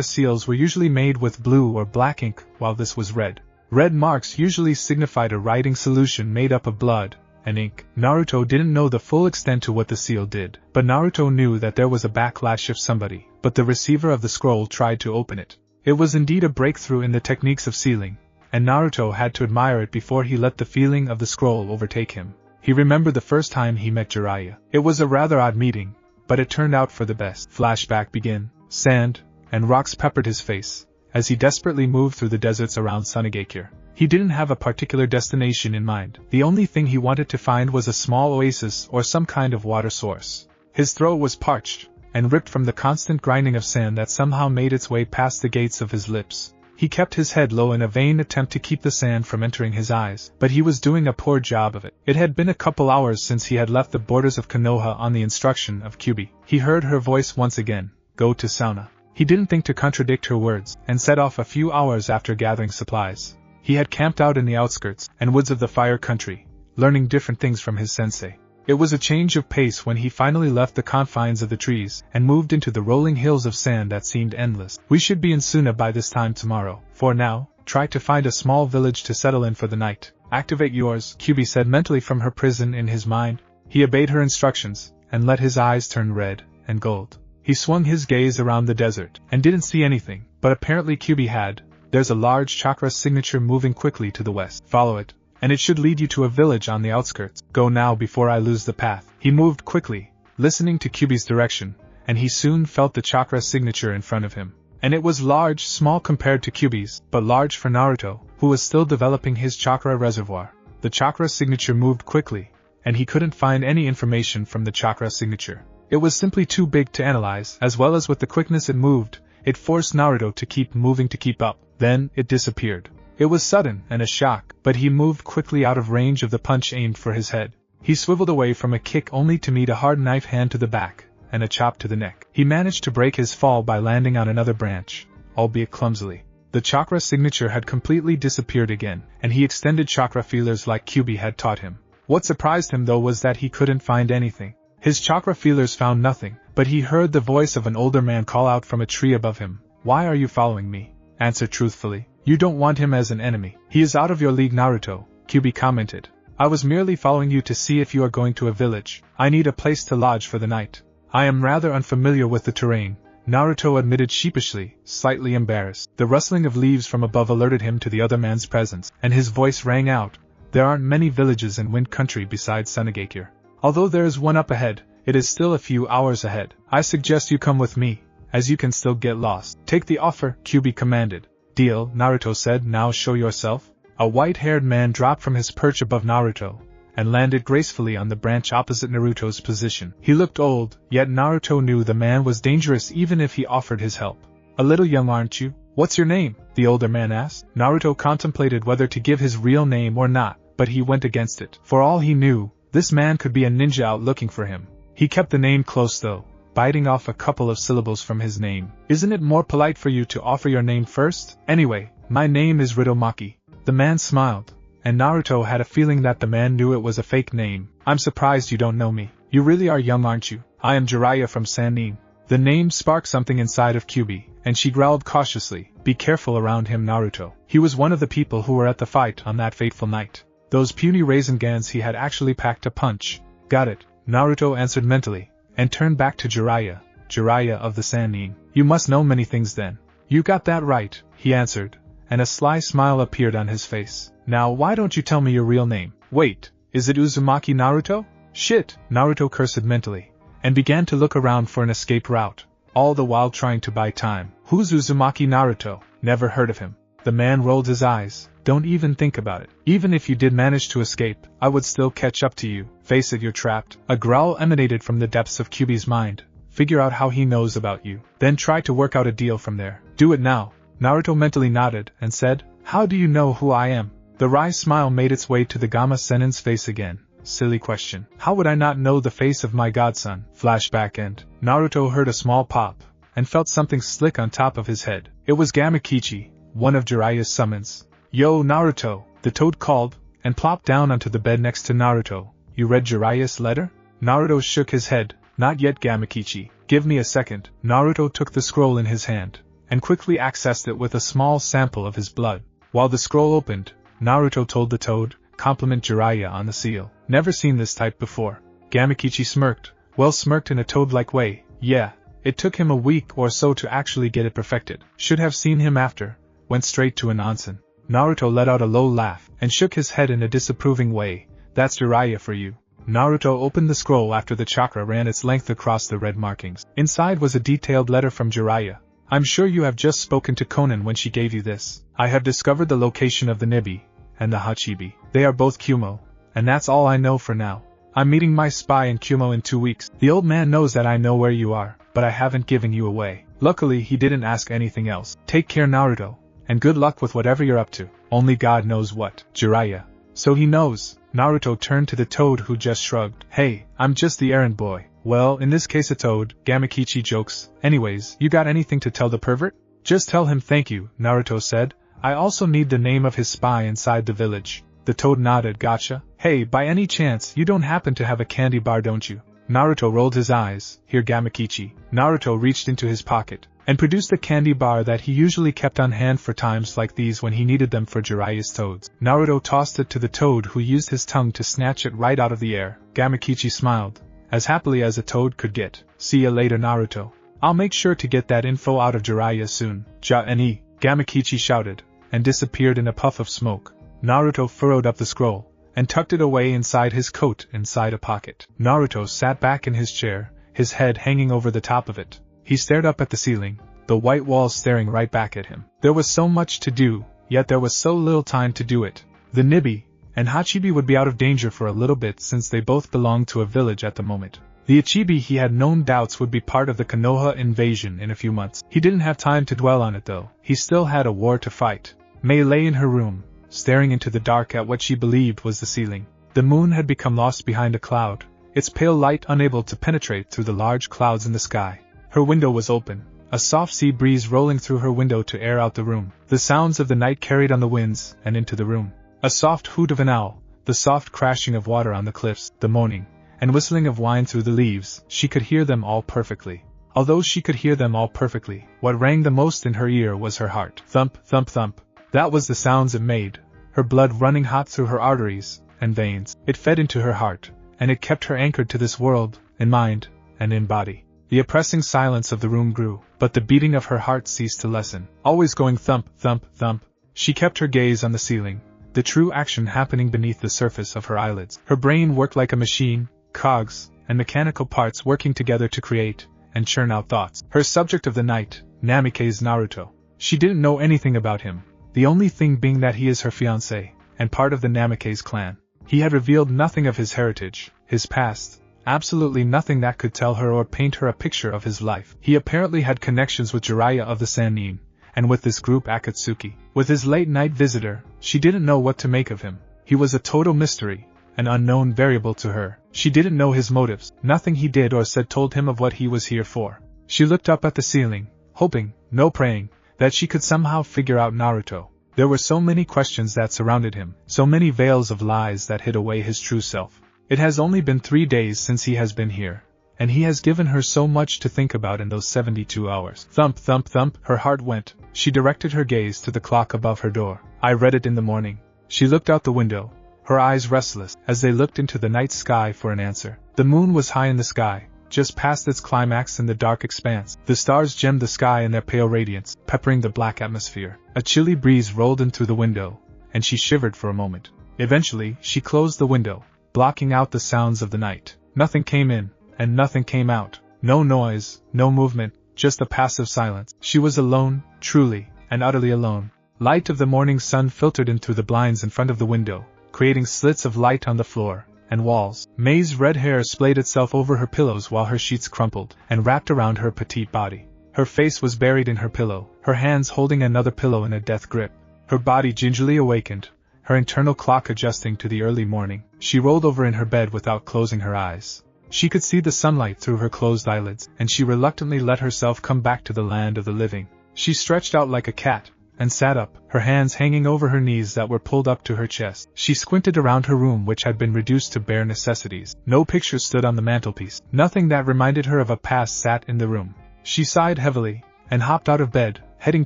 S1: seals were usually made with blue or black ink, while this was red. Red marks usually signified a writing solution made up of blood and ink. Naruto didn't know the full extent to what the seal did, but Naruto knew that there was a backlash if somebody, but the receiver of the scroll tried to open it. It was indeed a breakthrough in the techniques of sealing, and Naruto had to admire it before he let the feeling of the scroll overtake him. He remembered the first time he met Jiraiya. It was a rather odd meeting, but it turned out for the best. Flashback begin. Sand and rocks peppered his face as he desperately moved through the deserts around Sunagakure. He didn't have a particular destination in mind. The only thing he wanted to find was a small oasis or some kind of water source. His throat was parched and ripped from the constant grinding of sand that somehow made its way past the gates of his lips. He kept his head low in a vain attempt to keep the sand from entering his eyes, but he was doing a poor job of it. It had been a couple hours since he had left the borders of Konoha on the instruction of Kyuubi. He heard her voice once again, "Go to sauna." He didn't think to contradict her words, and set off a few hours after gathering supplies. He had camped out in the outskirts and woods of the fire country, learning different things from his sensei. It was a change of pace when he finally left the confines of the trees and moved into the rolling hills of sand that seemed endless. "We should be in Suna by this time tomorrow. For now, try to find a small village to settle in for the night. Activate yours," Kyuubi said mentally from her prison in his mind. He obeyed her instructions, and let his eyes turn red and gold. He swung his gaze around the desert, and didn't see anything, but apparently Kyuubi had. "There's a large chakra signature moving quickly to the west. Follow it, and it should lead you to a village on the outskirts. Go now before I lose the path." He moved quickly, listening to Kyuubi's direction, and he soon felt the chakra signature in front of him. And it was small compared to Kyuubi's, but large for Naruto, who was still developing his chakra reservoir. The chakra signature moved quickly, and he couldn't find any information from the chakra signature. It was simply too big to analyze, as well as with the quickness it moved. It forced Naruto to keep moving to keep up. Then, it disappeared. It was sudden and a shock, but he moved quickly out of range of the punch aimed for his head. He swiveled away from a kick only to meet a hard knife hand to the back, and a chop to the neck. He managed to break his fall by landing on another branch, albeit clumsily. The chakra signature had completely disappeared again, and he extended chakra feelers like Kyuubi had taught him. What surprised him though was that he couldn't find anything. His chakra feelers found nothing, but he heard the voice of an older man call out from a tree above him. "Why are you following me?" Answer truthfully. "You don't want him as an enemy. He is out of your league, Naruto," Kyuubi commented. "I was merely following you to see if you are going to a village. I need a place to lodge for the night. I am rather unfamiliar with the terrain," Naruto admitted sheepishly, slightly embarrassed. The rustling of leaves from above alerted him to the other man's presence, and his voice rang out. "There aren't many villages in Wind Country besides Sunagakure. Although there is one up ahead, it is still a few hours ahead. I suggest you come with me, as you can still get lost." "Take the offer," Kyuubi commanded. "Deal," Naruto said. "Now show yourself." A white-haired man dropped from his perch above Naruto, and landed gracefully on the branch opposite Naruto's position. He looked old, yet Naruto knew the man was dangerous even if he offered his help. "A little young, aren't you? What's your name?" the older man asked. Naruto contemplated whether to give his real name or not, but he went against it. For all he knew, this man could be a ninja out looking for him. He kept the name close though, biting off a couple of syllables from his name. "Isn't it more polite for you to offer your name first? Anyway, my name is Ritomaki." The man smiled, and Naruto had a feeling that the man knew it was a fake name. "I'm surprised you don't know me. You really are young, aren't you? I am Jiraiya from Sannin." The name sparked something inside of Kyuubi, and she growled cautiously, "Be careful around him, Naruto. He was one of the people who were at the fight on that fateful night. Those puny raisin gans he had actually packed a punch." "Got it," Naruto answered mentally, and turned back to Jiraiya of the Sannin. "You must know many things then." "You got that right," he answered, and a sly smile appeared on his face. "Now why don't you tell me your real name?" "Wait, is it Uzumaki Naruto?" "Shit," Naruto cursed mentally, and began to look around for an escape route, all the while trying to buy time. "Who's Uzumaki Naruto? Never heard of him." The man rolled his eyes. Don't even think about it. Even if you did manage to escape, I would still catch up to you. Face it, you're trapped. A growl emanated from the depths of Kyuubi's mind. Figure out how he knows about you. Then try to work out a deal from there. Do it now. Naruto mentally nodded and said, how do you know who I am? The wry smile made its way to the Gamma Senin's face again. Silly question. How would I not know the face of my godson? Flashback end. Naruto heard a small pop, and felt something slick on top of his head. It was Gamakichi, one of Jiraiya's summons. Yo Naruto, the toad called, and plopped down onto the bed next to Naruto. You read Jiraiya's letter? Naruto shook his head. Not yet, Gamakichi. Give me a second. Naruto took the scroll in his hand, and quickly accessed it with a small sample of his blood. While the scroll opened, Naruto told the toad, compliment Jiraiya on the seal. Never seen this type before. Gamakichi smirked. Well, smirked in a toad-like way. Yeah, it took him a week or so to actually get it perfected. Should have seen him after. Went straight to an onsen. Naruto let out a low laugh, and shook his head in a disapproving way. That's Jiraiya for you. Naruto opened the scroll after the chakra ran its length across the red markings. Inside was a detailed letter from Jiraiya. I'm sure you have just spoken to Konan when she gave you this. I have discovered the location of the Nibi and the Hachibi. They are both Kumo, and that's all I know for now. I'm meeting my spy in Kumo in 2 weeks. The old man knows that I know where you are, but I haven't given you away. Luckily, he didn't ask anything else. Take care, Naruto, and good luck with whatever you're up to. Only God knows what. Jiraiya. So he knows. Naruto turned to the toad, who just shrugged. Hey, I'm just the errand boy. Well, in this case a toad, Gamakichi jokes. Anyways, you got anything to tell the pervert? Just tell him thank you, Naruto said. I also need the name of his spy inside the village. The toad nodded. Gotcha. Hey, by any chance, you don't happen to have a candy bar, don't you? Naruto rolled his eyes. Here, Gamakichi. Naruto reached into his pocket and produced a candy bar that he usually kept on hand for times like these when he needed them for Jiraiya's toads. Naruto tossed it to the toad, who used his tongue to snatch it right out of the air. Gamakichi smiled, as happily as a toad could get. See ya later, Naruto. I'll make sure to get that info out of Jiraiya soon. Ja-ni, Gamakichi shouted, and disappeared in a puff of smoke. Naruto furrowed up the scroll, and tucked it away inside his coat inside a pocket. Naruto sat back in his chair, his head hanging over the top of it. He stared up at the ceiling, the white walls staring right back at him. There was so much to do, yet there was so little time to do it. The Nibi and Hachibi would be out of danger for a little bit since they both belonged to a village at the moment. The Ichibi, he had no doubts, would be part of the Konoha invasion in a few months. He didn't have time to dwell on it though. He still had a war to fight. Mei lay in her room, staring into the dark at what she believed was the ceiling. The moon had become lost behind a cloud, its pale light unable to penetrate through the large clouds in the sky. Her window was open, a soft sea breeze rolling through her window to air out the room. The sounds of the night carried on the winds and into the room. A soft hoot of an owl, the soft crashing of water on the cliffs, the moaning and whistling of wind through the leaves, she could hear them all perfectly. Although she could hear them all perfectly, what rang the most in her ear was her heart. Thump, thump, thump. That was the sounds it made, her blood running hot through her arteries and veins. It fed into her heart, and it kept her anchored to this world, in mind, and in body. The oppressing silence of the room grew, but the beating of her heart ceased to lessen. Always going thump, thump, thump. She kept her gaze on the ceiling, the true action happening beneath the surface of her eyelids. Her brain worked like a machine, cogs and mechanical parts working together to create and churn out thoughts. Her subject of the night, Namikaze Naruto. She didn't know anything about him, the only thing being that he is her fiancé, and part of the Namikaze clan. He had revealed nothing of his heritage, his past, absolutely nothing that could tell her or paint her a picture of his life. He apparently had connections with Jiraiya of the Sannin, and with this group Akatsuki. With his late-night visitor, she didn't know what to make of him. He was a total mystery, an unknown variable to her. She didn't know his motives. Nothing he did or said told him of what he was here for. She looked up at the ceiling, hoping, no praying, that she could somehow figure out Naruto. There were so many questions that surrounded him, so many veils of lies that hid away his true self. It has only been 3 days since he has been here, and he has given her so much to think about in those 72 hours. Thump, thump, thump, her heart went. She directed her gaze to the clock above her door. I read it in the morning. She looked out the window, her eyes restless, as they looked into the night sky for an answer. The moon was high in the sky, just past its climax in the dark expanse. The stars gemmed the sky in their pale radiance, peppering the black atmosphere. A chilly breeze rolled in through the window, and she shivered for a moment. Eventually, she closed the window, blocking out the sounds of the night. Nothing came in, and nothing came out. No noise, no movement, just a passive silence. She was alone, truly and utterly alone. Light of the morning sun filtered in through the blinds in front of the window, creating slits of light on the floor and walls. Mei's red hair splayed itself over her pillows while her sheets crumpled and wrapped around her petite body. Her face was buried in her pillow, her hands holding another pillow in a death grip. Her body gingerly awakened, her internal clock adjusting to the early morning. She rolled over in her bed without closing her eyes. She could see the sunlight through her closed eyelids, and she reluctantly let herself come back to the land of the living. She stretched out like a cat, and sat up, her hands hanging over her knees that were pulled up to her chest. She squinted around her room, which had been reduced to bare necessities. No pictures stood on the mantelpiece. Nothing that reminded her of a past sat in the room. She sighed heavily, and hopped out of bed, heading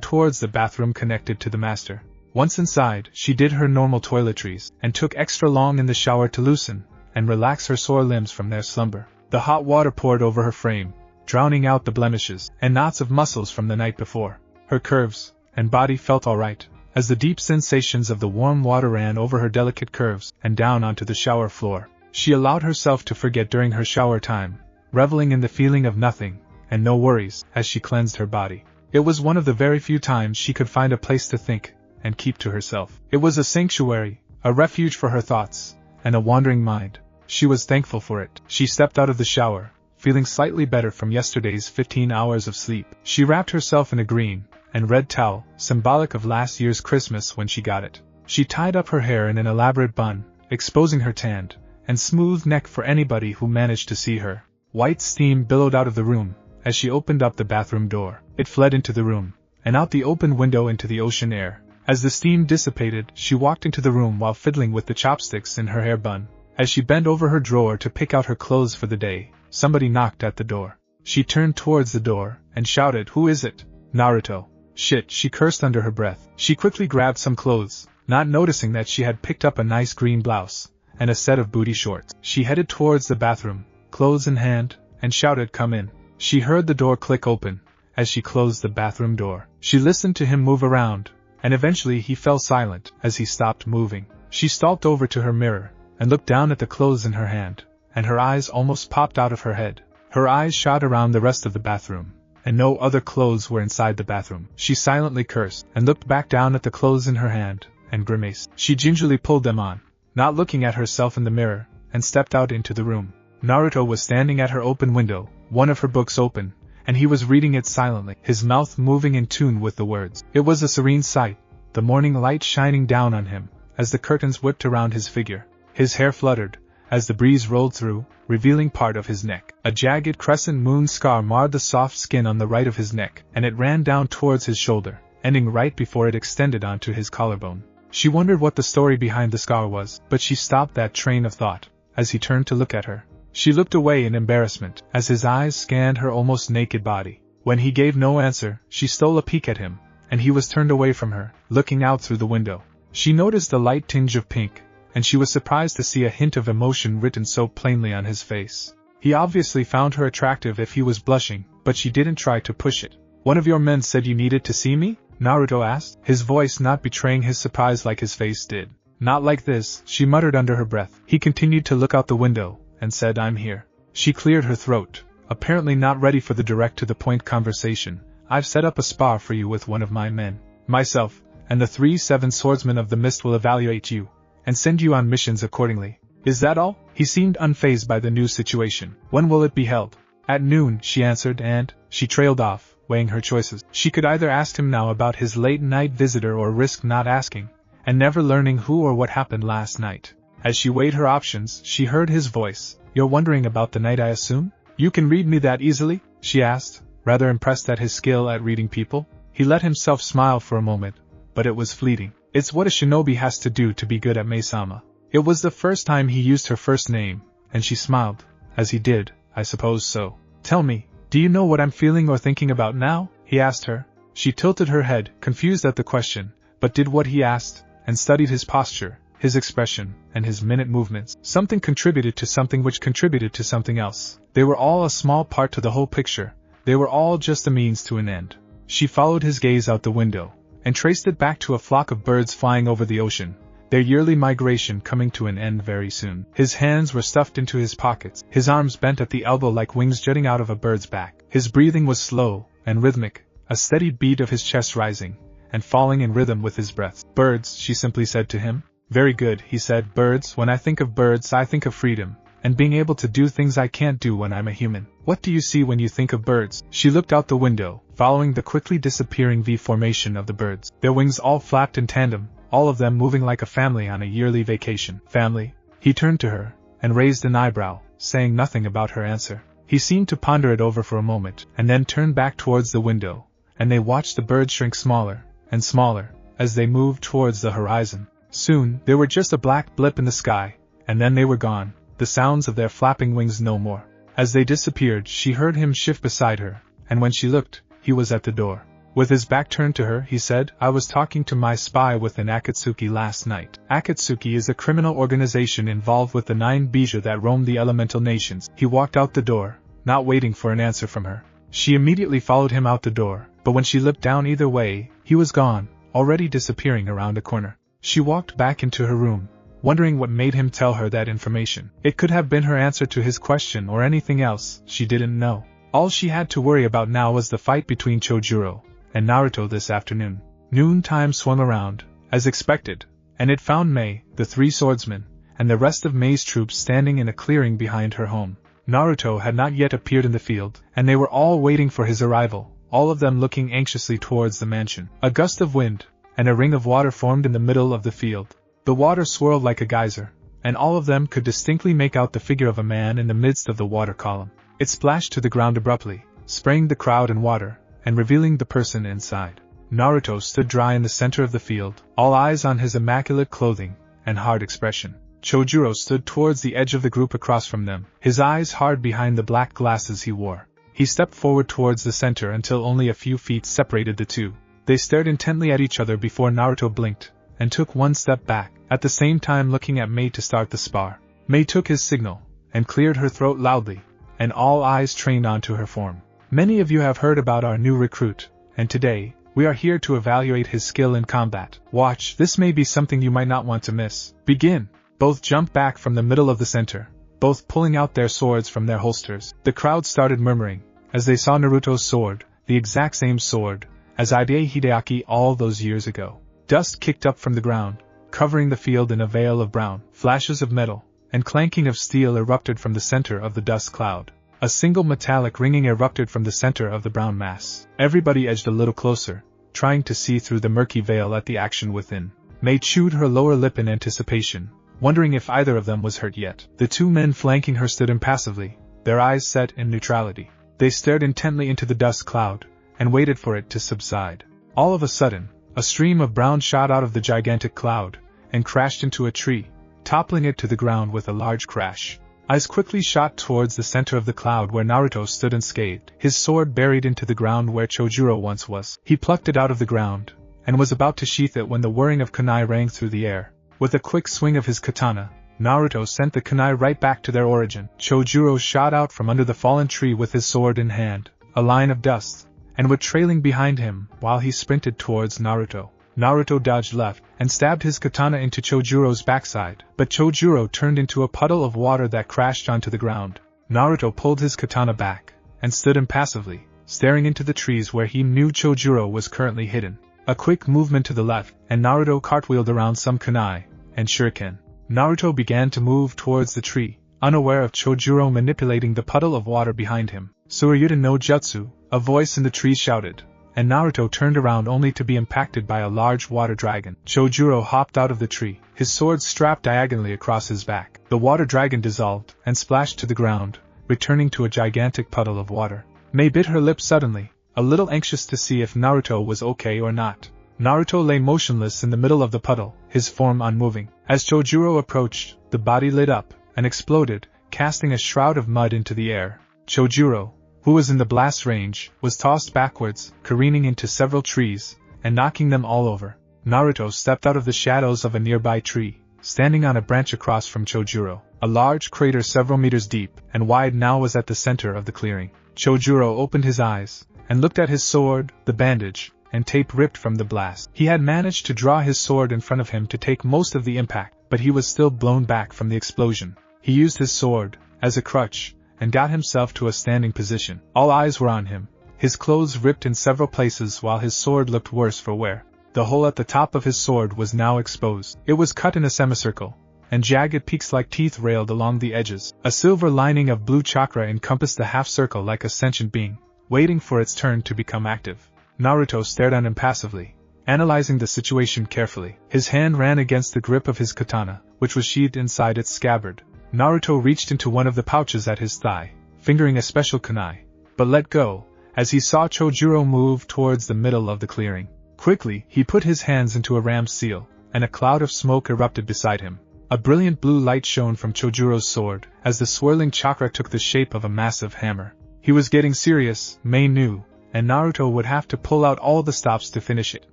S1: towards the bathroom connected to the master. Once inside, she did her normal toiletries, and took extra long in the shower to loosen and relax her sore limbs from their slumber. The hot water poured over her frame, drowning out the blemishes and knots of muscles from the night before. Her curves and body felt alright, as the deep sensations of the warm water ran over her delicate curves and down onto the shower floor. She allowed herself to forget during her shower time, reveling in the feeling of nothing and no worries as she cleansed her body. It was one of the very few times she could find a place to think and keep to herself. It was a sanctuary, a refuge for her thoughts and a wandering mind. She was thankful for it. She stepped out of the shower, feeling slightly better from yesterday's 15 hours of sleep. She wrapped herself in a green and red towel, symbolic of last year's Christmas when she got it. She tied up her hair in an elaborate bun, exposing her tanned and smooth neck for anybody who managed to see her. White steam billowed out of the room as she opened up the bathroom door. It fled into the room and out the open window into the ocean air. As the steam dissipated, she walked into the room while fiddling with the chopsticks in her hair bun. As she bent over her drawer to pick out her clothes for the day, somebody knocked at the door. She turned towards the door and shouted, "Who is it?" "Naruto." "Shit," she cursed under her breath. She quickly grabbed some clothes, not noticing that she had picked up a nice green blouse and a set of booty shorts. She headed towards the bathroom, clothes in hand, and shouted, "Come in." She heard the door click open as she closed the bathroom door. She listened to him move around, and eventually he fell silent as he stopped moving. She stalked over to her mirror and looked down at the clothes in her hand, and her eyes almost popped out of her head. Her eyes shot around the rest of the bathroom, and no other clothes were inside the bathroom. She silently cursed, and looked back down at the clothes in her hand, and grimaced. She gingerly pulled them on, not looking at herself in the mirror, and stepped out into the room. Naruto was standing at her open window, one of her books open, and he was reading it silently, his mouth moving in tune with the words. It was a serene sight, the morning light shining down on him, as the curtains whipped around his figure. His hair fluttered as the breeze rolled through, revealing part of his neck. A jagged crescent moon scar marred the soft skin on the right of his neck, and it ran down towards his shoulder, ending right before it extended onto his collarbone. She wondered what the story behind the scar was, but she stopped that train of thought as he turned to look at her. She looked away in embarrassment as his eyes scanned her almost naked body. When he gave no answer, she stole a peek at him, and he was turned away from her, looking out through the window. She noticed a light tinge of pink, and she was surprised to see a hint of emotion written so plainly on his face. He obviously found her attractive if he was blushing, but she didn't try to push it. "One of your men said you needed to see me?" Naruto asked, his voice not betraying his surprise like his face did. "Not like this," she muttered under her breath. He continued to look out the window, and said, "I'm here." She cleared her throat, apparently not ready for the direct-to-the-point conversation. "I've set up a spar for you with one of my men. Myself, and the 3-7 swordsmen of the mist will evaluate you and send you on missions accordingly. Is that all?" He seemed unfazed by the new situation. "When will it be held?" "At noon," she answered, and she trailed off, weighing her choices. She could either ask him now about his late-night visitor or risk not asking, and never learning who or what happened last night. As she weighed her options, she heard his voice. "You're wondering about the night, I assume? You can read me that easily?" she asked, rather impressed at his skill at reading people. He let himself smile for a moment, but it was fleeting. It's what a shinobi has to do to be good at Mei-sama. It was the first time he used her first name, and she smiled, as he did. "I suppose so. Tell me, do you know what I'm feeling or thinking about now?" he asked her. She tilted her head, confused at the question, but did what he asked, and studied his posture, his expression, and his minute movements. Something contributed to something which contributed to something else. They were all a small part to the whole picture. They were all just a means to an end. She followed his gaze out the window, and traced it back to a flock of birds flying over the ocean, their yearly migration coming to an end very soon. His hands were stuffed into his pockets, his arms bent at the elbow like wings jutting out of a bird's back. His breathing was slow and rhythmic, a steady beat of his chest rising, and falling in rhythm with his breath. "Birds," she simply said to him. "Very good," he said. "Birds, when I think of birds I think of freedom, and being able to do things I can't do when I'm a human." "What do you see when you think of birds?" She looked out the window, following the quickly disappearing V formation of the birds. Their wings all flapped in tandem, all of them moving like a family on a yearly vacation. "Family?" He turned to her, and raised an eyebrow, saying nothing about her answer. He seemed to ponder it over for a moment, and then turned back towards the window, and they watched the birds shrink smaller and smaller as they moved towards the horizon. Soon, they were just a black blip in the sky, and then they were gone, the sounds of their flapping wings no more. As they disappeared, she heard him shift beside her, and when she looked, he was at the door. With his back turned to her, he said, "I was talking to my spy within Akatsuki last night." Akatsuki is a criminal organization involved with the 9 Bija that roam the elemental nations. He walked out the door, not waiting for an answer from her. She immediately followed him out the door, but when she looked down either way, he was gone, already disappearing around a corner. She walked back into her room, wondering what made him tell her that information. It could have been her answer to his question or anything else, she didn't know. All she had to worry about now was the fight between Chojuro and Naruto this afternoon. Noon time swung around, as expected, and it found Mei, the 3 swordsmen, and the rest of Mei's troops standing in a clearing behind her home. Naruto had not yet appeared in the field, and they were all waiting for his arrival, all of them looking anxiously towards the mansion. A gust of wind and a ring of water formed in the middle of the field. The water swirled like a geyser, and all of them could distinctly make out the figure of a man in the midst of the water column. It splashed to the ground abruptly, spraying the crowd in water, and revealing the person inside. Naruto stood dry in the center of the field, all eyes on his immaculate clothing and hard expression. Chojuro stood towards the edge of the group across from them, his eyes hard behind the black glasses he wore. He stepped forward towards the center until only a few feet separated the two. They stared intently at each other before Naruto blinked, and took one step back, at the same time looking at Mei to start the spar. Mei took his signal, and cleared her throat loudly, and all eyes trained onto her form. "Many of you have heard about our new recruit, and today, we are here to evaluate his skill in combat. Watch, this may be something you might not want to miss. Begin!" Both jumped back from the middle of the center, both pulling out their swords from their holsters. The crowd started murmuring, as they saw Naruto's sword, the exact same sword as Ide Hideaki all those years ago. Dust kicked up from the ground, covering the field in a veil of brown. Flashes of metal and clanking of steel erupted from the center of the dust cloud. A single metallic ringing erupted from the center of the brown mass. Everybody edged a little closer, trying to see through the murky veil at the action within. Mei chewed her lower lip in anticipation, wondering if either of them was hurt yet. The 2 men flanking her stood impassively, their eyes set in neutrality. They stared intently into the dust cloud, and waited for it to subside. All of a sudden, a stream of brown shot out of the gigantic cloud, and crashed into a tree, toppling it to the ground with a large crash. Eyes quickly shot towards the center of the cloud where Naruto stood unscathed, his sword buried into the ground where Chojuro once was. He plucked it out of the ground, and was about to sheath it when the whirring of kunai rang through the air. With a quick swing of his katana, Naruto sent the kunai right back to their origin. Chojuro shot out from under the fallen tree with his sword in hand, a line of dust, and were trailing behind him while he sprinted towards Naruto. Naruto dodged left and stabbed his katana into Chojuro's backside, but Chojuro turned into a puddle of water that crashed onto the ground. Naruto pulled his katana back and stood impassively, staring into the trees where he knew Chojuro was currently hidden. A quick movement to the left, and Naruto cartwheeled around some kunai and shuriken. Naruto began to move towards the tree, unaware of Chojuro manipulating the puddle of water behind him. "Suryuta no Jutsu," a voice in the tree shouted, and Naruto turned around only to be impacted by a large water dragon. Chojuro hopped out of the tree, his sword strapped diagonally across his back. The water dragon dissolved and splashed to the ground, returning to a gigantic puddle of water. Mei bit her lip suddenly, a little anxious to see if Naruto was okay or not. Naruto lay motionless in the middle of the puddle, his form unmoving. As Chojuro approached, the body lit up and exploded, casting a shroud of mud into the air. Chojuro, who was in the blast range, was tossed backwards, careening into several trees, and knocking them all over. Naruto stepped out of the shadows of a nearby tree, standing on a branch across from Chojuro. A large crater several meters deep and wide now was at the center of the clearing. Chojuro opened his eyes, and looked at his sword, the bandage, and tape ripped from the blast. He had managed to draw his sword in front of him to take most of the impact, but he was still blown back from the explosion. He used his sword as a crutch, and got himself to a standing position. All eyes were on him, his clothes ripped in several places while his sword looked worse for wear. The hole at the top of his sword was now exposed. It was cut in a semicircle, and jagged peaks like teeth railed along the edges. A silver lining of blue chakra encompassed the half-circle like a sentient being, waiting for its turn to become active. Naruto stared on impassively, analyzing the situation carefully. His hand ran against the grip of his katana, which was sheathed inside its scabbard. Naruto reached into one of the pouches at his thigh, fingering a special kunai, but let go, as he saw Chojuro move towards the middle of the clearing. Quickly, he put his hands into a ram's seal, and a cloud of smoke erupted beside him. A brilliant blue light shone from Chojuro's sword, as the swirling chakra took the shape of a massive hammer. He was getting serious, Mei knew, and Naruto would have to pull out all the stops to finish it.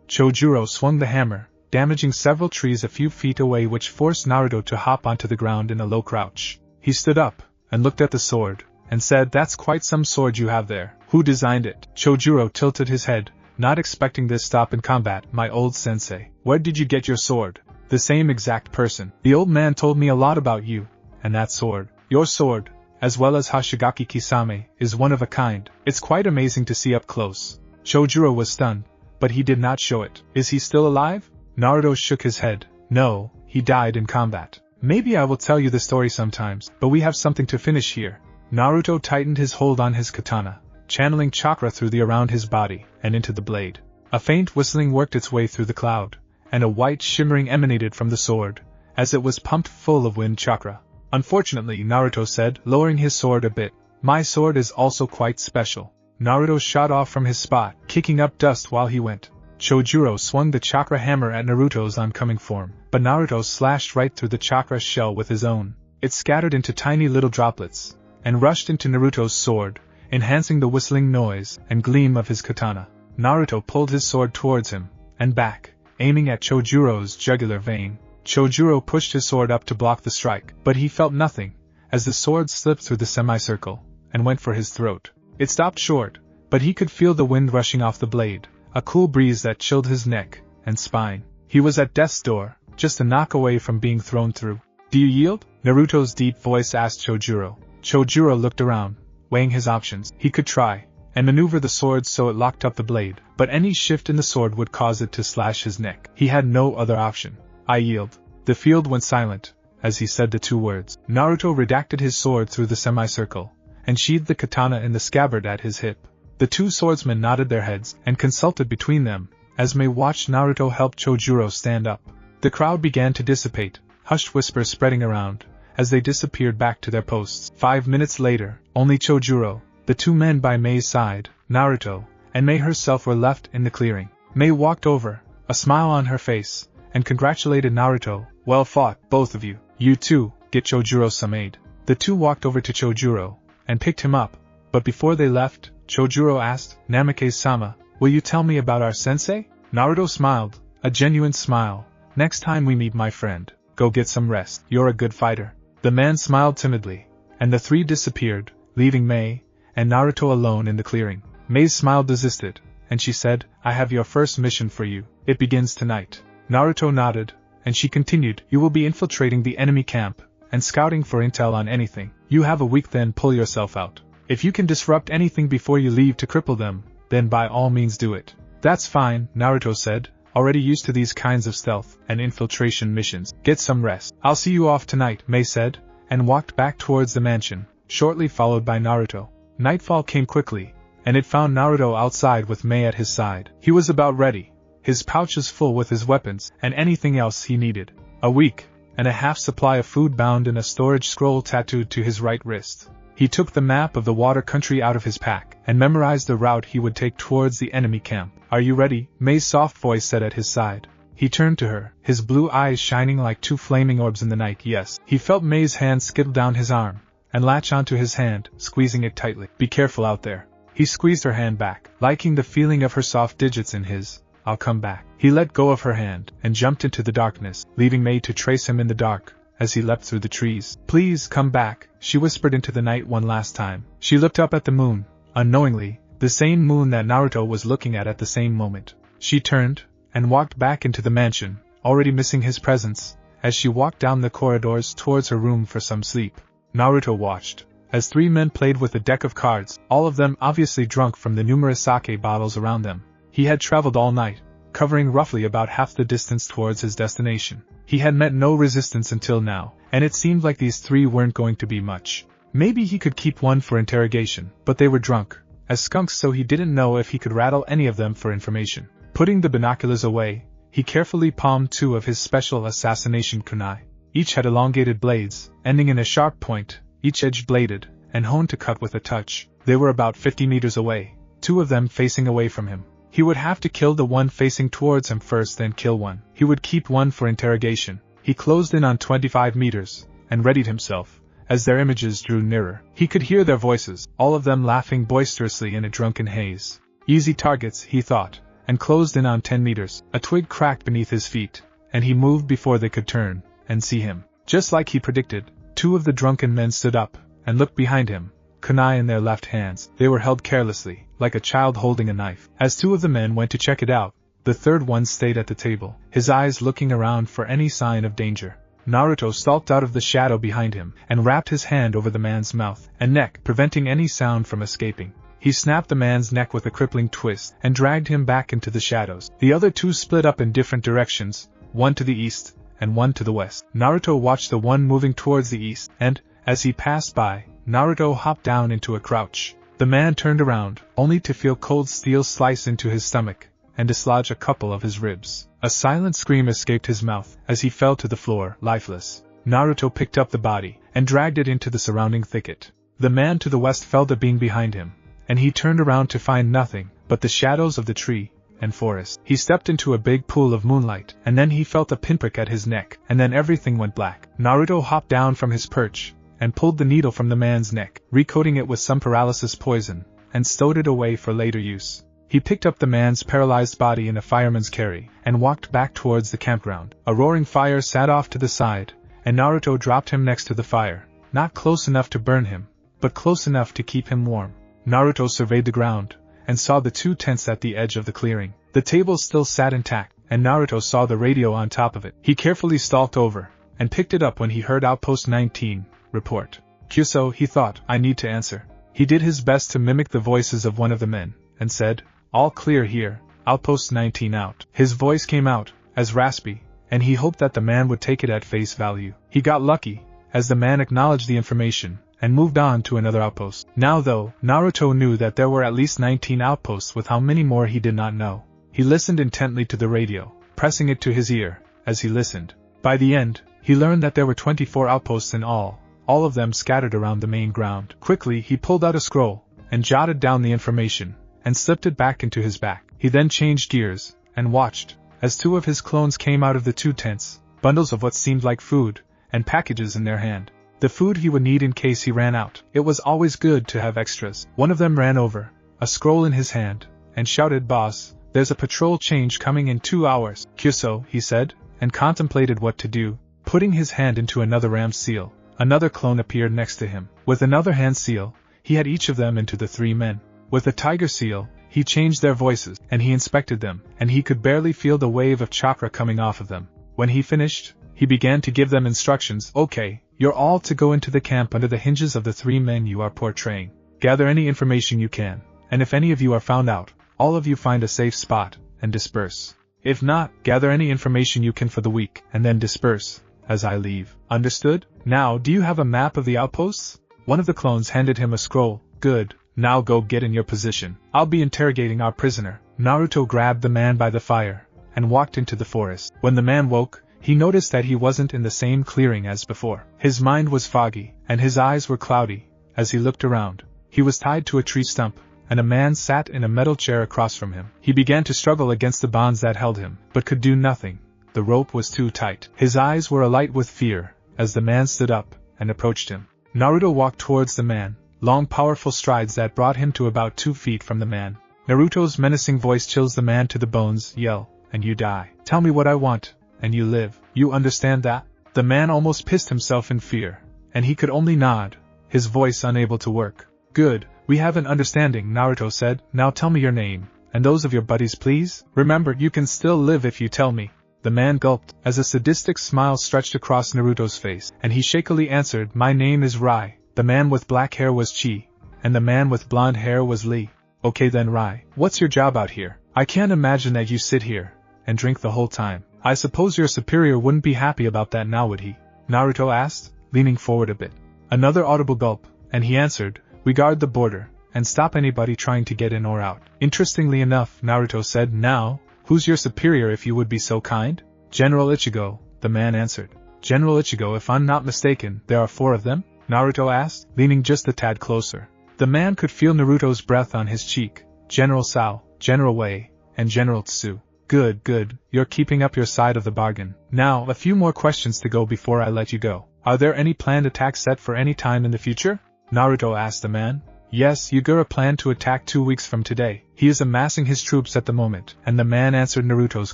S1: Chojuro swung the hammer, damaging several trees a few feet away, which forced Naruto to hop onto the ground in a low crouch. He stood up, and looked at the sword, and said, "That's quite some sword you have there. Who designed it?" Chojuro tilted his head, not expecting this stop in combat. "My old sensei." "Where did you get your sword?" "The same exact person. The old man told me a lot about you, and that sword. Your sword, as well as Hashigaki Kisame, is one of a kind. It's quite amazing to see up close." Chojuro was stunned, but he did not show it. "Is he still alive?" Naruto shook his head. "No, he died in combat. Maybe I will tell you the story sometimes, but we have something to finish here." Naruto tightened his hold on his katana, channeling chakra through the around his body, and into the blade. A faint whistling worked its way through the cloud, and a white shimmering emanated from the sword, as it was pumped full of wind chakra. "Unfortunately," Naruto said, lowering his sword a bit, "my sword is also quite special." Naruto shot off from his spot, kicking up dust while he went. Chojuro swung the chakra hammer at Naruto's oncoming form, but Naruto slashed right through the chakra shell with his own. It scattered into tiny little droplets, and rushed into Naruto's sword, enhancing the whistling noise and gleam of his katana. Naruto pulled his sword towards him, and back, aiming at Chojuro's jugular vein. Chojuro pushed his sword up to block the strike, but he felt nothing, as the sword slipped through the semicircle, and went for his throat. It stopped short, but he could feel the wind rushing off the blade, a cool breeze that chilled his neck and spine. He was at death's door, just a knock away from being thrown through. "Do you yield?" Naruto's deep voice asked Chojuro. Chojuro looked around, weighing his options. He could try and maneuver the sword so it locked up the blade, but any shift in the sword would cause it to slash his neck. He had no other option. "I yield." The field went silent as he said the two words. Naruto redacted his sword through the semicircle, and sheathed the katana in the scabbard at his hip. The two swordsmen nodded their heads and consulted between them, as Mei watched Naruto help Chojuro stand up. The crowd began to dissipate, hushed whispers spreading around, as they disappeared back to their posts. 5 minutes later, only Chojuro, the two men by Mei's side, Naruto, and Mei herself were left in the clearing. Mei walked over, a smile on her face, and congratulated Naruto. "Well fought, both of you. You too, get Chojuro some aid." The two walked over to Chojuro, and picked him up, but before they left, Chojuro asked, "Namikaze-sama, will you tell me about our sensei?" Naruto smiled, a genuine smile. "Next time we meet, my friend, go get some rest. You're a good fighter." The man smiled timidly, and the three disappeared, leaving Mei and Naruto alone in the clearing. Mei's smile desisted, and she said, "I have your first mission for you. It begins tonight." Naruto nodded, and she continued, "You will be infiltrating the enemy camp, and scouting for intel on anything. You have a week, then pull yourself out. If you can disrupt anything before you leave to cripple them, then by all means do it." "That's fine," Naruto said, already used to these kinds of stealth and infiltration missions. "Get some rest. I'll see you off tonight," Mei said, and walked back towards the mansion, shortly followed by Naruto. Nightfall came quickly, and it found Naruto outside with Mei at his side. He was about ready, his pouches full with his weapons and anything else he needed. A week and a half supply of food bound in a storage scroll tattooed to his right wrist. He took the map of the water country out of his pack and memorized the route he would take towards the enemy camp. "Are you ready?" Mei's soft voice said at his side. He turned to her, his blue eyes shining like two flaming orbs in the night. "Yes." He felt Mei's hand skittle down his arm and latch onto his hand, squeezing it tightly. "Be careful out there." He squeezed her hand back, liking the feeling of her soft digits in his. "I'll come back." He let go of her hand and jumped into the darkness, leaving Mei to trace him in the dark as he leapt through the trees. "Please come back," she whispered into the night one last time. She looked up at the moon, unknowingly, the same moon that Naruto was looking at the same moment. She turned and walked back into the mansion, already missing his presence, as she walked down the corridors towards her room for some sleep. Naruto watched as 3 men played with a deck of cards, all of them obviously drunk from the numerous sake bottles around them. He had traveled all night, covering roughly about half the distance towards his destination. He had met no resistance until now, and it seemed like these three weren't going to be much. Maybe he could keep one for interrogation, but they were drunk as skunks, so he didn't know if he could rattle any of them for information. Putting the binoculars away, he carefully palmed two of his special assassination kunai. Each had elongated blades, ending in a sharp point, each edge bladed, and honed to cut with a touch. They were about 50 meters away, two of them facing away from him. He would have to kill the one facing towards him first, then kill one. He would keep one for interrogation. He closed in on 25 meters, and readied himself. As their images drew nearer, he could hear their voices, all of them laughing boisterously in a drunken haze. Easy targets, he thought, and closed in on 10 meters. A twig cracked beneath his feet, and he moved before they could turn and see him. Just like he predicted, two of the drunken men stood up and looked behind him, kunai in their left hands. They were held carelessly, like a child holding a knife. As two of the men went to check it out, the third one stayed at the table, his eyes looking around for any sign of danger. Naruto stalked out of the shadow behind him and wrapped his hand over the man's mouth and neck, preventing any sound from escaping. He snapped the man's neck with a crippling twist and dragged him back into the shadows. The other two split up in different directions, one to the east and one to the west. Naruto watched the one moving towards the east, and, as he passed by, Naruto hopped down into a crouch. The man turned around, only to feel cold steel slice into his stomach and dislodge a couple of his ribs. A silent scream escaped his mouth as he fell to the floor, lifeless. Naruto picked up the body and dragged it into the surrounding thicket. The man to the west felt a being behind him, and he turned around to find nothing but the shadows of the tree and forest. He stepped into a big pool of moonlight, and then he felt a pinprick at his neck, and then everything went black. Naruto hopped down from his perch and pulled the needle from the man's neck, recoating it with some paralysis poison, and stowed it away for later use. He picked up the man's paralyzed body in a fireman's carry and walked back towards the campground. A roaring fire sat off to the side, and Naruto dropped him next to the fire, not close enough to burn him, but close enough to keep him warm. Naruto surveyed the ground and saw the two tents at the edge of the clearing. The table still sat intact, and Naruto saw the radio on top of it. He carefully stalked over and picked it up when he heard Outpost 19 report. Kyuso, he thought, I need to answer. He did his best to mimic the voices of one of the men and said, all clear here, Outpost 19 out. His voice came out as raspy, and he hoped that the man would take it at face value. He got lucky, as the man acknowledged the information and moved on to another outpost. Now though, Naruto knew that there were at least 19 outposts, with how many more he did not know. He listened intently to the radio, pressing it to his ear as he listened. By the end, he learned that there were 24 outposts in all of them scattered around the main ground. Quickly he pulled out a scroll and jotted down the information and slipped it back into his back. He then changed gears and watched as two of his clones came out of the two tents, bundles of what seemed like food and packages in their hand. The food he would need in case he ran out. It was always good to have extras. One of them ran over, a scroll in his hand, and shouted, Boss, there's a patrol change coming in 2 hours. Kyuso, he said, and contemplated what to do. Putting his hand into another ram seal, another clone appeared next to him. With another hand seal, he had each of them into the three men. With a tiger seal, he changed their voices, and he inspected them, and he could barely feel the wave of chakra coming off of them. When he finished, he began to give them instructions. Okay, you're all to go into the camp under the hinges of the three men you are portraying. Gather any information you can, and if any of you are found out, all of you find a safe spot, and disperse. If not, gather any information you can for the week, and then disperse, as I leave. Understood? Now, do you have a map of the outposts? One of the clones handed him a scroll. Good. Now go get in your position. I'll be interrogating our prisoner. Naruto grabbed the man by the fire and walked into the forest. When the man woke, he noticed that he wasn't in the same clearing as before. His mind was foggy, and his eyes were cloudy as he looked around. He was tied to a tree stump, and a man sat in a metal chair across from him. He began to struggle against the bonds that held him, but could do nothing. The rope was too tight. His eyes were alight with fear as the man stood up and approached him. Naruto walked towards the man, long powerful strides that brought him to about 2 feet from the man. Naruto's menacing voice chills the man to the bones. Yell, and you die. Tell me what I want, and you live. You understand that? The man almost pissed himself in fear, and he could only nod, his voice unable to work. Good, we have an understanding, Naruto said. Now tell me your name, and those of your buddies please. Remember, you can still live if you tell me. The man gulped, as a sadistic smile stretched across Naruto's face, and he shakily answered, My name is Rai. The man with black hair was Chi, and the man with blonde hair was Lee. Okay then Rai, what's your job out here? I can't imagine that you sit here and drink the whole time. I suppose your superior wouldn't be happy about that now, would he? Naruto asked, leaning forward a bit. Another audible gulp, and he answered, we guard the border, and stop anybody trying to get in or out. Interestingly enough, Naruto said, now, who's your superior if you would be so kind? General Ichigo, the man answered. General Ichigo, if I'm not mistaken, there are 4 of them? Naruto asked, leaning just a tad closer. The man could feel Naruto's breath on his cheek. General Sao, General Wei, and General Tsu. Good, you're keeping up your side of the bargain. Now, a few more questions to go before I let you go. Are there any planned attacks set for any time in the future? Naruto asked the man. Yes, Yagura planned to attack 2 weeks from today. He is amassing his troops at the moment, and the man answered Naruto's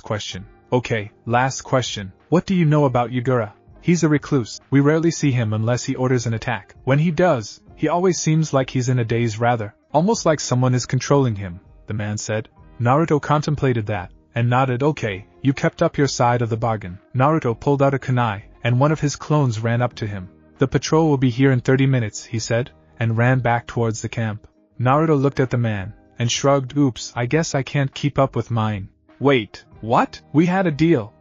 S1: question. Okay, last question. What do you know about Yagura? He's a recluse. We rarely see him unless he orders an attack. When he does, he always seems like he's in a daze rather. Almost like someone is controlling him, the man said. Naruto contemplated that, and nodded. Okay, you kept up your side of the bargain. Naruto pulled out a kunai, and one of his clones ran up to him. The patrol will be here in 30 minutes, he said, and ran back towards the camp. Naruto looked at the man, and shrugged. Oops, I guess I can't keep up with mine. Wait, what? We had a deal.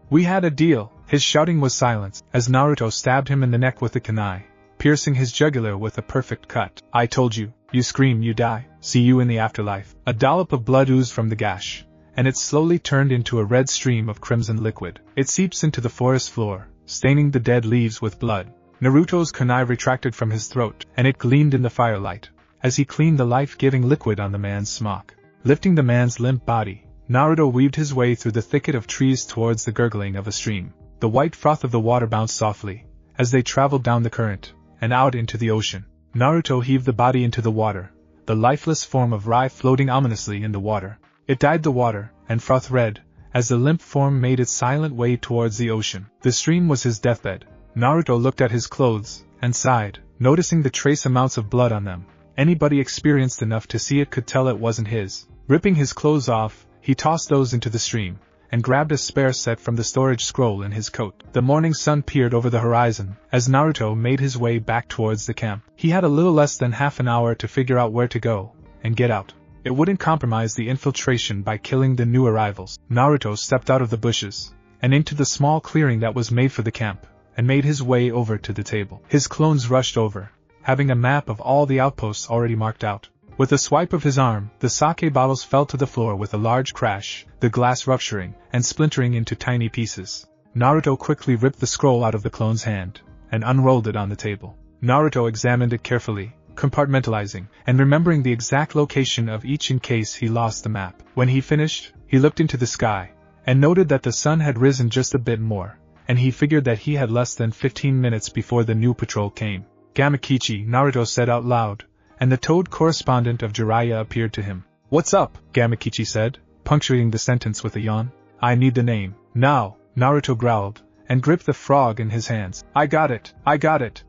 S1: His shouting was silenced, as Naruto stabbed him in the neck with the kunai, piercing his jugular with a perfect cut. I told you, you scream, you die. See you in the afterlife. A dollop of blood oozed from the gash, and it slowly turned into a red stream of crimson liquid. It seeps into the forest floor, staining the dead leaves with blood. Naruto's kunai retracted from his throat, and it gleamed in the firelight, as he cleaned the life-giving liquid on the man's smock. Lifting the man's limp body, Naruto weaved his way through the thicket of trees towards the gurgling of a stream. The white froth of the water bounced softly, as they traveled down the current, and out into the ocean. Naruto heaved the body into the water, the lifeless form of Rai floating ominously in the water. It dyed the water, and froth red, as the limp form made its silent way towards the ocean. The stream was his deathbed. Naruto looked at his clothes, and sighed, noticing the trace amounts of blood on them. Anybody experienced enough to see it could tell it wasn't his. Ripping his clothes off, he tossed those into the stream, and grabbed a spare set from the storage scroll in his coat. The morning sun peered over the horizon, as Naruto made his way back towards the camp. He had a little less than half an hour to figure out where to go, and get out. It wouldn't compromise the infiltration by killing the new arrivals. Naruto stepped out of the bushes, and into the small clearing that was made for the camp, and made his way over to the table. His clones rushed over, having a map of all the outposts already marked out. With a swipe of his arm, the sake bottles fell to the floor with a large crash, the glass rupturing and splintering into tiny pieces. Naruto quickly ripped the scroll out of the clone's hand, and unrolled it on the table. Naruto examined it carefully, compartmentalizing, and remembering the exact location of each in case he lost the map. When he finished, he looked into the sky, and noted that the sun had risen just a bit more, and he figured that he had less than 15 minutes before the new patrol came. Gamakichi, Naruto said out loud, and the toad correspondent of Jiraiya appeared to him. What's up? Gamakichi said, punctuating the sentence with a yawn. I need the name. Now, Naruto growled, and gripped the frog in his hands. I got it.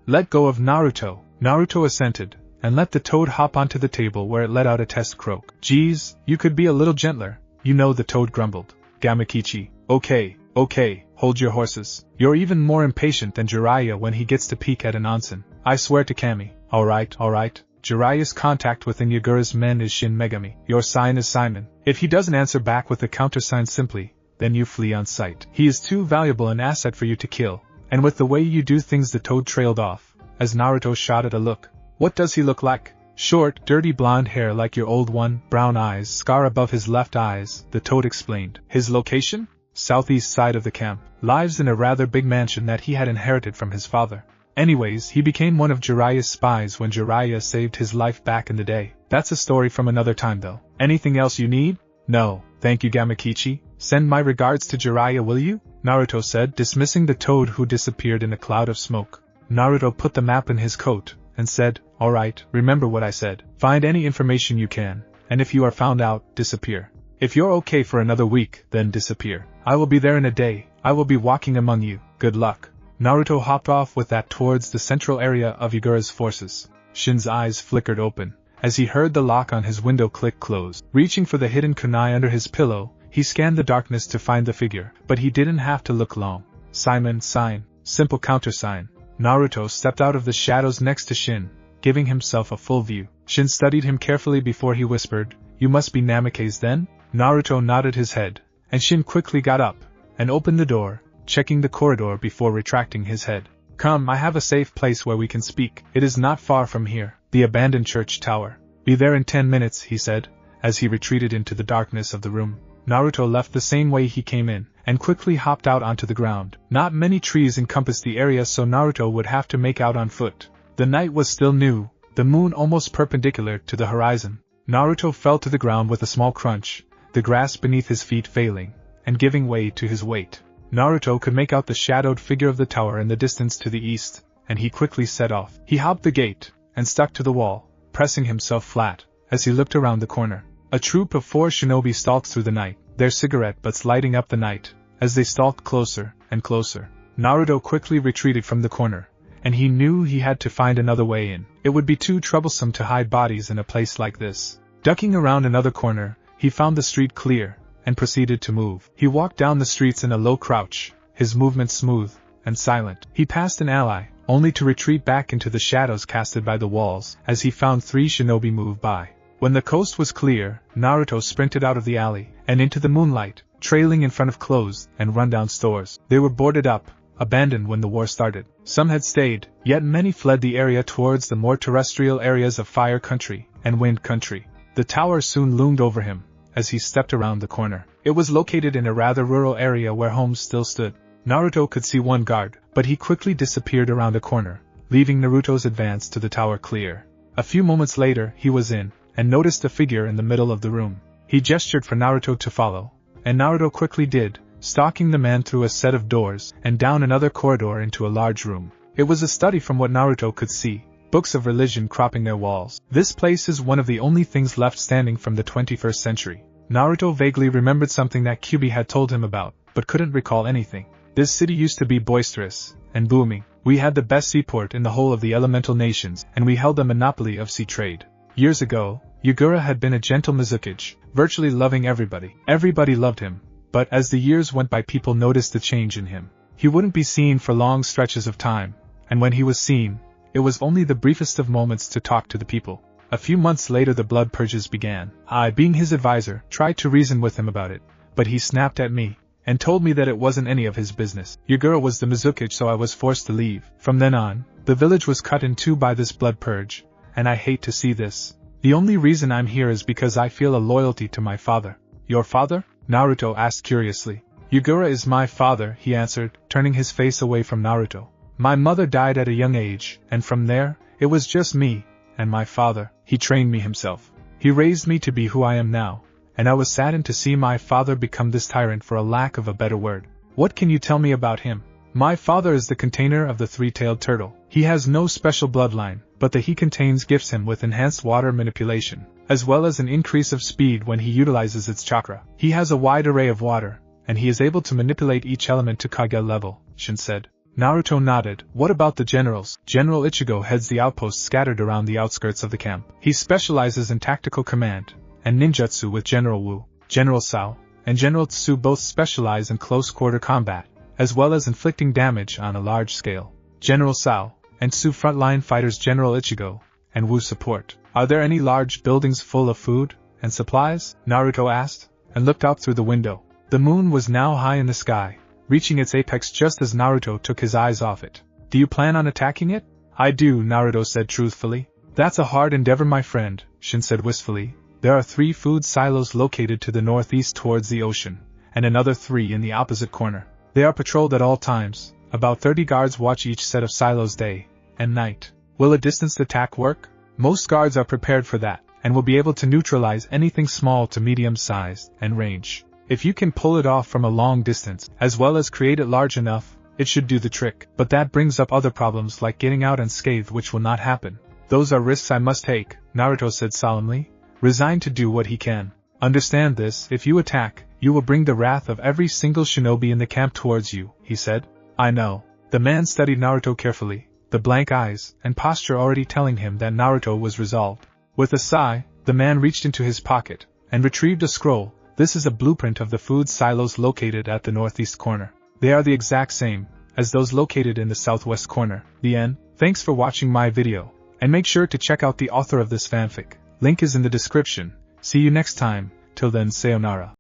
S1: Let go of Naruto. Naruto assented, and let the toad hop onto the table where it let out a test croak. Geez, you could be a little gentler, the toad grumbled. Gamakichi, okay, hold your horses. You're even more impatient than Jiraiya when he gets to peek at an onsen. I swear to Kami. Alright. Jiraiya's contact within Yagura's men is Shin Megami. Your sign is Simon. If he doesn't answer back with the countersign simply, then you flee on sight. He is too valuable an asset for you to kill. And with the way you do things, the toad trailed off, as Naruto shot at a look. What does he look like? Short, dirty blonde hair like your old one, brown eyes, scar above his left eyes, the toad explained. His location? Southeast side of the camp. Lives in a rather big mansion that he had inherited from his father. Anyways, he became one of Jiraiya's spies when Jiraiya saved his life back in the day. That's a story from another time though. Anything else you need? No, thank you Gamakichi. Send my regards to Jiraiya, will you? Naruto said, dismissing the toad who disappeared in a cloud of smoke. Naruto put the map in his coat, and said, alright, remember what I said. Find any information you can, and if you are found out, disappear. If you're okay for another week, then disappear. I will be there in a day. I will be walking among you. Good luck. Naruto hopped off with that towards the central area of Yagura's forces. Shin's eyes flickered open, as he heard the lock on his window click close. Reaching for the hidden kunai under his pillow, he scanned the darkness to find the figure, but he didn't have to look long. Simon, sign, simple countersign. Naruto stepped out of the shadows next to Shin, giving himself a full view. Shin studied him carefully before he whispered, You must be Namake's then? Naruto nodded his head, and Shin quickly got up and opened the door, checking the corridor before retracting his head. Come, I have a safe place where we can speak. It is not far from here, the abandoned church tower. Be there in 10 minutes, he said, as he retreated into the darkness of the room. Naruto left the same way he came in, and quickly hopped out onto the ground. Not many trees encompassed the area, so Naruto would have to make out on foot. The night was still new, the moon almost perpendicular to the horizon. Naruto fell to the ground with a small crunch, the grass beneath his feet failing, and giving way to his weight. Naruto could make out the shadowed figure of the tower in the distance to the east, and he quickly set off. He hopped the gate, and stuck to the wall, pressing himself flat, as he looked around the corner. A troop of 4 shinobi stalked through the night, their cigarette butts lighting up the night, as they stalked closer and closer. Naruto quickly retreated from the corner, and he knew he had to find another way in. It would be too troublesome to hide bodies in a place like this. Ducking around another corner, he found the street clear, and proceeded to move. He walked down the streets in a low crouch, his movements smooth and silent. He passed an ally, only to retreat back into the shadows casted by the walls, as he found 3 shinobi move by. When the coast was clear, Naruto sprinted out of the alley, and into the moonlight, trailing in front of closed and rundown stores. They were boarded up, abandoned when the war started. Some had stayed, yet many fled the area towards the more terrestrial areas of Fire Country and Wind Country. The tower soon loomed over him, as he stepped around the corner. It was located in a rather rural area where homes still stood. Naruto could see one guard, but he quickly disappeared around a corner, leaving Naruto's advance to the tower clear. A few moments later, he was in, and noticed a figure in the middle of the room. He gestured for Naruto to follow, and Naruto quickly did, stalking the man through a set of doors and down another corridor into a large room. It was a study from what Naruto could see, books of religion cropping their walls. This place is one of the only things left standing from the 21st century. Naruto vaguely remembered something that Kyuubi had told him about, but couldn't recall anything. This city used to be boisterous and booming. We had the best seaport in the whole of the elemental nations, and we held a monopoly of sea trade. Years ago, Yagura had been a gentle Mizukage, virtually loving everybody. Everybody loved him, but as the years went by, people noticed the change in him. He wouldn't be seen for long stretches of time, and when he was seen, it was only the briefest of moments to talk to the people. A few months later, the blood purges began. I, being his advisor, tried to reason with him about it, but he snapped at me and told me that it wasn't any of his business. Yagura was the Mizukage, so I was forced to leave. From then on, the village was cut in 2 by this blood purge, and I hate to see this. The only reason I'm here is because I feel a loyalty to my father. Your father? Naruto asked curiously. Yagura is my father, he answered, turning his face away from Naruto. My mother died at a young age, and from there, it was just me and my father. He trained me himself. He raised me to be who I am now, and I was saddened to see my father become this tyrant, for a lack of a better word. What can you tell me about him? My father is the container of the 3-tailed turtle. He has no special bloodline, but the he contains gifts him with enhanced water manipulation, as well as an increase of speed when he utilizes its chakra. He has a wide array of water, and he is able to manipulate each element to Kage level, Shin said. Naruto nodded. What about the generals? General Ichigo heads the outposts scattered around the outskirts of the camp. He specializes in tactical command and ninjutsu, with General Wu, General Sao, and General Tsu both specialize in close-quarter combat, as well as inflicting damage on a large scale. General Sao and Tsu frontline fighters, General Ichigo and Wu support. Are there any large buildings full of food and supplies? Naruto asked, and looked out through the window. The moon was now high in the sky, reaching its apex just as Naruto took his eyes off it. Do you plan on attacking it? I do, Naruto said truthfully. That's a hard endeavor, my friend, Shin said wistfully. There are 3 food silos located to the northeast towards the ocean, and another 3 in the opposite corner. They are patrolled at all times. About 30 guards watch each set of silos day and night. Will a distanced attack work? Most guards are prepared for that, and will be able to neutralize anything small to medium-sized and range. If you can pull it off from a long distance, as well as create it large enough, it should do the trick. But that brings up other problems like getting out unscathed, which will not happen. Those are risks I must take, Naruto said solemnly, resigned to do what he can. Understand this, if you attack, you will bring the wrath of every single shinobi in the camp towards you, he said. I know. The man studied Naruto carefully, the blank eyes and posture already telling him that Naruto was resolved. With a sigh, the man reached into his pocket and retrieved a scroll. This is a blueprint of the food silos located at the northeast corner. They are the exact same as those located in the southwest corner. The end. Thanks for watching my video, and make sure to check out the author of this fanfic. Link is in the description. See you next time. Till then, sayonara.